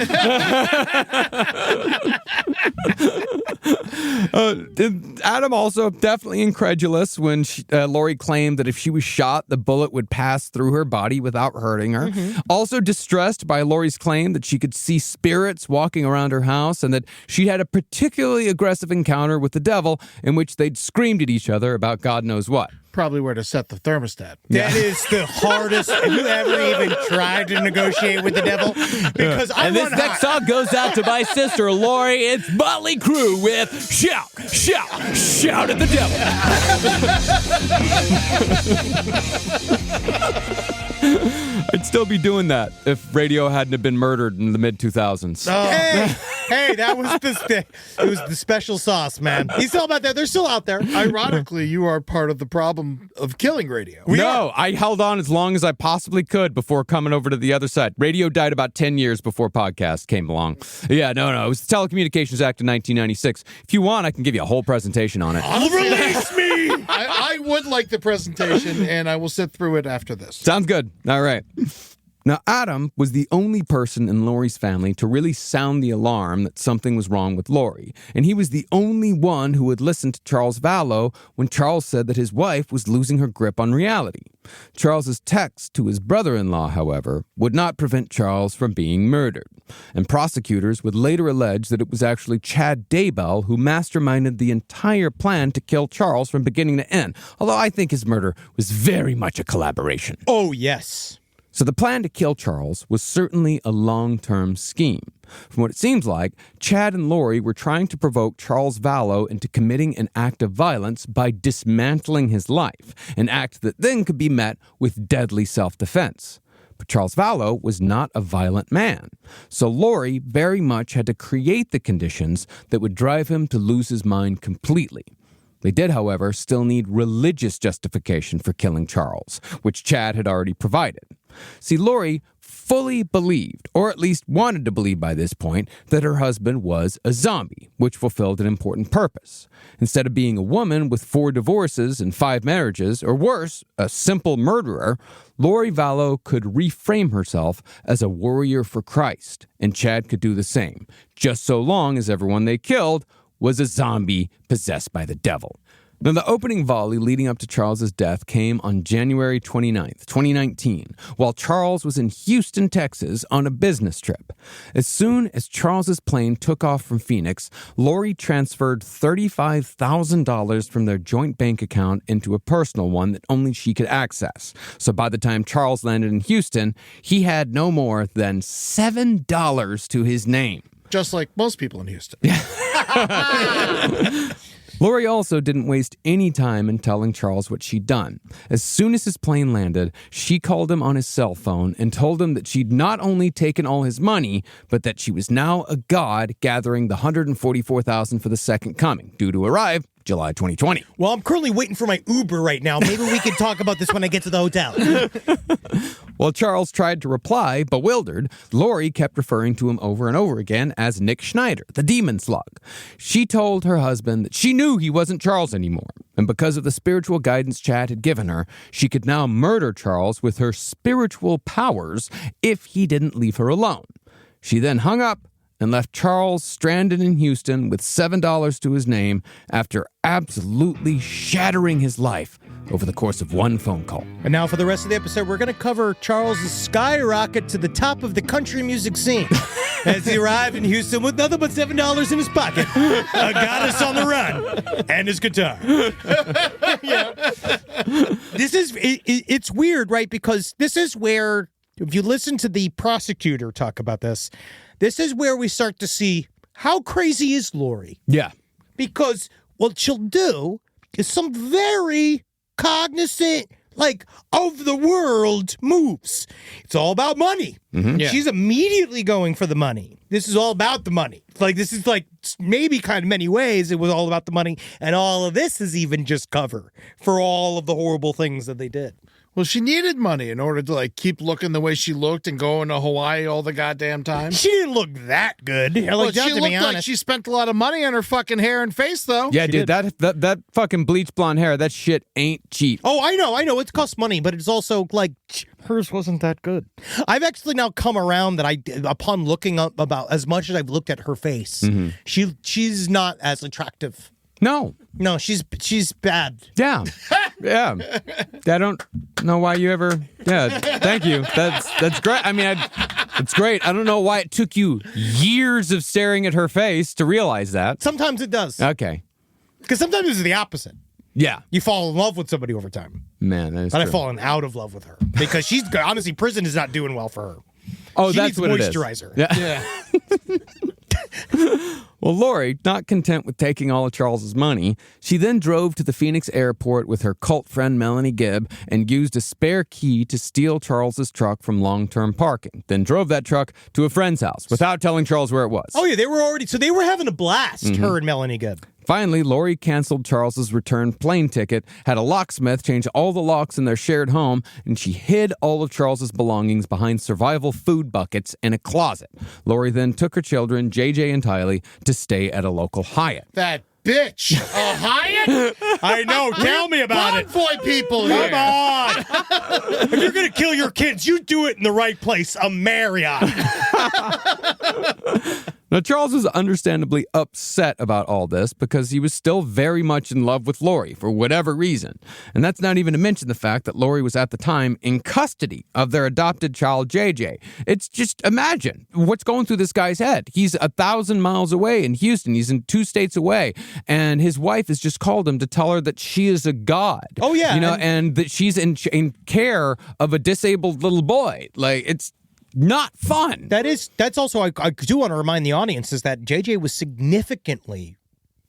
Adam also definitely incredulous when Lori claimed that if she was shot, the bullet would pass through her body without hurting her. Mm-hmm. Also distressed by Lori's claim that she could see spirits walking around her house and that she had a particularly aggressive encounter with the devil in which they'd screamed at each other about God knows what. Probably where to set the thermostat. That is the hardest. Have you ever even tried to negotiate with the devil? Because I and this next song goes out to my sister Lori. It's Motley Crue with Shout, Shout, Shout at the Devil. I'd still be doing that if radio hadn't have been murdered in the mid-2000s. Hey, that was it was the special sauce, man. He's still about that. They're still out there. Ironically, you are part of the problem of killing radio. I held on as long as I possibly could before coming over to the other side. Radio died about 10 years before podcast came along. Yeah, no. It was the Telecommunications Act of 1996. If you want, I can give you a whole presentation on it. Release me! I would like the presentation, and I will sit through it after this. Sounds good. All right. Now, Adam was the only person in Lori's family to really sound the alarm that something was wrong with Lori, and he was the only one who would listen to Charles Vallow when Charles said that his wife was losing her grip on reality. Charles's text to his brother-in-law, however, would not prevent Charles from being murdered, and prosecutors would later allege that it was actually Chad Daybell who masterminded the entire plan to kill Charles from beginning to end, although I think his murder was very much a collaboration. Oh, yes. So the plan to kill Charles was certainly a long-term scheme. From what it seems like, Chad and Lori were trying to provoke Charles Vallow into committing an act of violence by dismantling his life, an act that then could be met with deadly self-defense. But Charles Vallow was not a violent man, so Lori very much had to create the conditions that would drive him to lose his mind completely. They did, however, still need religious justification for killing Charles, which Chad had already provided. See, Lori fully believed, or at least wanted to believe by this point, that her husband was a zombie, which fulfilled an important purpose. Instead of being a woman with 4 divorces and 5 marriages, or worse, a simple murderer, Lori Vallow could reframe herself as a warrior for Christ, and Chad could do the same, just so long as everyone they killed was a zombie possessed by the devil. Now, the opening volley leading up to Charles's death came on January 29th, 2019, while Charles was in Houston, Texas, on a business trip. As soon as Charles's plane took off from Phoenix, Lori transferred $35,000 from their joint bank account into a personal one that only she could access. So by the time Charles landed in Houston, he had no more than $7 to his name. Just like most people in Houston. Lori also didn't waste any time in telling Charles what she'd done. As soon as his plane landed, she called him on his cell phone and told him that she'd not only taken all his money, but that she was now a god gathering the $144,000 for the second coming, due to arrive July 2020. Well, I'm currently waiting for my Uber right now. Maybe we can talk about this when I get to the hotel. While Charles tried to reply, bewildered, Lori kept referring to him over and over again as Nick Schneider, the demon slug. She told her husband that she knew he wasn't Charles anymore, and because of the spiritual guidance Chad had given her, she could now murder Charles with her spiritual powers if he didn't leave her alone. She then hung up and left Charles stranded in Houston with $7 to his name after absolutely shattering his life over the course of one phone call. And now for the rest of the episode, we're going to cover Charles' skyrocket to the top of the country music scene as he arrived in Houston with nothing but $7 in his pocket, a goddess on the run, and his guitar. It's weird, right? Because this is where, if you listen to the prosecutor talk about this, this is where we start to see how crazy is Lori. Yeah. Because what she'll do is some very cognizant, of the world moves. It's all about money. Yeah. She's immediately going for the money. This is all about the money. This is maybe kind of many ways it was all about the money, and all of this is even just cover for all of the horrible things that they did. Well, she needed money in order to keep looking the way she looked and going to Hawaii all the goddamn time. She didn't look that good. She looked like she spent a lot of money on her fucking hair and face, though. Yeah, dude, that fucking bleach blonde hair, that shit ain't cheap. Oh, I know. It costs money, but it's also hers wasn't that good. I've actually now come around that upon looking up about as much as I've looked at her face, she's not as attractive. No, she's bad. Yeah. Yeah. I don't know why you ever. Yeah. Thank you. That's great. I mean, it's great. I don't know why it took you years of staring at her face to realize that. Sometimes it does. Okay. Because sometimes it's the opposite. Yeah. You fall in love with somebody over time. Man, that is But true. I've fallen out of love with her because she's honestly, prison is not doing well for her. Oh, she that's needs what moisturizer. it is. Yeah. Well, Lori, not content with taking all of Charles's money, she then drove to the Phoenix airport with her cult friend Melanie Gibb and used a spare key to steal Charles's truck from long-term parking. Then drove that truck to a friend's house without telling Charles where it was. Oh, yeah, they were having a blast, her and Melanie Gibb. Finally, Lori canceled Charles's return plane ticket, had a locksmith change all the locks in their shared home, and she hid all of Charles's belongings behind survival food buckets in a closet. Lori then took her children, JJ and Tylee, to stay at a local Hyatt. That bitch. A Hyatt? I know. Tell me about it. Boy people here. Come on. If you're going to kill your kids, you do it in the right place, a Marriott. Now, Charles was understandably upset about all this because he was still very much in love with Lori for whatever reason. And that's not even to mention the fact that Lori was at the time in custody of their adopted child, JJ. It's just, imagine what's going through this guy's head. He's 1,000 miles away in Houston. He's in 2 states away. And his wife has just called him to tell her that she is a god. Oh, yeah. And that she's in care of a disabled little boy. It's not fun. That's also, I do want to remind the audience, is that JJ was significantly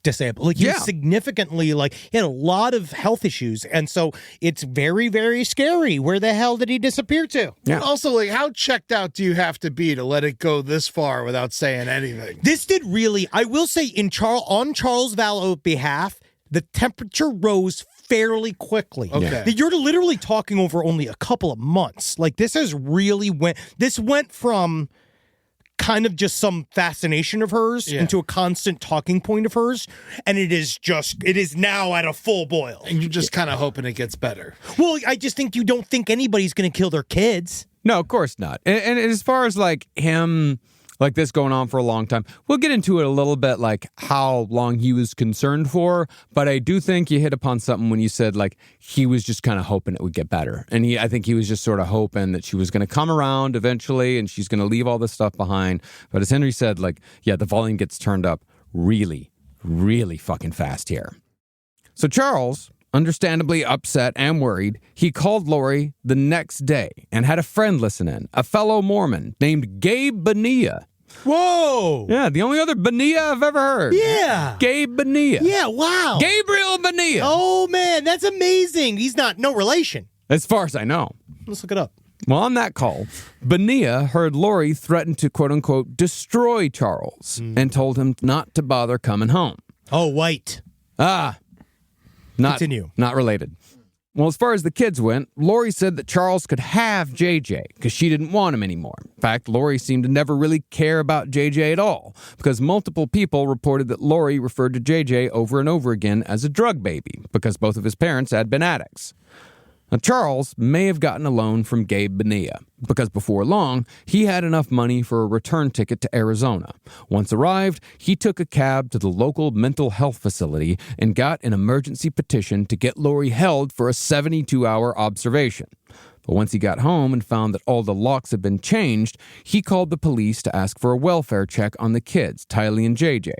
disabled. He was significantly, he had a lot of health issues. And so it's very, very scary. Where the hell did he disappear to? Yeah. And also, how checked out do you have to be to let it go this far without saying anything? This did really, I will say, on Charles Vallow's behalf, the temperature rose fairly quickly. Okay. You're literally talking over only a couple of months. This has really went from kind of just some fascination of hers into a constant talking point of hers, and it is now at a full boil. And you're just kind of hoping it gets better. Well, I just think you don't think anybody's going to kill their kids. No, of course not. And as far as him, this going on for a long time, we'll get into it a little bit, how long he was concerned for. But I do think you hit upon something when you said he was just kind of hoping it would get better. And I think he was just sort of hoping that she was going to come around eventually and she's going to leave all this stuff behind. But as Henry said, the volume gets turned up really, really fucking fast here. So Charles, understandably upset and worried, he called Lori the next day and had a friend listen in, a fellow Mormon named Gabe Bonilla. Whoa! Yeah, the only other Bonilla I've ever heard. Yeah. Gabe Bonilla. Yeah, wow. Gabriel Bonilla. Oh, man, that's amazing. He's no relation. As far as I know. Let's look it up. Well, on that call, Bonilla heard Lori threaten to, quote-unquote, destroy Charles and told him not to bother coming home. Oh, white. Continue. Not related. Well, as far as the kids went, Lori said that Charles could have JJ because she didn't want him anymore. In fact, Lori seemed to never really care about JJ at all because multiple people reported that Lori referred to JJ over and over again as a drug baby because both of his parents had been addicts. Now, Charles may have gotten a loan from Gabe Bonilla because before long, he had enough money for a return ticket to Arizona. Once arrived, he took a cab to the local mental health facility and got an emergency petition to get Lori held for a 72-hour observation. But once he got home and found that all the locks had been changed, he called the police to ask for a welfare check on the kids, Tylee and JJ.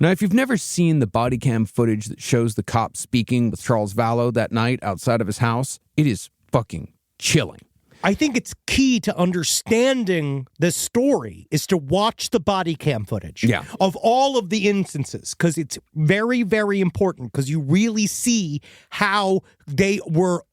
Now, if you've never seen the body cam footage that shows the cop speaking with Charles Vallow that night outside of his house, it is fucking chilling. I think it's key to understanding this story is to watch the body cam footage of all of the instances, because it's very, very important, because you really see how they were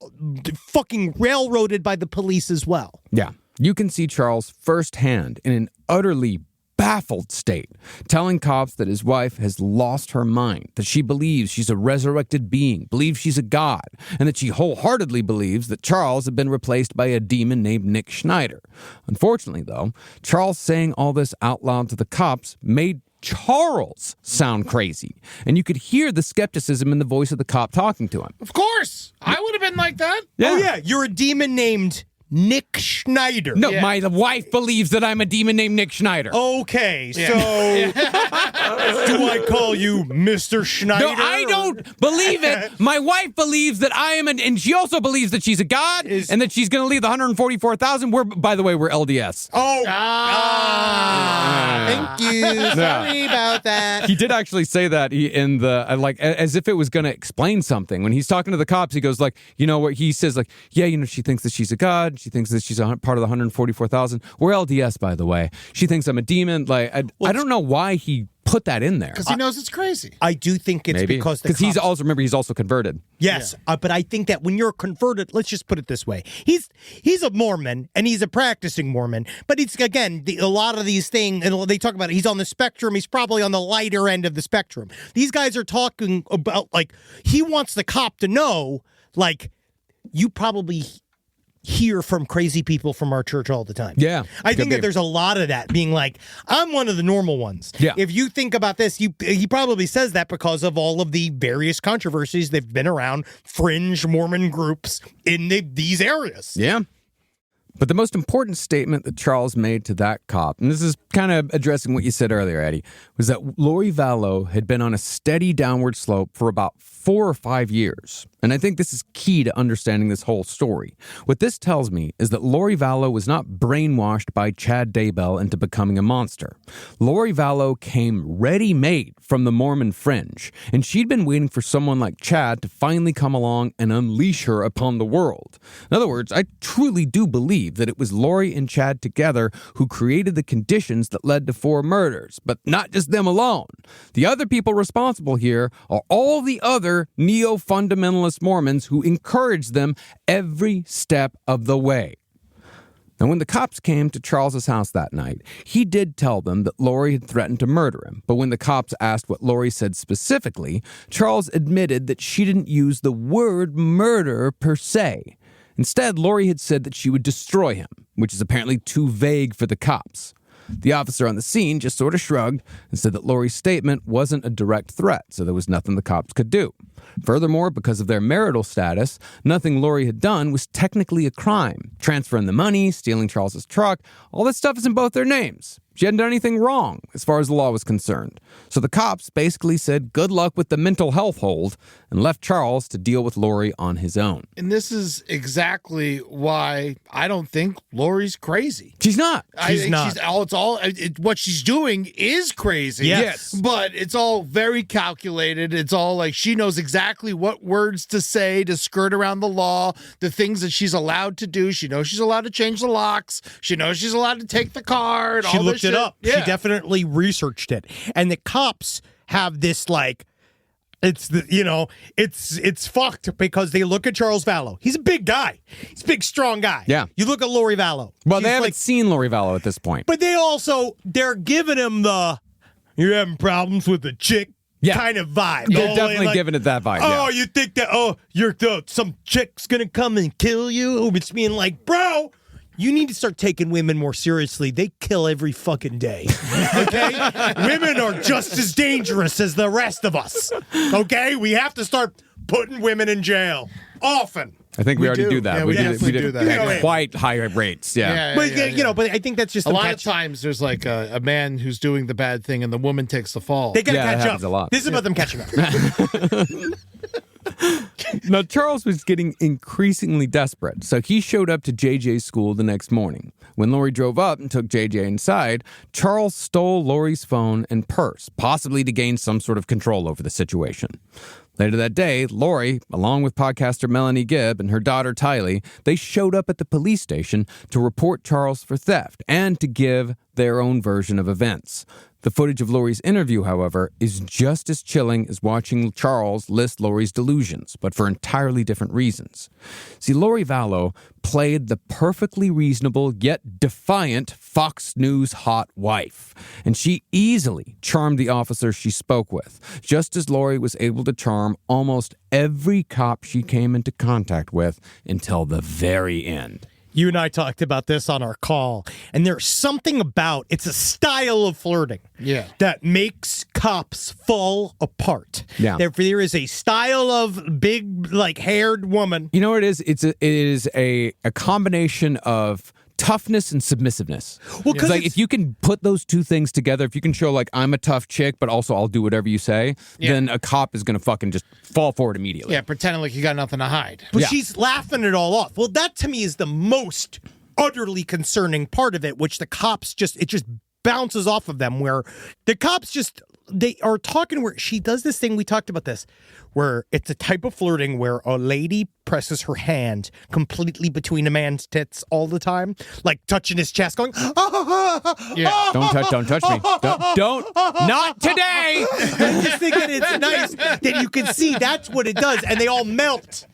fucking railroaded by the police as well. Yeah. You can see Charles firsthand in an utterly baffled state, telling cops that his wife has lost her mind, that she believes she's a resurrected being, believes she's a god, and that she wholeheartedly believes that Charles had been replaced by a demon named Nick Schneider. Unfortunately, though, Charles saying all this out loud to the cops made Charles sound crazy, and you could hear the skepticism in the voice of the cop talking to him. Of course. I would have been like that. Oh, yeah. You're a demon named Nick Schneider. No, my wife believes that I'm a demon named Nick Schneider. Okay, so do I call you Mr. Schneider? No, I don't believe it. My wife believes that I am, and she also believes that she's a god, and that she's going to leave the 144,000. By the way, we're LDS. Oh, thank you. Sorry about that. He did actually say that in the as if it was going to explain something. When he's talking to the cops, he goes like, you know what? He says like, yeah, you know, she thinks that she's a god. She thinks that she's part of the 144,000. We're LDS, by the way. She thinks I'm a demon. Like, I don't know why he put that in there. Because he knows it's crazy. I do think it's because he's also converted. Yes, but I think that when you're converted, let's just put it this way: he's a Mormon and he's a practicing Mormon. But it's again a lot of these things, and they talk about it, he's on the spectrum. He's probably on the lighter end of the spectrum. These guys are talking about like he wants the cop to know, like you probably hear from crazy people from our church all the time. Yeah. I think that there's a lot of that being like, I'm one of the normal ones. Yeah. If you think about this, he probably says that because of all of the various controversies that have been around fringe Mormon groups in these areas. Yeah. But the most important statement that Charles made to that cop, and this is kind of addressing what you said earlier, Eddie, was that Lori Vallow had been on a steady downward slope for about 4 or 5 years. And I think this is key to understanding this whole story. What this tells me is that Lori Vallow was not brainwashed by Chad Daybell into becoming a monster. Lori Vallow came ready-made from the Mormon fringe, and she'd been waiting for someone like Chad to finally come along and unleash her upon the world. In other words, I truly do believe that it was Lori and Chad together who created the conditions that led to 4 murders, but not just them alone. The other people responsible here are all the other neo-fundamentalist Mormons who encouraged them every step of the way. Now, when the cops came to Charles's house that night, he did tell them that Lori had threatened to murder him. But when the cops asked what Lori said specifically, Charles admitted that she didn't use the word murder per se. Instead, Lori had said that she would destroy him, which is apparently too vague for the cops. The officer on the scene just sort of shrugged and said that Lori's statement wasn't a direct threat, so there was nothing the cops could do. Furthermore, because of their marital status, nothing Lori had done was technically a crime. Transferring the money, stealing Charles's truck, all that stuff is in both their names. She hadn't done anything wrong as far as the law was concerned. So the cops basically said good luck with the mental health hold and left Charles to deal with Lori on his own. And this is exactly why I don't think Lori's crazy. She's not. She's not. What she's doing is crazy. Yes. But it's all very calculated. It's all like she knows exactly what words to say to skirt around the law, the things that she's allowed to do. She knows she's allowed to change the locks. She knows she's allowed to take the card. She looked it up. Yeah. She definitely researched it. And the cops have this like, it's fucked because they look at Charles Vallow. He's a big guy. He's a big, strong guy. Yeah. You look at Lori Vallow. Well, they haven't seen Lori Vallow at this point. But they're giving him the, you're having problems with the chick kind of vibe. They're definitely giving it that vibe. Oh, you think that, some chick's going to come and kill you? It's being like, bro, you need to start taking women more seriously. They kill every fucking day. Okay? Women are just as dangerous as the rest of us. Okay? We have to start putting women in jail often. I think we already do that. Yeah, we definitely do that. At quite high rates. Yeah. But I think that's just a lot of times there's like a man who's doing the bad thing and the woman takes the fall. They got to that catch happens up. a lot. This is about them catching up. Now, Charles was getting increasingly desperate, so he showed up to JJ's school the next morning. When Lori drove up and took JJ inside, Charles stole Lori's phone and purse, possibly to gain some sort of control over the situation. Later that day, Lori, along with podcaster Melanie Gibb and her daughter Tylee, they showed up at the police station to report Charles for theft and to give their own version of events. The footage of Lori's interview, however, is just as chilling as watching Charles list Lori's delusions, but for entirely different reasons. See, Lori Vallow played the perfectly reasonable yet defiant Fox News hot wife, and she easily charmed the officers she spoke with, just as Lori was able to charm almost every cop she came into contact with until the very end. You and I talked about this on our call, and there's something about it's a style of flirting that makes cops fall apart. Yeah. There is a style of big, like, haired woman. You know what it is? It is a combination of toughness and submissiveness. Well, because like if you can put those two things together, if you can show like I'm a tough chick, but also I'll do whatever you say, then a cop is going to fucking just fall for it immediately. Yeah, pretending like you got nothing to hide. But she's laughing it all off. Well, that to me is the most utterly concerning part of it, which the cops just bounces off of them, where the cops they are talking where she does this thing. We talked about this, where it's a type of flirting where a lady presses her hand completely between a man's tits all the time, like touching his chest, going, yeah, don't touch me. Don't, not today. I just think that it's nice that you can see that's what it does, and they all melt.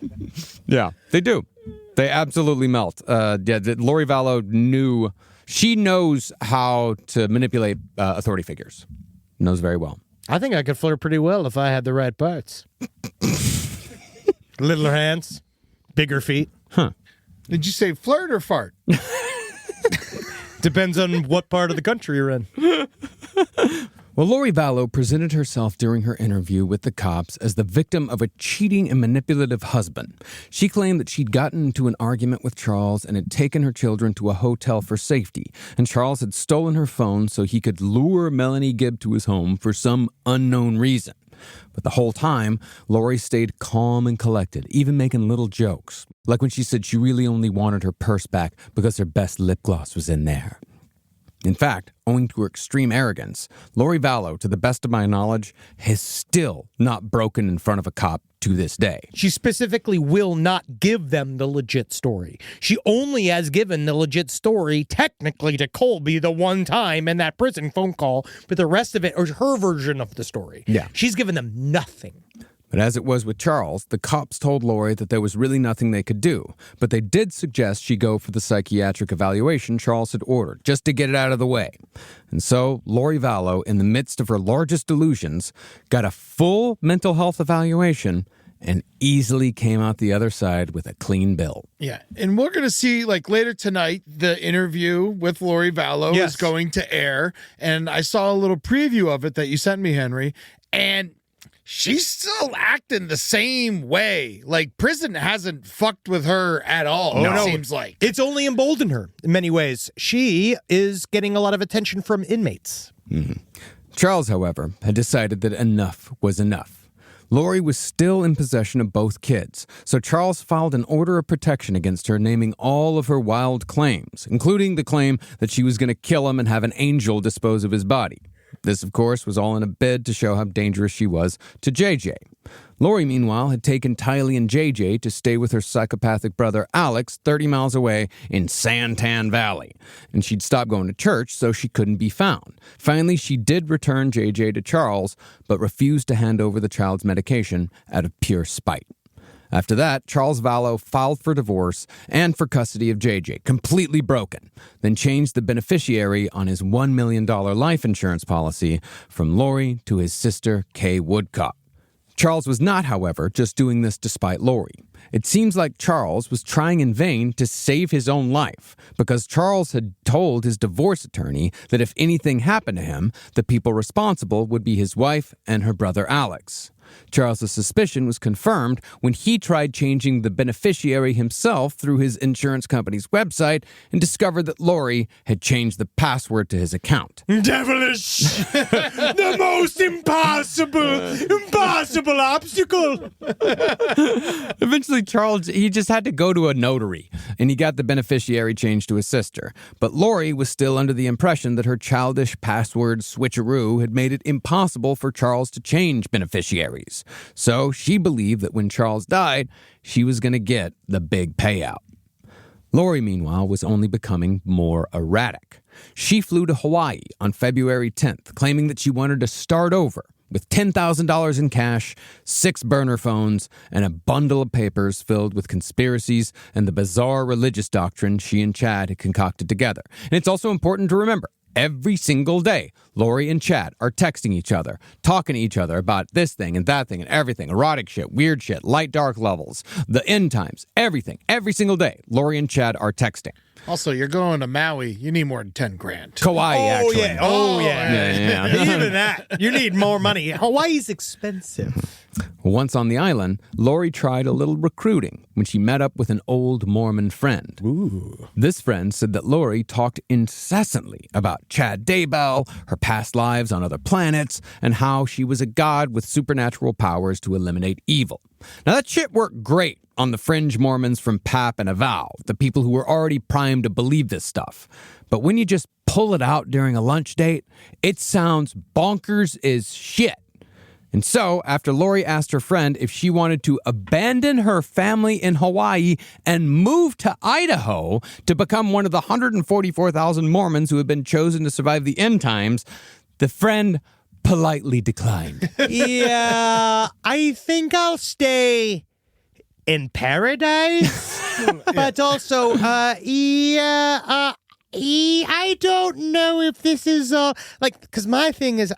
Yeah, they do. They absolutely melt. Lori Vallow she knows how to manipulate authority figures. Knows very well. I think I could flirt pretty well if I had the right parts. Littler hands, bigger feet. Huh. Did you say flirt or fart? Depends on what part of the country you're in. Well, Lori Vallow presented herself during her interview with the cops as the victim of a cheating and manipulative husband. She claimed that she'd gotten into an argument with Charles and had taken her children to a hotel for safety, and Charles had stolen her phone so he could lure Melanie Gibb to his home for some unknown reason. But the whole time, Lori stayed calm and collected, even making little jokes, like when she said she really only wanted her purse back because her best lip gloss was in there. In fact, owing to her extreme arrogance, Lori Vallow, to the best of my knowledge, has still not broken in front of a cop to this day. She specifically will not give them the legit story. She only has given the legit story, technically, to Colby the one time in that prison phone call, but the rest of it is her version of the story. Yeah. She's given them nothing. But as it was with Charles, the cops told Lori that there was really nothing they could do, but they did suggest she go for the psychiatric evaluation Charles had ordered, just to get it out of the way. And so, Lori Vallow, in the midst of her largest delusions, got a full mental health evaluation and easily came out the other side with a clean bill. Yeah, and we're going to see, like, later tonight, the interview with Lori Vallow is going to air, and I saw a little preview of it that you sent me, Henry, and she's still acting the same way. Like, prison hasn't fucked with her at all, it seems like. It's only emboldened her in many ways. She is getting a lot of attention from inmates. Mm-hmm. Charles, however, had decided that enough was enough. Lori was still in possession of both kids, so Charles filed an order of protection against her, naming all of her wild claims, including the claim that she was going to kill him and have an angel dispose of his body. This, of course, was all in a bid to show how dangerous she was to JJ. Lori, meanwhile, had taken Tylee and JJ to stay with her psychopathic brother Alex 30 miles away in Santan Valley, and she'd stopped going to church so she couldn't be found. Finally, she did return JJ to Charles, but refused to hand over the child's medication out of pure spite. After that, Charles Vallow filed for divorce and for custody of JJ, completely broken, then changed the beneficiary on his $1 million life insurance policy from Lori to his sister, Kay Woodcock. Charles was not, however, just doing this despite Lori. It seems like Charles was trying in vain to save his own life, because Charles had told his divorce attorney that if anything happened to him, the people responsible would be his wife and her brother Alex. Charles's suspicion was confirmed when he tried changing the beneficiary himself through his insurance company's website and discovered that Lori had changed the password to his account. Devilish! The most impossible obstacle! Eventually, Charles, he just had to go to a notary, and he got the beneficiary changed to his sister. But Lori was still under the impression that her childish password switcheroo had made it impossible for Charles to change beneficiaries. salaries. So she believed that when Charles died, she was going to get the big payout. Lori, meanwhile, was only becoming more erratic. She flew to Hawaii on February 10th, claiming that she wanted to start over with $10,000 in cash, 6 burner phones, and a bundle of papers filled with conspiracies and the bizarre religious doctrine she and Chad had concocted together. And it's also important to remember, every single day, Lori and Chad are texting each other, talking to each other about this thing and that thing and everything, erotic shit, weird shit, light dark levels, the end times, everything. Every single day, Lori and Chad are texting. Also, you're going to Maui. You need more than 10 grand. Kauai, actually. Yeah. Oh, yeah. Yeah. Even that. You need more money. Hawaii's expensive. Once on the island, Lori tried a little recruiting when she met up with an old Mormon friend. Ooh. This friend said that Lori talked incessantly about Chad Daybell, her past lives on other planets, and how she was a god with supernatural powers to eliminate evil. Now, that shit worked great on the fringe Mormons from Pap and Avow, the people who were already primed to believe this stuff. But when you just pull it out during a lunch date, it sounds bonkers as shit. And so, after Lori asked her friend if she wanted to abandon her family in Hawaii and move to Idaho to become one of the 144,000 Mormons who have been chosen to survive the end times, the friend politely declined. Yeah, I think I'll stay in paradise. But also, I don't know if this is, because my thing is,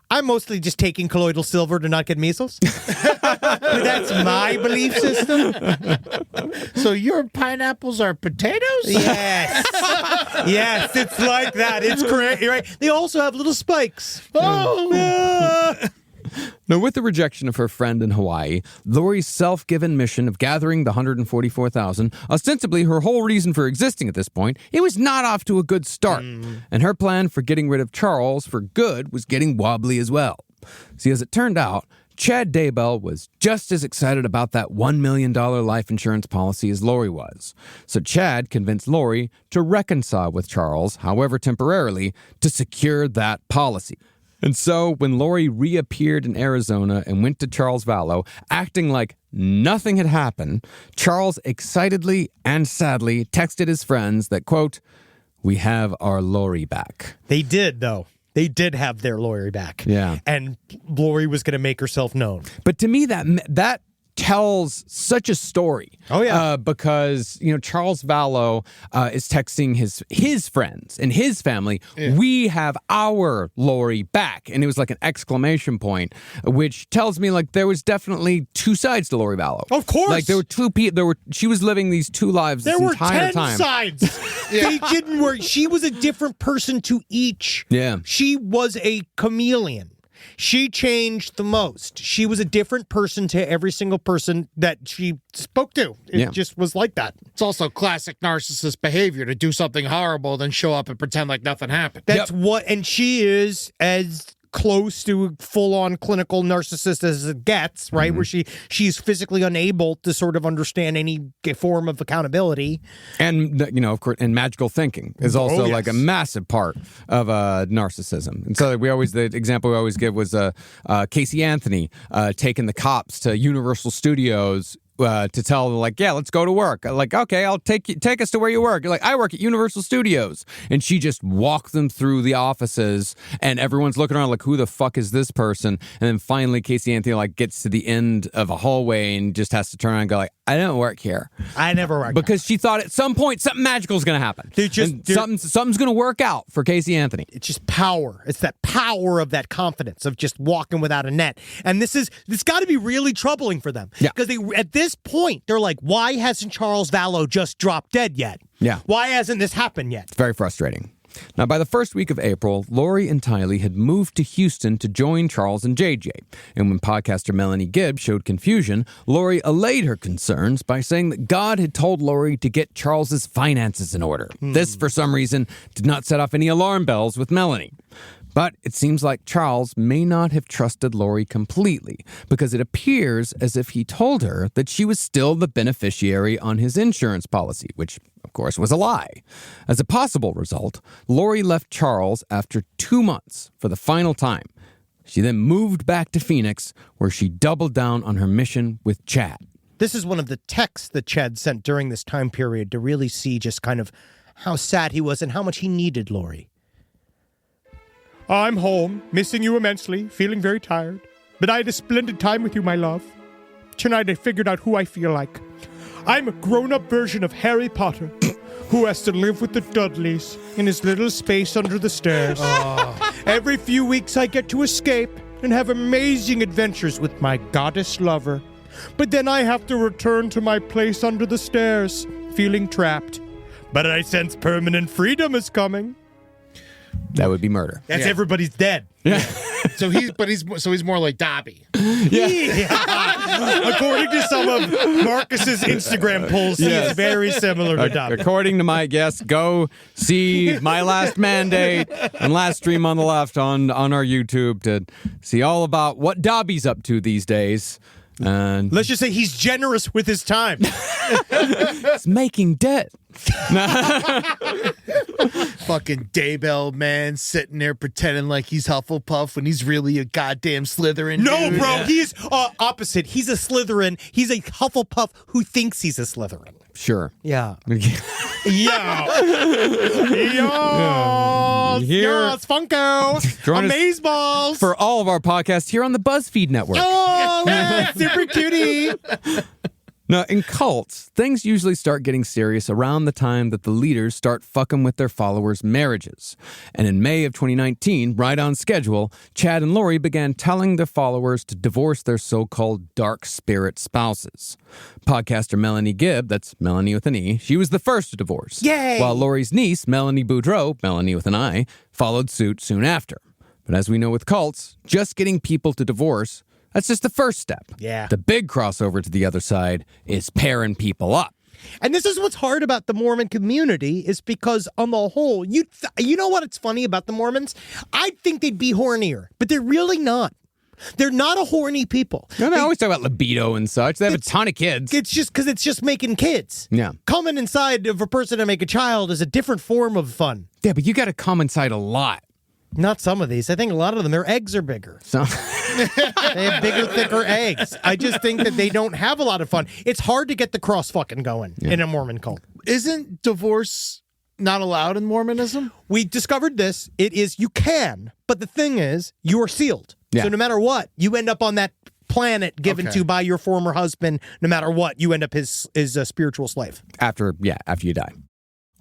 I'm mostly just taking colloidal silver to not get measles. That's my belief system. So your pineapples are potatoes? Yes. Yes, it's like that. It's correct. You're right. They also have little spikes. Oh. Now, with the rejection of her friend in Hawaii, Lori's self-given mission of gathering the 144,000, ostensibly her whole reason for existing at this point, it was not off to a good start. And her plan for getting rid of Charles for good was getting wobbly as well. See, as it turned out, Chad Daybell was just as excited about that $1 million life insurance policy as Lori was. So Chad convinced Lori to reconcile with Charles, however temporarily, to secure that policy. And so, when Lori reappeared in Arizona and went to Charles Vallow, acting like nothing had happened, Charles excitedly and sadly texted his friends that, quote, "We have our Lori back." They did, though. They did have their Lori back. Yeah. And Lori was going to make herself known. But to me, that tells such a story. Oh, yeah. Because, Charles Vallow is texting his friends and his family, "We have our Lori back." And it was like an exclamation point, which tells me like there was definitely two sides to Lori Vallow. Of course. Like there were two people, she was living these two lives this entire time. There were 10 sides. They didn't work. She was a different person to each. Yeah. She was a chameleon. She changed the most. She was a different person to every single person that she spoke to. It just was like that. It's also classic narcissist behavior to do something horrible, then show up and pretend like nothing happened. That's and she is as close to full-on clinical narcissist as it gets, right? Where she's physically unable to sort of understand any form of accountability. And, of course, and magical thinking is also like a massive part of narcissism. And so the example we always give was Casey Anthony taking the cops to Universal Studios to tell them, like, yeah, let's go to work. Like, okay, I'll take us to where you work. You're like, I work at Universal Studios. And she just walked them through the offices, and everyone's looking around like, who the fuck is this person? And then finally, Casey Anthony, like, gets to the end of a hallway and just has to turn around and go, like, I don't work here. I never work Because she thought at some point something magical is going to happen. Something's going to work out for Casey Anthony. It's just power. It's that power of that confidence of just walking without a net. And this got to be really troubling for them. Yeah. Because at this point, they're like, why hasn't Charles Vallow just dropped dead yet? Yeah. Why hasn't this happened yet? It's very frustrating. Now, by the first week of April, Lori and Tylee had moved to Houston to join Charles and JJ. And when podcaster Melanie Gibb showed confusion, Lori allayed her concerns by saying that God had told Lori to get Charles's finances in order. This, for some reason, did not set off any alarm bells with Melanie. But it seems like Charles may not have trusted Lori completely, because it appears as if he told her that she was still the beneficiary on his insurance policy, which, of course, was a lie. As a possible result, Lori left Charles after 2 months for the final time. She then moved back to Phoenix, where she doubled down on her mission with Chad. This is one of the texts that Chad sent during this time period to really see just kind of how sad he was and how much he needed Lori. I'm home, missing you immensely, feeling very tired. But I had a splendid time with you, my love. Tonight I figured out who I feel like. I'm a grown-up version of Harry Potter, who has to live with the Dudleys in his little space under the stairs. Every few weeks I get to escape and have amazing adventures with my goddess lover. But then I have to return to my place under the stairs, feeling trapped. But I sense permanent freedom is coming. That would be murder. That's everybody's dead. Yeah. So he's more like Dobby. Yeah. According to some of Marcus's Instagram polls, he is very similar to Dobby. According to my guess, go see My Last Mandate and Last Stream on the Left on our YouTube to see all about what Dobby's up to these days. And let's just say he's generous with his time. He's making debt. Fucking Daybell, man, sitting there pretending like he's Hufflepuff when he's really a goddamn Slytherin. No, dude. bro, he's opposite. He's a Slytherin. He's a Hufflepuff who thinks he's a Slytherin. Sure. Yeah. Yeah. Yes, Funko. Amazeballs. For all of our podcasts here on the BuzzFeed Network. Oh, man, super cutie. Now, in cults, things usually start getting serious around the time that the leaders start fucking with their followers' marriages. And in May of 2019, right on schedule, Chad and Lori began telling their followers to divorce their so-called dark spirit spouses. Podcaster Melanie Gibb, that's Melanie with an E, she was the first to divorce. Yay! While Lori's niece, Melanie Boudreau, Melanie with an I, followed suit soon after. But as we know with cults, just getting people to divorce, that's just the first step. Yeah. The big crossover to the other side is pairing people up. And this is what's hard about the Mormon community is because on the whole, you know what it's funny about the Mormons? I'd think they'd be hornier, but they're really not. They're not a horny people. No, they always talk about libido and such. They have a ton of kids. It's just because it's just making kids. Yeah. Coming inside of a person to make a child is a different form of fun. Yeah, but you got to come inside a lot. Not some of these. I think a lot of them, their eggs are bigger. So they have bigger, thicker eggs. I just think that they don't have a lot of fun. It's hard to get the cross fucking going in a Mormon cult. Isn't divorce not allowed in Mormonism? We discovered this. It is, you can, but the thing is, you are sealed. Yeah. So no matter what, you end up on that planet given to by your former husband. No matter what, you end up his spiritual slave. after you die.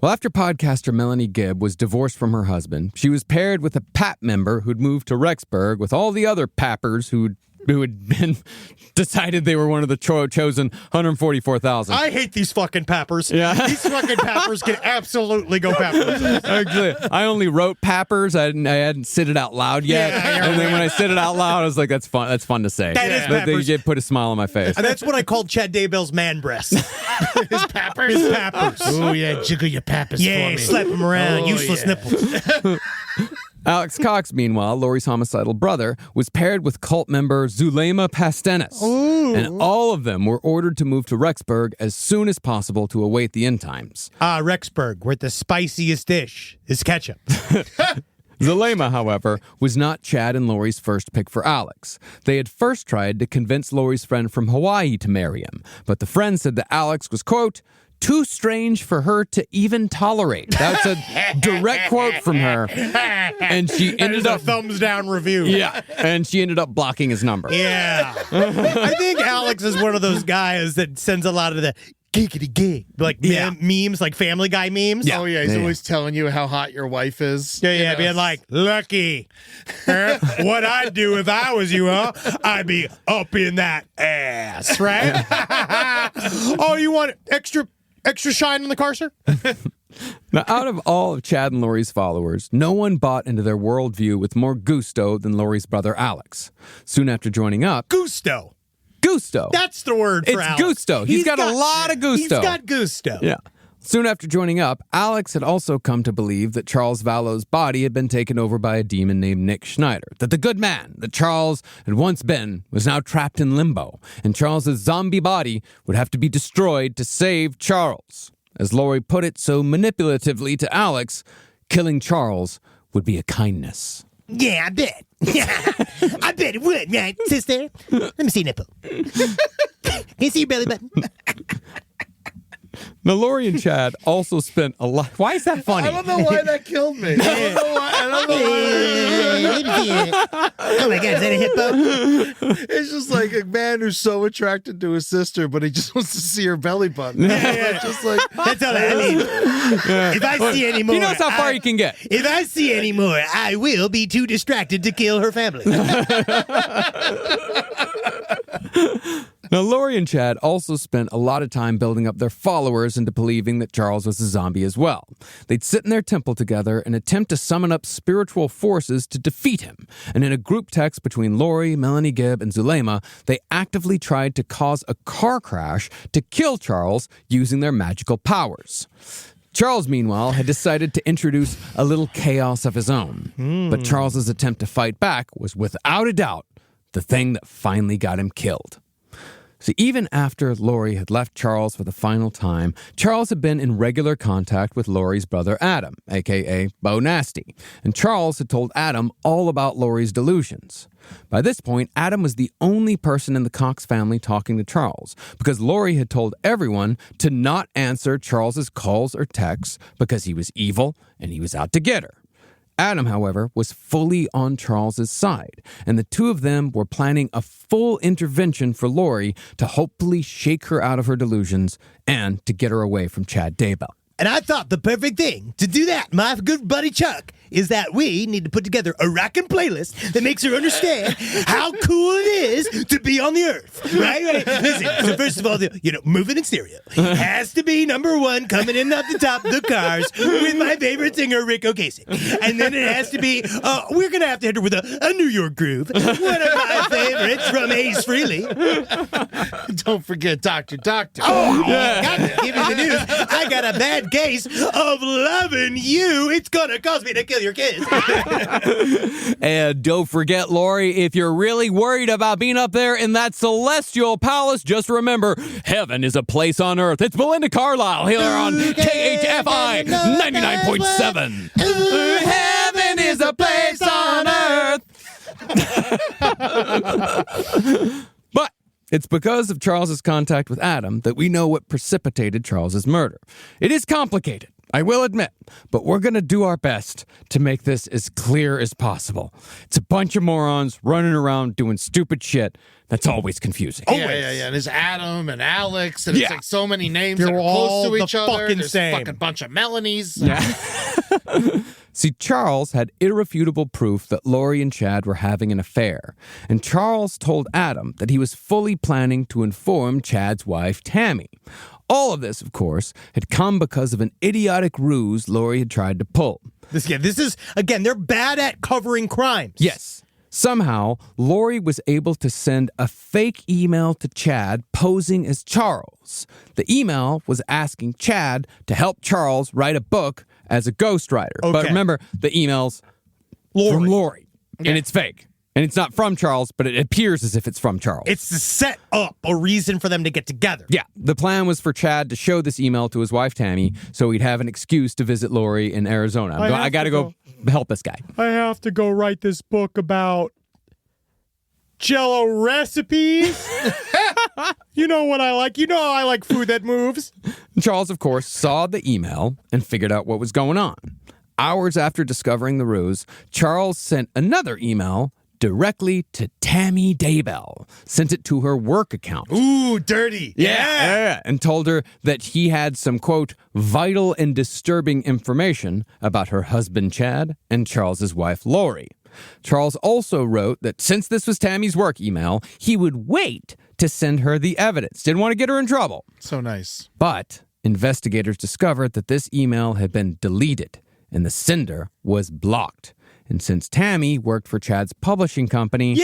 Well, after podcaster Melanie Gibb was divorced from her husband, she was paired with a PAP member who'd moved to Rexburg with all the other PAPers who had been decided they were one of the chosen 144,000. I hate these fucking pappers. Yeah. These fucking pappers can absolutely go pappers. Actually, I only wrote pappers. I hadn't said it out loud yet. Yeah, and then when I said it out loud, I was like, that's fun. That's fun to say. That is pappers. They put a smile on my face. And that's what I called Chad Daybell's man breasts. His pappers? His pappers. Oh, yeah, jiggle your pappers for me. Slap him around. Useless nipples. Alex Cox, meanwhile, Lori's homicidal brother, was paired with cult member Zulema Pastenis. And all of them were ordered to move to Rexburg as soon as possible to await the end times. Rexburg, where the spiciest dish is ketchup. Zulema, however, was not Chad and Lori's first pick for Alex. They had first tried to convince Lori's friend from Hawaii to marry him, but the friend said that Alex was, quote, too strange for her to even tolerate. That's a direct quote from her. And she ended up... thumbs down review. Yeah, and she ended up blocking his number. Yeah. I think Alex is one of those guys that sends a lot of the giggity gig, like memes, like Family Guy memes. Yeah. Oh, yeah, he's always telling you how hot your wife is. Yeah, being like, lucky. What I'd do if I was you, huh? I'd be up in that ass, right? Oh, you want extra shine on the car, sir? Now, out of all of Chad and Lori's followers, no one bought into their worldview with more gusto than Lori's brother Alex. Soon after joining up... Gusto. That's the word for Alex. Alex. Gusto. He's got a lot of gusto. He's got gusto. Yeah. Soon after joining up, Alex had also come to believe that Charles Vallow's body had been taken over by a demon named Nick Schneider, that the good man that Charles had once been was now trapped in limbo, and Charles's zombie body would have to be destroyed to save Charles. As Lori put it so manipulatively to Alex, killing Charles would be a kindness. Yeah, I bet. I bet it would, right, sister? Let me see your nipple. Can you see your belly button? Now, Lori and Chad also spent a lot... Why is that funny? I don't know why that killed me. I don't know why. Oh my God, is that a hippo? It's just like a man who's so attracted to his sister, but he just wants to see her belly button. Yeah. Just like, that's all I mean. If I see any more... He knows how far he can get. If I see any more, I will be too distracted to kill her family. Now, Lori and Chad also spent a lot of time building up their followers into believing that Charles was a zombie as well. They'd sit in their temple together and attempt to summon up spiritual forces to defeat him. And in a group text between Lori, Melanie Gibb, and Zulema, they actively tried to cause a car crash to kill Charles using their magical powers. Charles, meanwhile, had decided to introduce a little chaos of his own. But Charles's attempt to fight back was without a doubt the thing that finally got him killed. So even after Lori had left Charles for the final time, Charles had been in regular contact with Lori's brother Adam, a.k.a. Bo Nasty, and Charles had told Adam all about Lori's delusions. By this point, Adam was the only person in the Cox family talking to Charles, because Lori had told everyone to not answer Charles's calls or texts because he was evil and he was out to get her. Adam, however, was fully on Charles's side, and the two of them were planning a full intervention for Lori to hopefully shake her out of her delusions and to get her away from Chad Daybell. And I thought the perfect thing to do that, my good buddy Chuck, is that we need to put together a rockin' playlist that makes her understand how cool it is to be on the earth. Right? Listen, so first of all, moving in stereo has to be number one, coming in off the top of the cars with my favorite singer, Rick Ocasek. And then it has to be, we're going to have to hit her with a New York groove, one of my favorites from Ace Frehley. Don't forget Dr. Oh, got to give you the news. I got a bad case of loving you. It's going to cause me to kill your kids. And don't forget, Lori, if you're really worried about being up there in that celestial palace, just remember, heaven is a place on earth. It's Belinda Carlisle here on KHFI 99.7. Heaven is a place on earth. But it's because of Charles's contact with Adam that we know what precipitated Charles's murder. It is complicated, I will admit, but we're going to do our best to make this as clear as possible. It's a bunch of morons running around doing stupid shit that's always confusing. Yeah. And there's Adam and Alex, and it's like so many names They're that are close to all each the other. fucking There's same. a fucking bunch of Melanies. Yeah. See, Charles had irrefutable proof that Lori and Chad were having an affair, and Charles told Adam that he was fully planning to inform Chad's wife, Tammy. All of this, of course, had come because of an idiotic ruse Lori had tried to pull. This is, again, they're bad at covering crimes. Yes. Somehow, Lori was able to send a fake email to Chad posing as Charles. The email was asking Chad to help Charles write a book as a ghostwriter. Okay. But remember, the email's from Lori, and it's fake. And it's not from Charles, but it appears as if it's from Charles. It's to set up a reason for them to get together. Yeah. The plan was for Chad to show this email to his wife, Tammy, so he'd have an excuse to visit Lori in Arizona. I got to go help this guy. I have to go write this book about Jell-O recipes. You know what I like. You know I like food that moves. Charles, of course, saw the email and figured out what was going on. Hours after discovering the ruse, Charles sent another email directly to Tammy Daybell, sent it to her work account. Ooh, dirty. Yeah. And told her that he had some, quote, vital and disturbing information about her husband, Chad, and Charles's wife, Lori. Charles also wrote that since this was Tammy's work email, he would wait to send her the evidence. Didn't want to get her in trouble. So nice. But investigators discovered that this email had been deleted and the sender was blocked. And since Tammy worked for Chad's publishing company,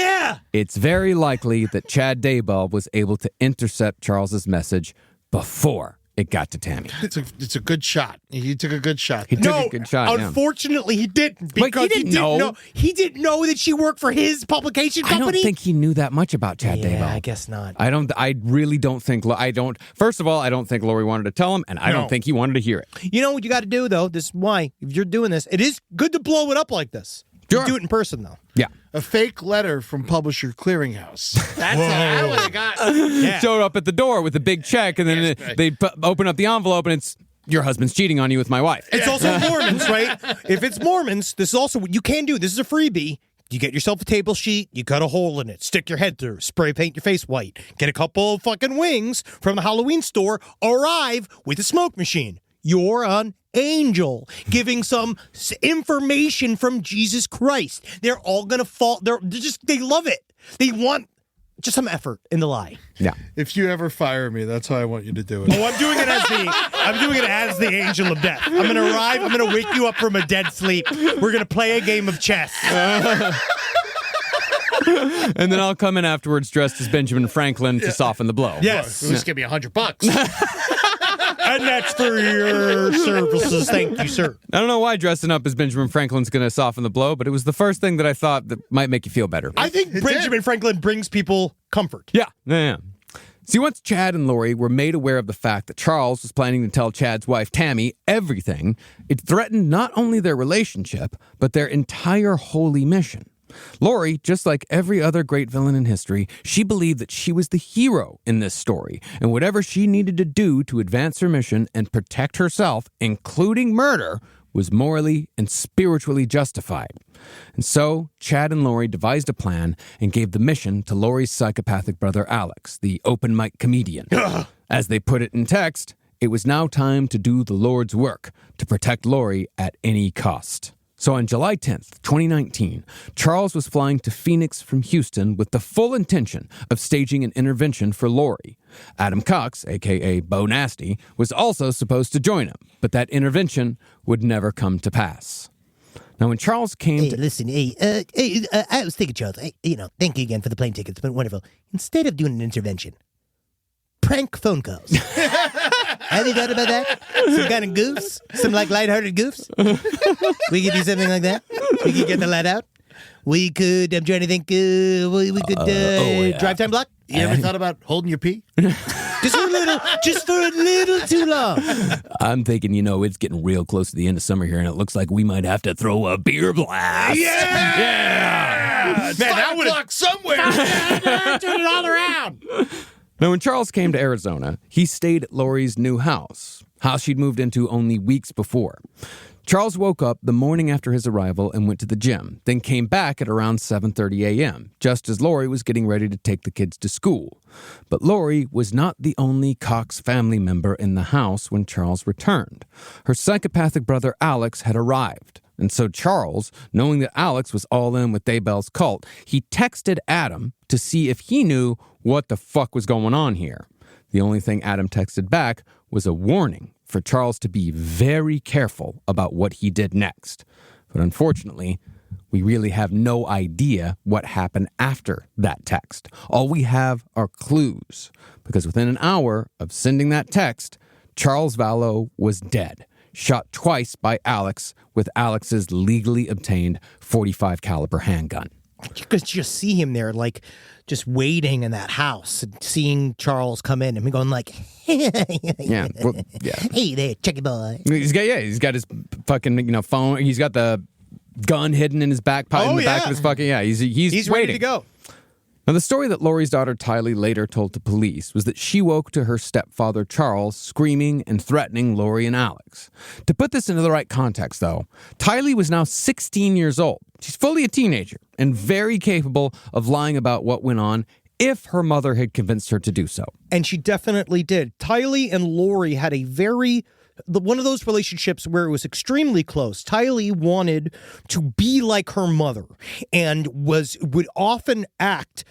it's very likely that Chad Daybell was able to intercept Charles's message before it got to Tammy. It's a good shot. He took a good shot. He took a good shot. Unfortunately, he didn't. But he didn't know. He didn't know that she worked for his publication company. I don't think he knew that much about Chad Daybell. I guess not. I really don't think. First of all, I don't think Lori wanted to tell him, and I don't think he wanted to hear it. You know what you got to do, though? This is why, if you're doing this, it is good to blow it up like this. Sure. Do it in person, though. Yeah. A fake letter from Publisher Clearinghouse. That's how I would have got. Showed up at the door with a big check, and then they open up the envelope, and it's, your husband's cheating on you with my wife. It's also Mormons, right? If it's Mormons, this is also what you can do. This is a freebie. You get yourself a table sheet, you cut a hole in it, stick your head through, spray paint your face white, get a couple of fucking wings from the Halloween store, arrive with a smoke machine. You're an angel giving some information from Jesus Christ. They're all going to fall. They love it. They want just some effort in the lie. Yeah. If you ever fire me, that's how I want you to do it. Oh, I'm doing it as the angel of death. I'm going to arrive. I'm going to wake you up from a dead sleep. We're going to play a game of chess. And then I'll come in afterwards dressed as Benjamin Franklin to soften the blow. Yes. Just give me $100. And that's for your services. Thank you, sir. I don't know why dressing up as Benjamin Franklin's going to soften the blow, but it was the first thing that I thought that might make you feel better. I think Benjamin Franklin brings people comfort. Yeah. See, once Chad and Lori were made aware of the fact that Charles was planning to tell Chad's wife, Tammy, everything, it threatened not only their relationship, but their entire holy mission. Lori, just like every other great villain in history, she believed that she was the hero in this story, and whatever she needed to do to advance her mission and protect herself, including murder, was morally and spiritually justified. And so, Chad and Lori devised a plan and gave the mission to Lori's psychopathic brother Alex, the open mic comedian. As they put it in text, it was now time to do the Lord's work, to protect Lori at any cost. So on July 10th, 2019, Charles was flying to Phoenix from Houston with the full intention of staging an intervention for Lori. Adam Cox, a.k.a. Bo Nasty, was also supposed to join him, but that intervention would never come to pass. Now, when Charles came to... Listen, I was thinking, Charles, thank you again for the plane tickets. It's been wonderful. Instead of doing an intervention, prank phone calls. Have you thought about that? Some kind of goofs? Some lighthearted goofs? We could do something like that? We could get the light out? We could, I'm trying to think, we could drive time block? You ever thought about holding your pee? Just for a little too long. I'm thinking, it's getting real close to the end of summer here, and it looks like we might have to throw a beer blast. Yeah! It's 5 o'clock somewhere. Turn it all around. Now, when Charles came to Arizona, he stayed at Lori's new house she'd moved into only weeks before. Charles woke up the morning after his arrival and went to the gym, then came back at around 7:30 a.m., just as Lori was getting ready to take the kids to school. But Lori was not the only Cox family member in the house when Charles returned. Her psychopathic brother Alex had arrived. And so Charles, knowing that Alex was all in with Daybell's cult, he texted Adam to see if he knew what the fuck was going on here. The only thing Adam texted back was a warning for Charles to be very careful about what he did next. But unfortunately, we really have no idea what happened after that text. All we have are clues, because within an hour of sending that text, Charles Vallow was dead, shot twice by Alex with Alex's legally obtained .45 caliber handgun. You could just see him there, just waiting in that house and seeing Charles come in and him going Yeah. Hey there, Chucky boy. He's got his fucking, phone. He's got the gun hidden in his back pocket, in the back of his fucking, he's ready waiting to go. Now, the story that Lori's daughter Tylee later told to police was that she woke to her stepfather Charles screaming and threatening Lori and Alex. To put this into the right context, though, Tylee was now 16 years old. She's fully a teenager and very capable of lying about what went on if her mother had convinced her to do so. And she definitely did. Tylee and Lori had one of those relationships where it was extremely close. Tylee wanted to be like her mother and would often act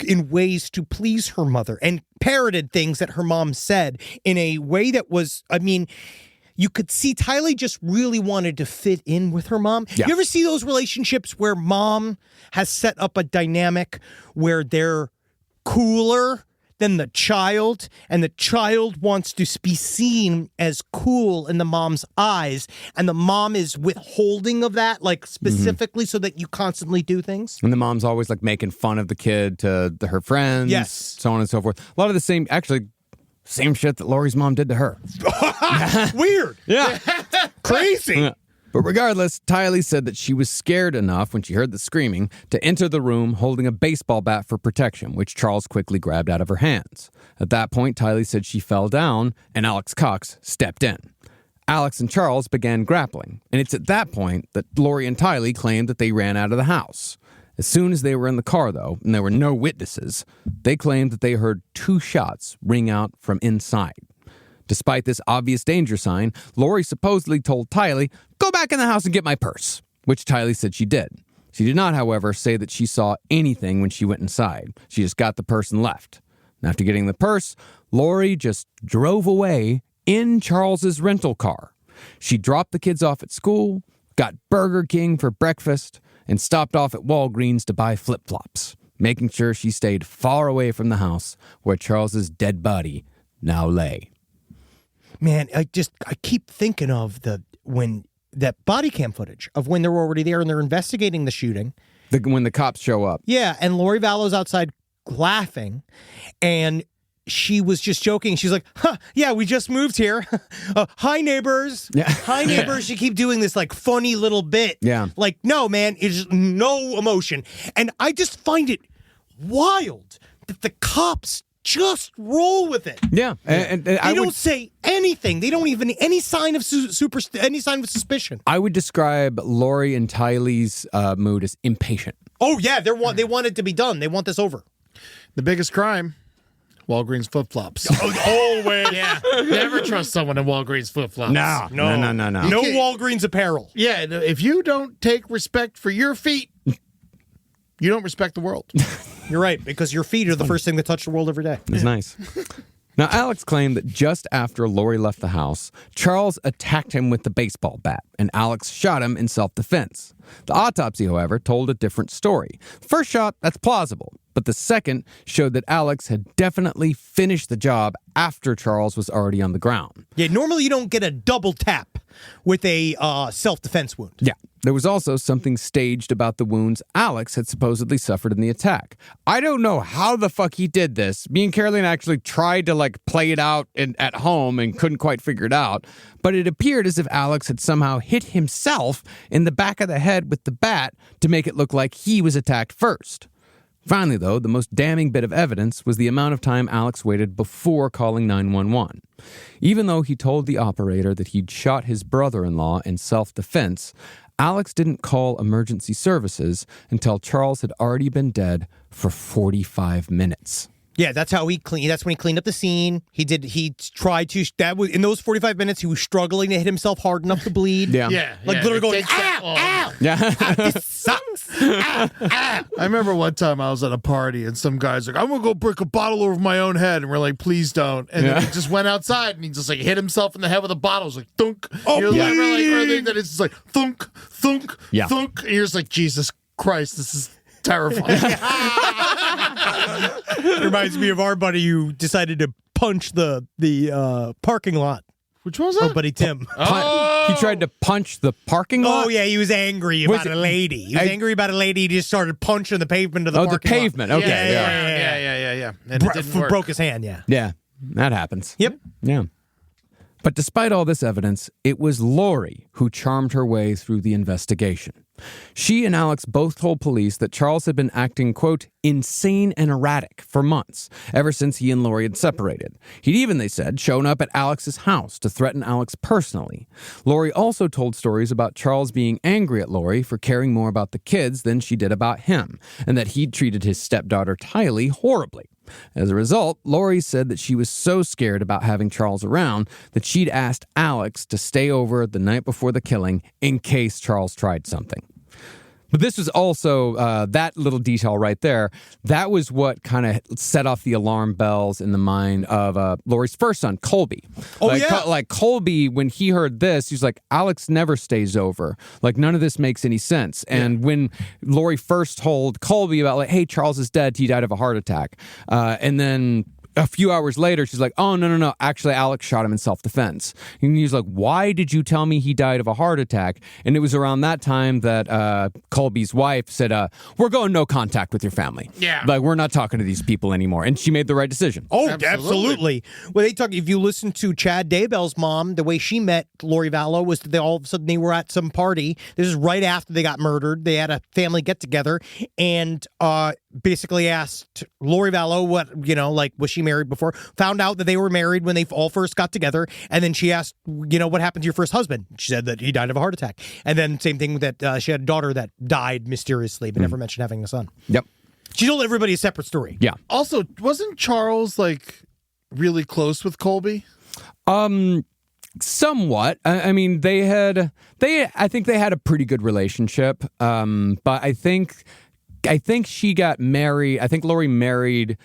in ways to please her mother and parroted things that her mom said in a way that was, you could see Tylee just really wanted to fit in with her mom. Yeah. You ever see those relationships where mom has set up a dynamic where they're cooler than the child, and the child wants to be seen as cool in the mom's eyes, and the mom is withholding of that, specifically so that you constantly do things? And the mom's always making fun of the kid to her friends, Yes. so on and so forth. A lot of the same shit that Lori's mom did to her. Weird. Yeah. Crazy. Yeah. But regardless, Tylee said that she was scared enough when she heard the screaming to enter the room holding a baseball bat for protection, which Charles quickly grabbed out of her hands. At that point, Tylee said she fell down, and Alex Cox stepped in. Alex and Charles began grappling, and it's at that point that Lori and Tylee claimed that they ran out of the house. As soon as they were in the car, though, and there were no witnesses, they claimed that they heard 2 shots ring out from inside. Despite this obvious danger sign, Lori supposedly told Tylee, "Go back in the house and get my purse," which Tylee said she did. She did not, however, say that she saw anything when she went inside. She just got the purse and left. And after getting the purse, Lori just drove away in Charles's rental car. She dropped the kids off at school, got Burger King for breakfast, and stopped off at Walgreens to buy flip-flops, making sure she stayed far away from the house where Charles's dead body now lay. Man, I keep thinking of that body cam footage of when they're already there and they're investigating the shooting. When the cops show up. Yeah, and Lori Vallow's outside laughing, and she was just joking. She's like, yeah, we just moved here. Hi, neighbors. Yeah. Hi, neighbors. She keep doing this like funny little bit. Yeah. Like, no, man, it's no emotion. And I just find it wild that the cops just roll with it. Yeah. And they don't say anything. They don't even any sign of any sign of suspicion. I would describe Lori and Tylee's mood as impatient. Oh, yeah. They want it to be done. They want this over. The biggest crime, Walgreens flip-flops. Always. Yeah. Never trust someone in Walgreens flip-flops. No. No Walgreens apparel. Yeah, if you don't take respect for your feet, you don't respect the world. You're right, because your feet are the first thing that touch the world every day. It's nice. Now, Alex claimed that just after Lori left the house, Charles attacked him with the baseball bat, and Alex shot him in self-defense. The autopsy, however, told a different story. First shot, that's plausible, but the second showed that Alex had definitely finished the job after Charles was already on the ground. Yeah, normally you don't get a double tap with a self-defense wound. Yeah. There was also something staged about the wounds Alex had supposedly suffered in the attack. I don't know how the fuck he did this. Me and Caroline actually tried to play it out at home and couldn't quite figure it out. But it appeared as if Alex had somehow hit himself in the back of the head with the bat to make it look like he was attacked first. Finally, though, the most damning bit of evidence was the amount of time Alex waited before calling 911. Even though he told the operator that he'd shot his brother-in-law in self-defense, Alex didn't call emergency services until Charles had already been dead for 45 minutes. Yeah, that's how that's when he cleaned up the scene. He tried to, in those 45 minutes, he was struggling to hit himself hard enough to bleed. Yeah. Literally going, ow. Yeah. This sucks. Ow. I remember one time I was at a party and some guy's like, "I'm going to go break a bottle over my own head." And we're like, "Please don't." And then he just went outside and he just hit himself in the head with a bottle. It was like, thunk. Oh, yeah. Or that it's just like, thunk, thunk, Yeah. thunk. And you're just like, Jesus Christ, this is terrifying. It reminds me of our buddy who decided to punch the parking lot. Which one was that? Our buddy Tim. He tried to punch the parking lot? Oh, yeah, he was angry about a lady. He was angry about a lady. He just started punching the pavement of the parking lot. Oh, the pavement. Okay. Yeah. And it didn't work. Broke his hand, yeah. Yeah, that happens. Yep. Yeah. But despite all this evidence, it was Lori who charmed her way through the investigation. She and Alex both told police that Charles had been acting, quote, insane and erratic for months, ever since he and Lori had separated. He'd even, they said, shown up at Alex's house to threaten Alex personally. Lori also told stories about Charles being angry at Lori for caring more about the kids than she did about him, and that he'd treated his stepdaughter Tylee horribly. As a result, Lori said that she was so scared about having Charles around that she'd asked Alex to stay over the night before the killing in case Charles tried something. But this was also, that little detail right there, that was what kind of set off the alarm bells in the mind of Lori's first son, Colby. Colby, when he heard this, he's like, Alex never stays over. None of this makes any sense. And when Lori first told Colby about, hey, Charles is dead, he died of a heart attack. And then a few hours later, she's like, oh, no. Actually, Alex shot him in self-defense. And he's like, why did you tell me he died of a heart attack? And it was around that time that Colby's wife said, we're going no contact with your family. Yeah. Like, we're not talking to these people anymore. And she made the right decision. Oh, absolutely. Well, if you listen to Chad Daybell's mom, the way she met Lori Vallow was that all of a sudden they were at some party. This is right after they got murdered. They had a family get-together and basically asked Lori Vallow was she married before? Found out that they were married when they all first got together. And then she asked, what happened to your first husband? She said that he died of a heart attack. And then same thing that she had a daughter that died mysteriously, but never mentioned having a son. Yep. She told everybody a separate story. Yeah. Also, wasn't Charles really close with Colby? Somewhat. I mean, I think they had a pretty good relationship. But I think she got married. I think Lori married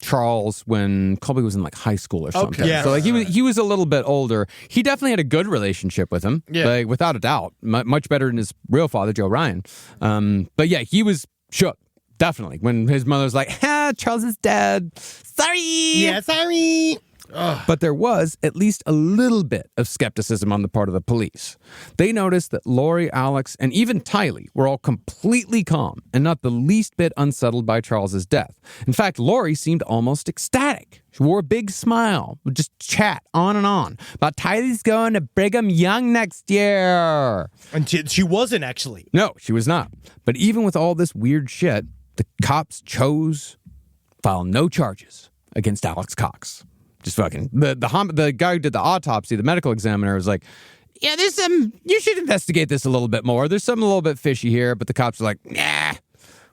Charles when Colby was in high school or something. Okay. Yeah. So he was a little bit older. He definitely had a good relationship with him. Yeah. Without a doubt. Much better than his real father, Joe Ryan. But yeah, he was shook. Definitely. When his mother's like, Charles is dead. Sorry. Yeah, sorry. But there was at least a little bit of skepticism on the part of the police. They noticed that Lori, Alex, and even Tylee were all completely calm and not the least bit unsettled by Charles's death. In fact, Lori seemed almost ecstatic. She wore a big smile, would just chat on and on about Tylee's going to Brigham Young next year. And she wasn't actually. No, she was not. But even with all this weird shit, the cops chose to file no charges against Alex Cox. Just fucking the guy who did the autopsy, the medical examiner, was like, yeah, you should investigate this a little bit more. There's something a little bit fishy here. But the cops are like, nah,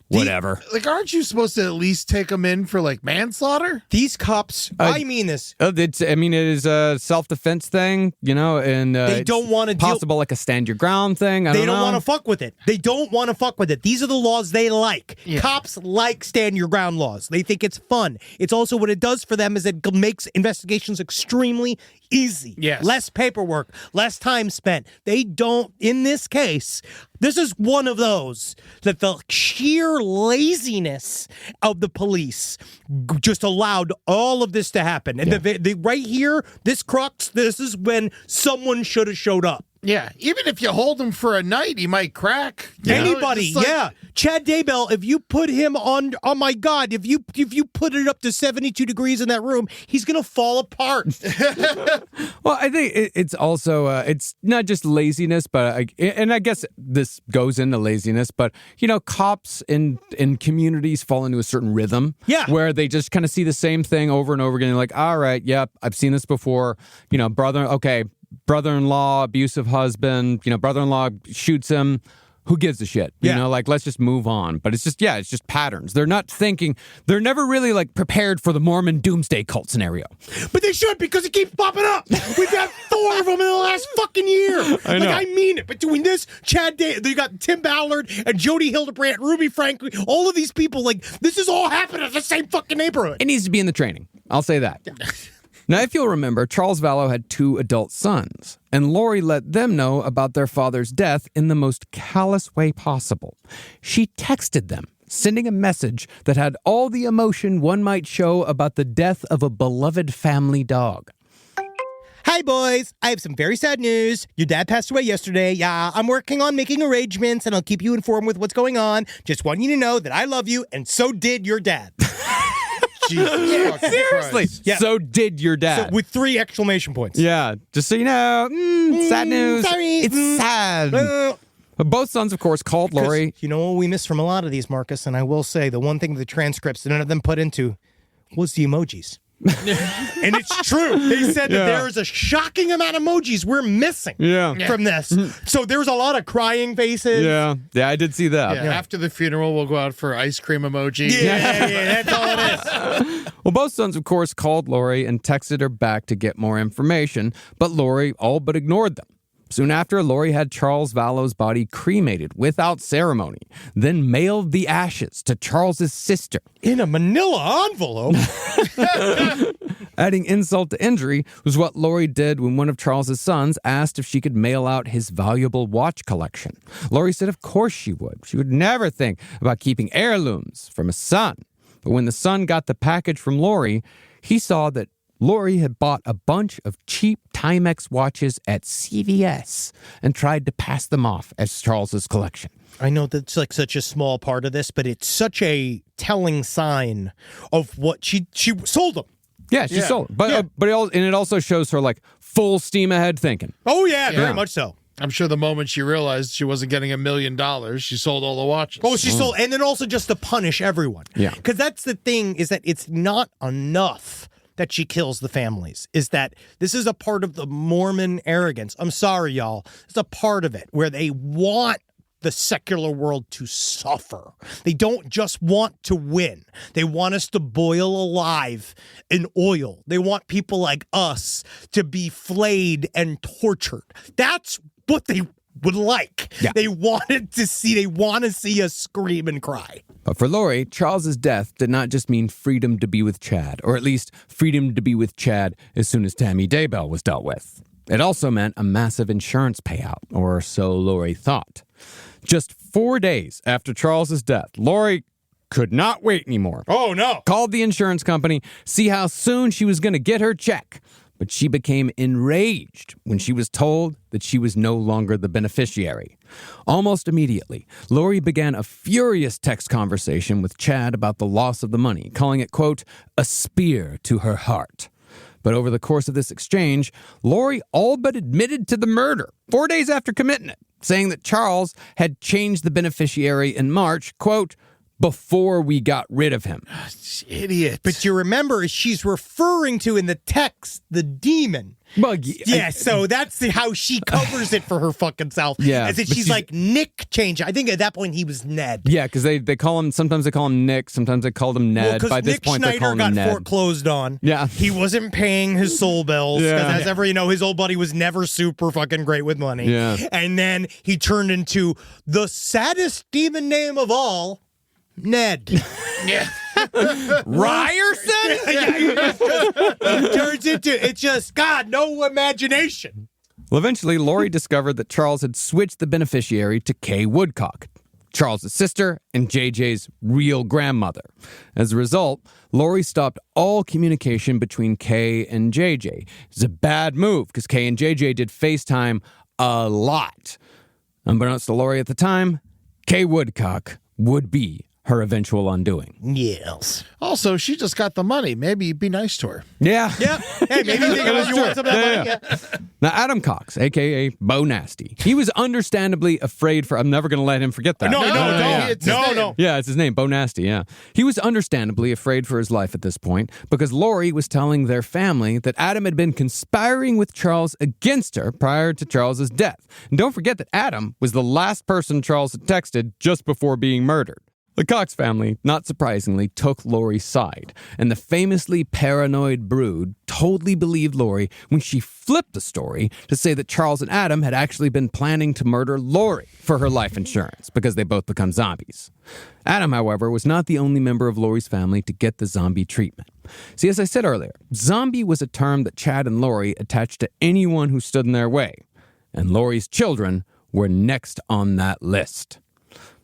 whatever. Aren't you supposed to at least take them in for manslaughter? These cops, I mean this. It is a self-defense thing, and they don't want to possible a stand your ground thing. They don't want to fuck with it. They don't want to fuck with it. These are the laws they like. Yeah. Cops like stand your ground laws. They think it's fun. It's also what it does for them is it makes investigations extremely easy. Yes. Less paperwork, less time spent. They don't, in this case, this is one of those that the sheer laziness of the police just allowed all of this to happen. And right here, this crux, this is when someone should have showed up. Yeah, even if you hold him for a night, he might crack. Anybody, yeah. Chad Daybell, if you put him on, oh my God, if you put it up to 72 degrees in that room, he's going to fall apart. Well, I think it's also, it's not just laziness, but, and I guess this goes into laziness, but, cops in communities fall into a certain rhythm. Yeah. Where they just kind of see the same thing over and over again. They're like, all right, yep, I've seen this before. Brother-in-law, abusive husband, brother-in-law shoots him. Who gives a shit? Let's just move on. But it's just patterns. They're not thinking, they're never really prepared for the Mormon Doomsday cult scenario. But they should, because it keeps popping up. We've got 4 of them in the last fucking year. I know. I mean it. Between this, Chad Daybell, you got Tim Ballard and Jody Hildebrandt, Ruby Franklin, all of these people, this is all happening in the same fucking neighborhood. It needs to be in the training. I'll say that. Now, if you'll remember, Charles Vallow had 2 adult sons, and Lori let them know about their father's death in the most callous way possible. She texted them, sending a message that had all the emotion one might show about the death of a beloved family dog. Hi, boys. I have some very sad news. Your dad passed away yesterday. Yeah, I'm working on making arrangements, and I'll keep you informed with what's going on. Just want you to know that I love you, and so did your dad. Jesus Seriously. Yeah. So did your dad. So, with 3 exclamation points. Yeah. Just so you know, sad news. Sorry. It's sad. Both sons, of course, called Lori. You know what we missed from a lot of these, Marcus? And I will say, the one thing the transcripts, none of them put into, was the emojis. And it's true. They said that there is a shocking amount of emojis we're missing from this. So there's a lot of crying faces. Yeah, I did see that. Yeah. After the funeral, we'll go out for ice cream emoji. Yeah, that's all it is. Well, both sons, of course, called Lori and texted her back to get more information, but Lori all but ignored them. Soon after, Lori had Charles Vallow's body cremated without ceremony, then mailed the ashes to Charles's sister. In a manila envelope? Adding insult to injury was what Lori did when one of Charles's sons asked if she could mail out his valuable watch collection. Lori said of course she would. She would never think about keeping heirlooms from a son. But when the son got the package from Lori, he saw that Lori had bought a bunch of cheap Timex watches at CVS and tried to pass them off as Charles's collection. I know that's like such a small part of this, but it's such a telling sign of what she sold them. Yeah, she sold it. But it also shows her like full steam ahead thinking. Oh, yeah, very much so. I'm sure the moment she realized she wasn't getting $1 million, she sold all the watches. Oh, she sold, and then also just to punish everyone. Yeah. Because that's the thing, is that it's not enough that she kills the families, is that this is a part of the Mormon arrogance. I'm sorry, y'all. It's a part of it where they want the secular world to suffer. They don't just want to win. They want us to boil alive in oil. They want people like us to be flayed and tortured. That's what they would like. Yeah. They want to see us scream and cry. But for Lori, Charles's death did not just mean freedom to be with Chad, or at least freedom to be with Chad as soon as Tammy Daybell was dealt with. It also meant a massive insurance payout, or so Lori thought. Just 4 days after Charles's death, Lori could not wait anymore. Oh, no. Called the insurance company, see how soon she was going to get her check. But she became enraged when she was told that she was no longer the beneficiary. Almost immediately, Lori began a furious text conversation with Chad about the loss of the money, calling it, quote, a spear to her heart. But over the course of this exchange, Lori all but admitted to the murder 4 days after committing it, saying that Charles had changed the beneficiary in March, quote, before we got rid of him. Idiot. But you remember, she's referring to in the text the demon. Well, So that's how she covers it for her fucking self. Yeah, As if but she's like, Nick changed. I think at that point he was Ned. Yeah, because they call him, sometimes they call him Nick, sometimes they called him Ned. Well, By this Nick point, they call Schneider him got Ned. foreclosed on. Yeah. He wasn't paying his soul bills. Yeah. As ever, his old buddy was never super fucking great with money. Yeah. And then he turned into the saddest demon name of all, Ned. Yeah. Ryerson? Turns into, it's just, God, no imagination. Well, eventually, Lori discovered that Charles had switched the beneficiary to Kay Woodcock, Charles' sister and JJ's real grandmother. As a result, Lori stopped all communication between Kay and JJ. It's a bad move because Kay and JJ did FaceTime a lot. Unbeknownst to Lori at the time, Kay Woodcock would be her eventual undoing. Yes. Also, she just got the money. Maybe be nice to her. Yeah. Yeah. Hey, maybe you think you want some of that money. Yeah. Now, Adam Cox, a.k.a. Bo Nasty, he was understandably afraid for... I'm never going to let him forget that. No. Yeah, it's his name, Bo Nasty, yeah. He was understandably afraid for his life at this point because Lori was telling their family that Adam had been conspiring with Charles against her prior to Charles's death. And don't forget that Adam was the last person Charles had texted just before being murdered. The Cox family, not surprisingly, took Lori's side, and the famously paranoid brood totally believed Lori when she flipped the story to say that Charles and Adam had actually been planning to murder Lori for her life insurance because they both become zombies. Adam, however, was not the only member of Lori's family to get the zombie treatment. See, as I said earlier, zombie was a term that Chad and Lori attached to anyone who stood in their way, and Lori's children were next on that list.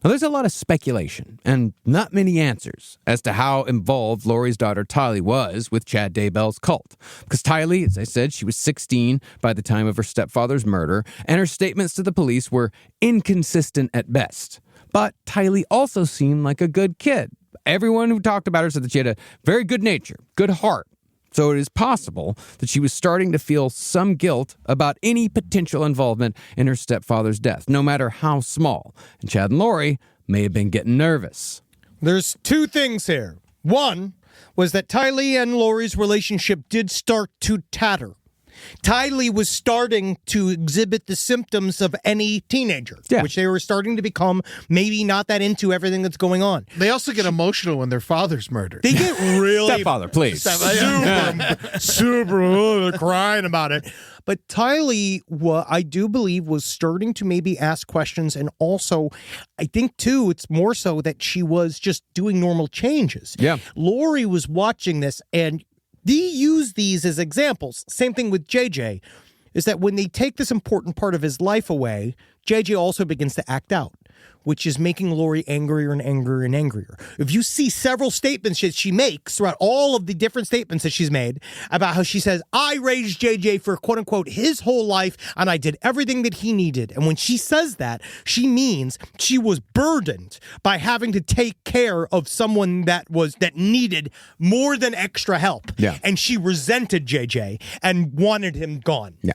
Now, there's a lot of speculation and not many answers as to how involved Lori's daughter Tylee was with Chad Daybell's cult. Because Tylee, as I said, she was 16 by the time of her stepfather's murder, and her statements to the police were inconsistent at best. But Tylee also seemed like a good kid. Everyone who talked about her said that she had a very good nature, good heart. So it is possible that she was starting to feel some guilt about any potential involvement in her stepfather's death, no matter how small. And Chad and Lori may have been getting nervous. There's two things here. One was that Tylee and Lori's relationship did start to tatter. Tylee was starting to exhibit the symptoms of any teenager, which they were starting to become maybe not that into everything that's going on. They also get emotional when their father's murdered. They get really... Stepfather, please. Super crying about it. But Tylee, I do believe, was starting to maybe ask questions. And also, I think, too, it's more so that she was just doing normal changes. Yeah. Lori was watching this, and they use these as examples. Same thing with JJ, is that when they take this important part of his life away, JJ also begins to act out. which is making Lori angrier and angrier and angrier. If you see several statements that she makes throughout all of the different statements that she's made about how she says, I raised JJ for quote unquote his whole life and I did everything that he needed. And when she says that, she means she was burdened by having to take care of someone that needed more than extra help. Yeah. And she resented JJ and wanted him gone. Yeah.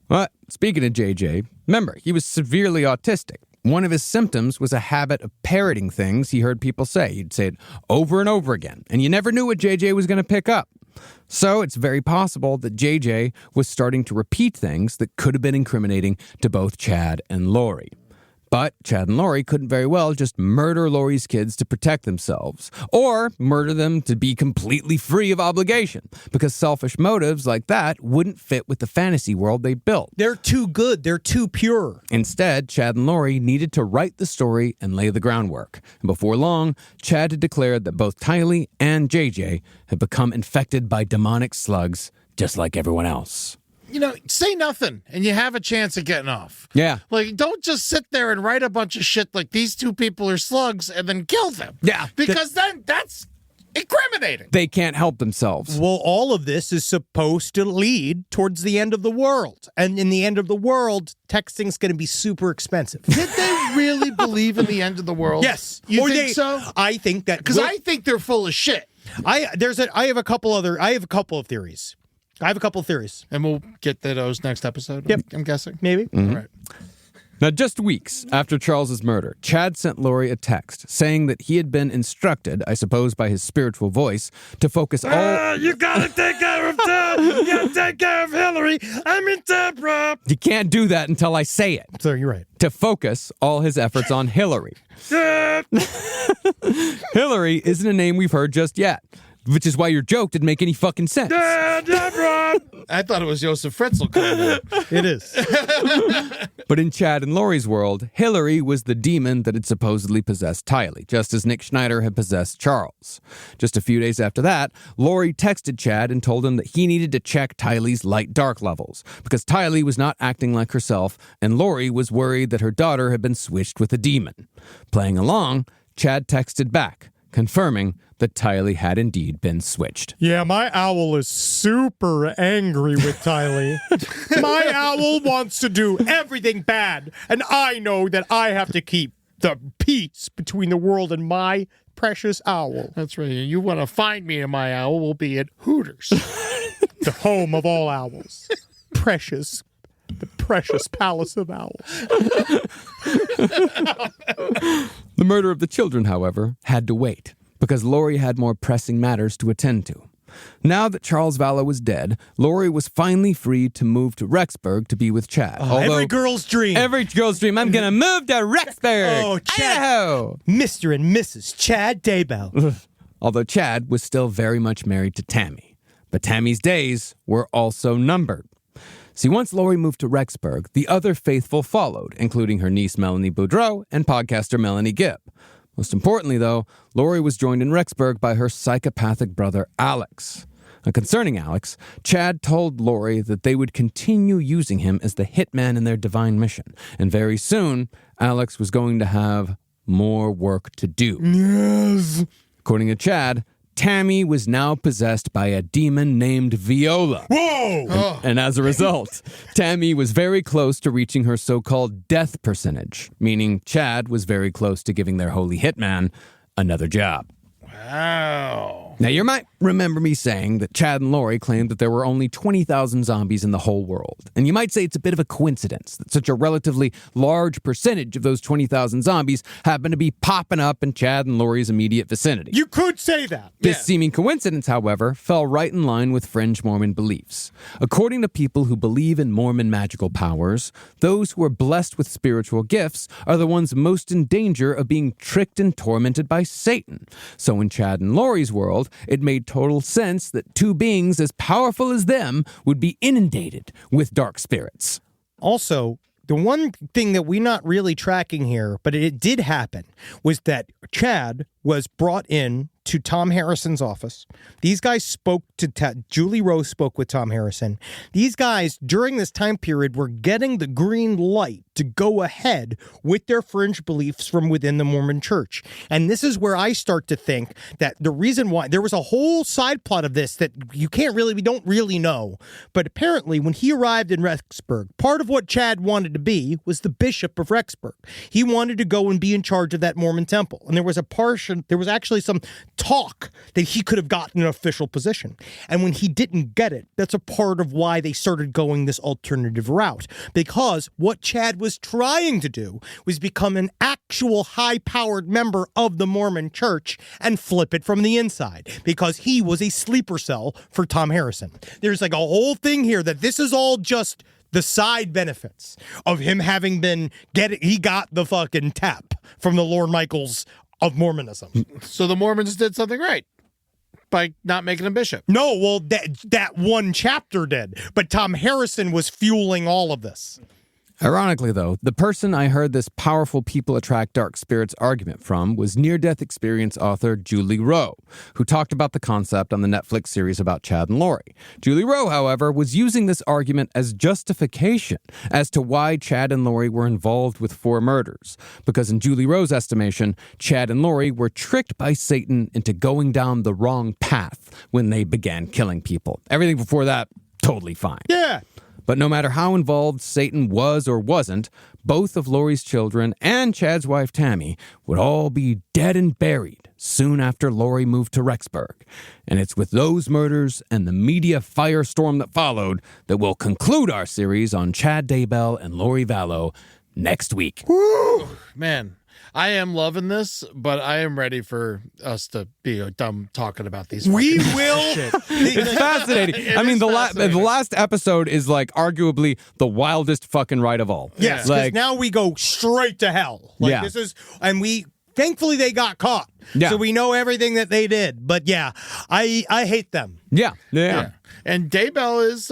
But speaking of JJ, remember, he was severely autistic. One of his symptoms was a habit of parroting things he heard people say. He'd say it over and over again, and you never knew what JJ was going to pick up. So it's very possible that JJ was starting to repeat things that could have been incriminating to both Chad and Lori. But Chad and Lori couldn't very well just murder Lori's kids to protect themselves, or murder them to be completely free of obligation, because selfish motives like that wouldn't fit with the fantasy world they built. They're too good. They're too pure. Instead, Chad and Lori needed to write the story and lay the groundwork. And before long, Chad had declared that both Tylee and JJ had become infected by demonic slugs, just like everyone else. You know, say nothing, and you have a chance of getting off. Yeah. Like, don't just sit there and write a bunch of shit like these two people are slugs and then kill them. Yeah. Because then that's incriminating. They can't help themselves. Well, all of this is supposed to lead towards the end of the world. And in the end of the world, texting's going to be super expensive. Did they really believe in the end of the world? Yes. You think so? I think that. Because I think they're full of shit. I have a couple of theories. And we'll get to those next episode, Yep. I'm guessing. Maybe. Mm-hmm. All right. Now, just weeks after Charles's murder, Chad sent Lori a text saying that he had been instructed, I suppose by his spiritual voice, to focus all... You gotta take care of Ted! You gotta take care of Hillary! I'm in Deborah! You can't do that until I say it. So you're right. To focus all his efforts on Hillary. Hillary isn't a name we've heard just yet, which is why your joke didn't make any fucking sense. I thought it was Joseph Fritzl coming in. It is. But in Chad and Lori's world, Hillary was the demon that had supposedly possessed Tylee, just as Nick Schneider had possessed Charles. Just a few days after that, Lori texted Chad and told him that he needed to check Tylee's light-dark levels, because Tylee was not acting like herself, and Lori was worried that her daughter had been switched with a demon. Playing along, Chad texted back, confirming that Tylee had indeed been switched. Yeah, my owl is super angry with Tylee. My owl wants to do everything bad, and I know that I have to keep the peace between the world and my precious owl. That's right. You want to find me and my owl, we'll be at Hooters. The home of all owls. Precious. The precious palace of owls. The murder of the children, however, had to wait, because Lori had more pressing matters to attend to. Now that Charles Vallow was dead, Lori was finally free to move to Rexburg to be with Chad. Every girl's dream. Every girl's dream. I'm going to move to Rexburg, Oh, Chad. Idaho. Mr. and Mrs. Chad Daybell. Although Chad was still very much married to Tammy. But Tammy's days were also numbered. See, once Lori moved to Rexburg, the other faithful followed, including her niece Melanie Boudreau and podcaster Melanie Gibb. Most importantly, though, Lori was joined in Rexburg by her psychopathic brother Alex. And concerning Alex, Chad told Lori that they would continue using him as the hitman in their divine mission. And very soon, Alex was going to have more work to do. Yes. According to Chad, Tammy was now possessed by a demon named Viola. Whoa! And as a result, Tammy was very close to reaching her so-called death percentage, meaning Chad was very close to giving their holy hitman another job. Wow. Now, you might remember me saying that Chad and Lori claimed that there were only 20,000 zombies in the whole world. And you might say it's a bit of a coincidence that such a relatively large percentage of those 20,000 zombies happen to be popping up in Chad and Lori's immediate vicinity. You could say that. This seeming coincidence, however, fell right in line with fringe Mormon beliefs. According to people who believe in Mormon magical powers, those who are blessed with spiritual gifts are the ones most in danger of being tricked and tormented by Satan. So in Chad and Lori's world, it made total sense that two beings as powerful as them would be inundated with dark spirits. Also, the one thing that we're not really tracking here, but it did happen, was that Chad was brought in to Tom Harrison's office. These guys spoke to Julie Rose spoke with Tom Harrison. These guys, during this time period, were getting the green light to go ahead with their fringe beliefs from within the Mormon church. And this is where I start to think that the reason why there was a whole side plot of this that we don't really know. But apparently when he arrived in Rexburg, part of what Chad wanted to be was the bishop of Rexburg. He wanted to go and be in charge of that Mormon temple. And there was actually some talk that he could have gotten an official position. And when he didn't get it, that's a part of why they started going this alternative route. Because what Chad was trying to do was become an actual high-powered member of the Mormon church and flip it from the inside. Because he was a sleeper cell for Tom Harrison. There's like a whole thing here that this is all just the side benefits of him having he got the fucking tap from the Lorne Michaels of Mormonism. So the Mormons did something right by not making him bishop. No, well, that one chapter did, but Tom Harrison was fueling all of this. Ironically, though, the person I heard this powerful people attract dark spirits argument from was near-death experience author Julie Rowe, who talked about the concept on the Netflix series about Chad and Lori. Julie Rowe, however, was using this argument as justification as to why Chad and Lori were involved with 4 murders. Because in Julie Rowe's estimation, Chad and Lori were tricked by Satan into going down the wrong path when they began killing people. Everything before that, totally fine. Yeah. But no matter how involved Satan was or wasn't, both of Lori's children and Chad's wife Tammy would all be dead and buried soon after Lori moved to Rexburg. And it's with those murders and the media firestorm that followed that we'll conclude our series on Chad Daybell and Lori Vallow next week. Woo! Man, I am loving this, but I am ready for us to be dumb talking about these. We will. It's fascinating. I mean, the last episode is like arguably the wildest fucking ride of all. Yes, because like, now we go straight to hell. Like, yeah. This is, and thankfully they got caught. Yeah. So we know everything that they did. But yeah, I hate them. Yeah. And Daybell is,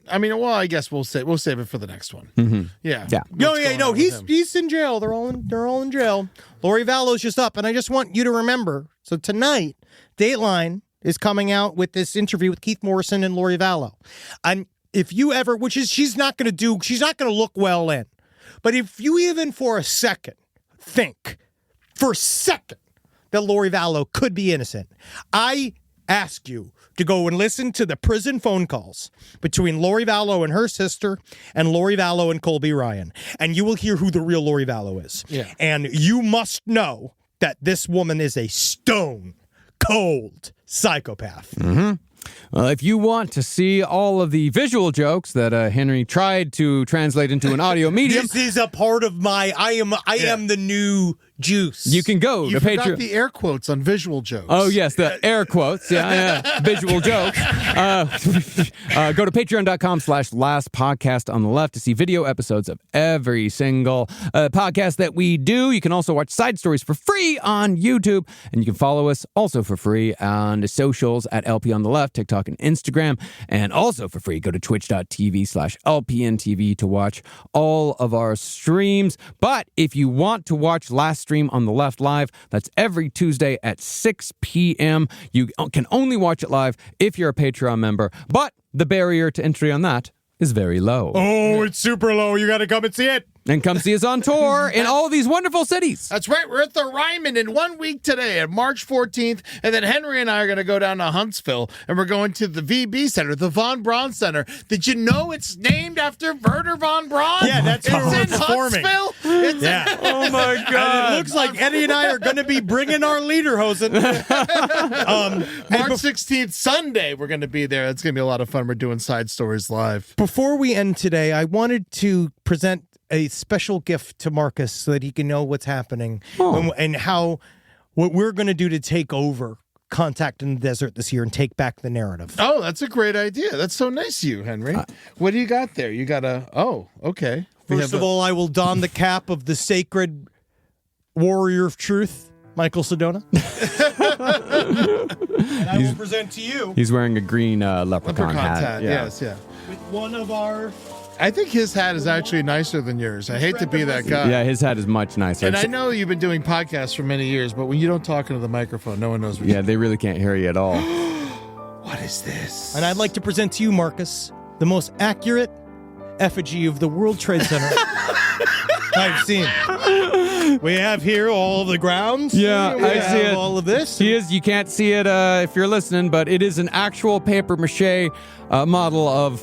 I guess we'll save it for the next one. Mm-hmm. Yeah. No, he's in jail. They're all in jail. Lori Vallow's just up, and I just want you to remember. So tonight, Dateline is coming out with this interview with Keith Morrison and Lori Vallow. And if you ever, she's not going to look well in. But if you even for a second think that Lori Vallow could be innocent, I ask you to go and listen to the prison phone calls between Lori Vallow and her sister and Lori Vallow and Colby Ryan. And you will hear who the real Lori Vallow is. Yeah. And you must know that this woman is a stone cold psychopath. Mm-hmm. Well, if you want to see all of the visual jokes that Henry tried to translate into an audio medium, this is a part of my. I am the new juice. You can go you to Patreon. Forgot the air quotes on visual jokes. Oh yes, the air quotes. Yeah. Visual jokes. Go to patreon.com/last podcast on the left to see video episodes of every single podcast that we do. You can also watch side stories for free on YouTube, and you can follow us also for free on the socials at LP on the left, TikTok and Instagram, and also for free. Go to twitch.tv/LPNTV to watch all of our streams. But if you want to watch Last Stream on the Left live, that's every Tuesday at 6 p.m. You can only watch it live if you're a Patreon member, but the barrier to entry on that is very low. Oh, it's super low. You got to come and see it. And come see us on tour in all these wonderful cities. That's right. We're at the Ryman in 1 week today on March 14th. And then Henry and I are going to go down to Huntsville, and we're going to the VB Center, the Von Braun Center. Did you know it's named after Werner von Braun? Yeah, that's how it's in performing. Huntsville. Oh, my God. And it looks like Eddie and I are going to be bringing our lederhosen. March 16th, Sunday, we're going to be there. It's going to be a lot of fun. We're doing Side Stories live. Before we end today, I wanted to present a special gift to Marcus so that he can know what's happening and what we're going to do to take over Contact in the Desert this year and take back the narrative. Oh, that's a great idea. That's so nice of you, Henry. What do you got there? You got okay. First of all, I will don the cap of the sacred warrior of truth, Michael Sedona. And I will present to you. He's wearing a green leprechaun hat. Yes. With one of our... I think his hat is actually nicer than yours. I hate to be that guy. Yeah, his hat is much nicer. And I know you've been doing podcasts for many years, but when you don't talk into the microphone, no one knows what they really can't hear you at all. What is this? And I'd like to present to you, Marcus, the most accurate effigy of the World Trade Center I've seen. We have here all the grounds. Yeah, we I have see it. all of this. You can't see it if you're listening, but it is an actual paper mache model of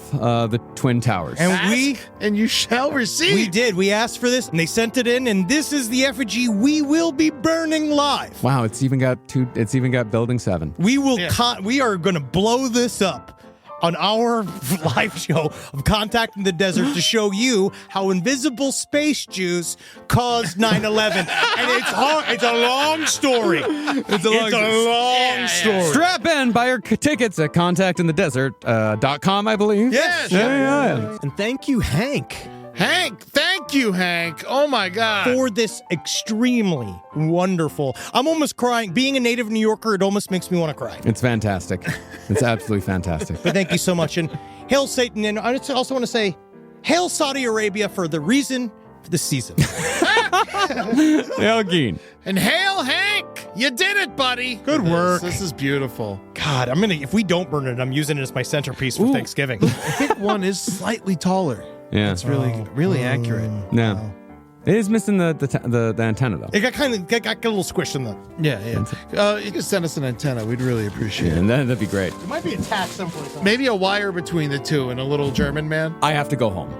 the Twin Towers. And you shall receive. We did. We asked for this, and they sent it in, and this is the effigy we will be burning live. Wow, it's even got Building 7. We will. We are going to blow this up on our live show of Contact in the Desert to show you how invisible space Jews caused 9/11. And it's hard. It's a long story. It's a long story. Strap in, buy your tickets at contactinthedesert.com, I believe. Yes. Yeah. And thank you, Hank. Thank you, Hank. Oh, my God. For this extremely wonderful. I'm almost crying. Being a native New Yorker, it almost makes me want to cry. It's fantastic. It's absolutely fantastic. But thank you so much. And hail Satan. And I also want to say, hail Saudi Arabia for the reason for the season. Hail Geen. And hail, Hank. You did it, buddy. Good work. This is beautiful. God, if we don't burn it, I'm using it as my centerpiece for Thanksgiving. I think one is slightly taller. Yeah. It's really accurate. Yeah. It is missing the antenna, though. It got a little squished in the... Yeah. You can send us an antenna. We'd really appreciate it. And that'd be great. It might be attached someplace else. Maybe a wire between the two and a little German man. I have to go home.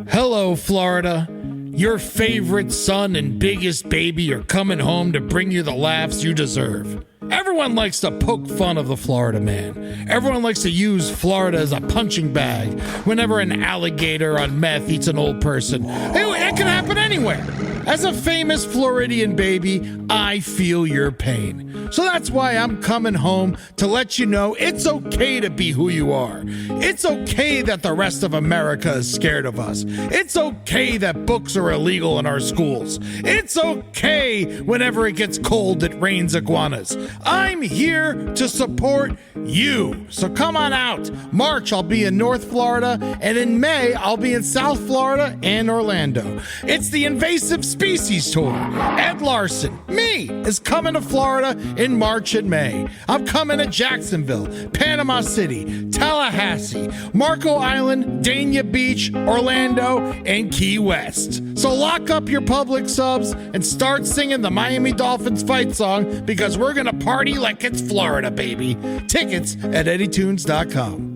Hello, Florida. Your favorite son and biggest baby are coming home to bring you the laughs you deserve. Everyone likes to poke fun of the Florida man. Everyone likes to use Florida as a punching bag whenever an alligator on meth eats an old person. It can happen anywhere. As a famous Floridian baby, I feel your pain. So that's why I'm coming home to let you know it's okay to be who you are. It's okay that the rest of America is scared of us. It's okay that books are illegal in our schools. It's okay whenever it gets cold it rains iguanas. I'm here to support you. So come on out. March, I'll be in North Florida, and in May, I'll be in South Florida and Orlando. It's the Invasive Species Tour. Ed Larson, me, is coming to Florida in March and May. I'm coming to Jacksonville, Panama City, Tallahassee, Marco Island, Dania Beach, Orlando, and Key West. So lock up your public subs and start singing the Miami Dolphins fight song because we're going to party like it's Florida, baby. Tickets at eddytunes.com.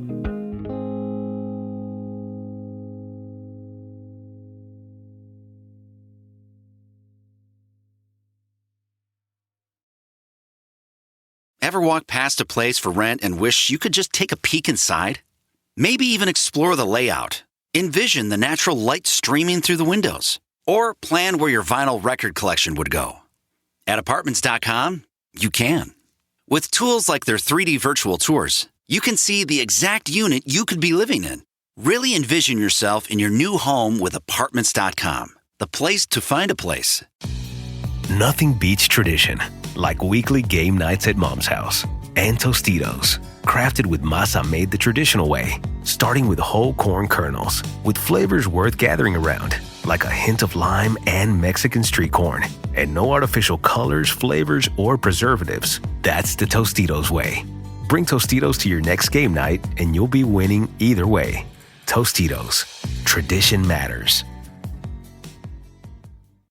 Ever walk past a place for rent and wish you could just take a peek inside? Maybe even explore the layout. Envision the natural light streaming through the windows. Or plan where your vinyl record collection would go. At Apartments.com, you can. With tools like their 3D virtual tours, you can see the exact unit you could be living in. Really envision yourself in your new home with Apartments.com, the place to find a place. Nothing beats tradition, like weekly game nights at Mom's house. And Tostitos, crafted with masa made the traditional way, starting with whole corn kernels, with flavors worth gathering around, like a hint of lime and Mexican street corn, and no artificial colors, flavors, or preservatives. That's the Tostitos way. Bring Tostitos to your next game night, and you'll be winning either way. Tostitos, tradition matters.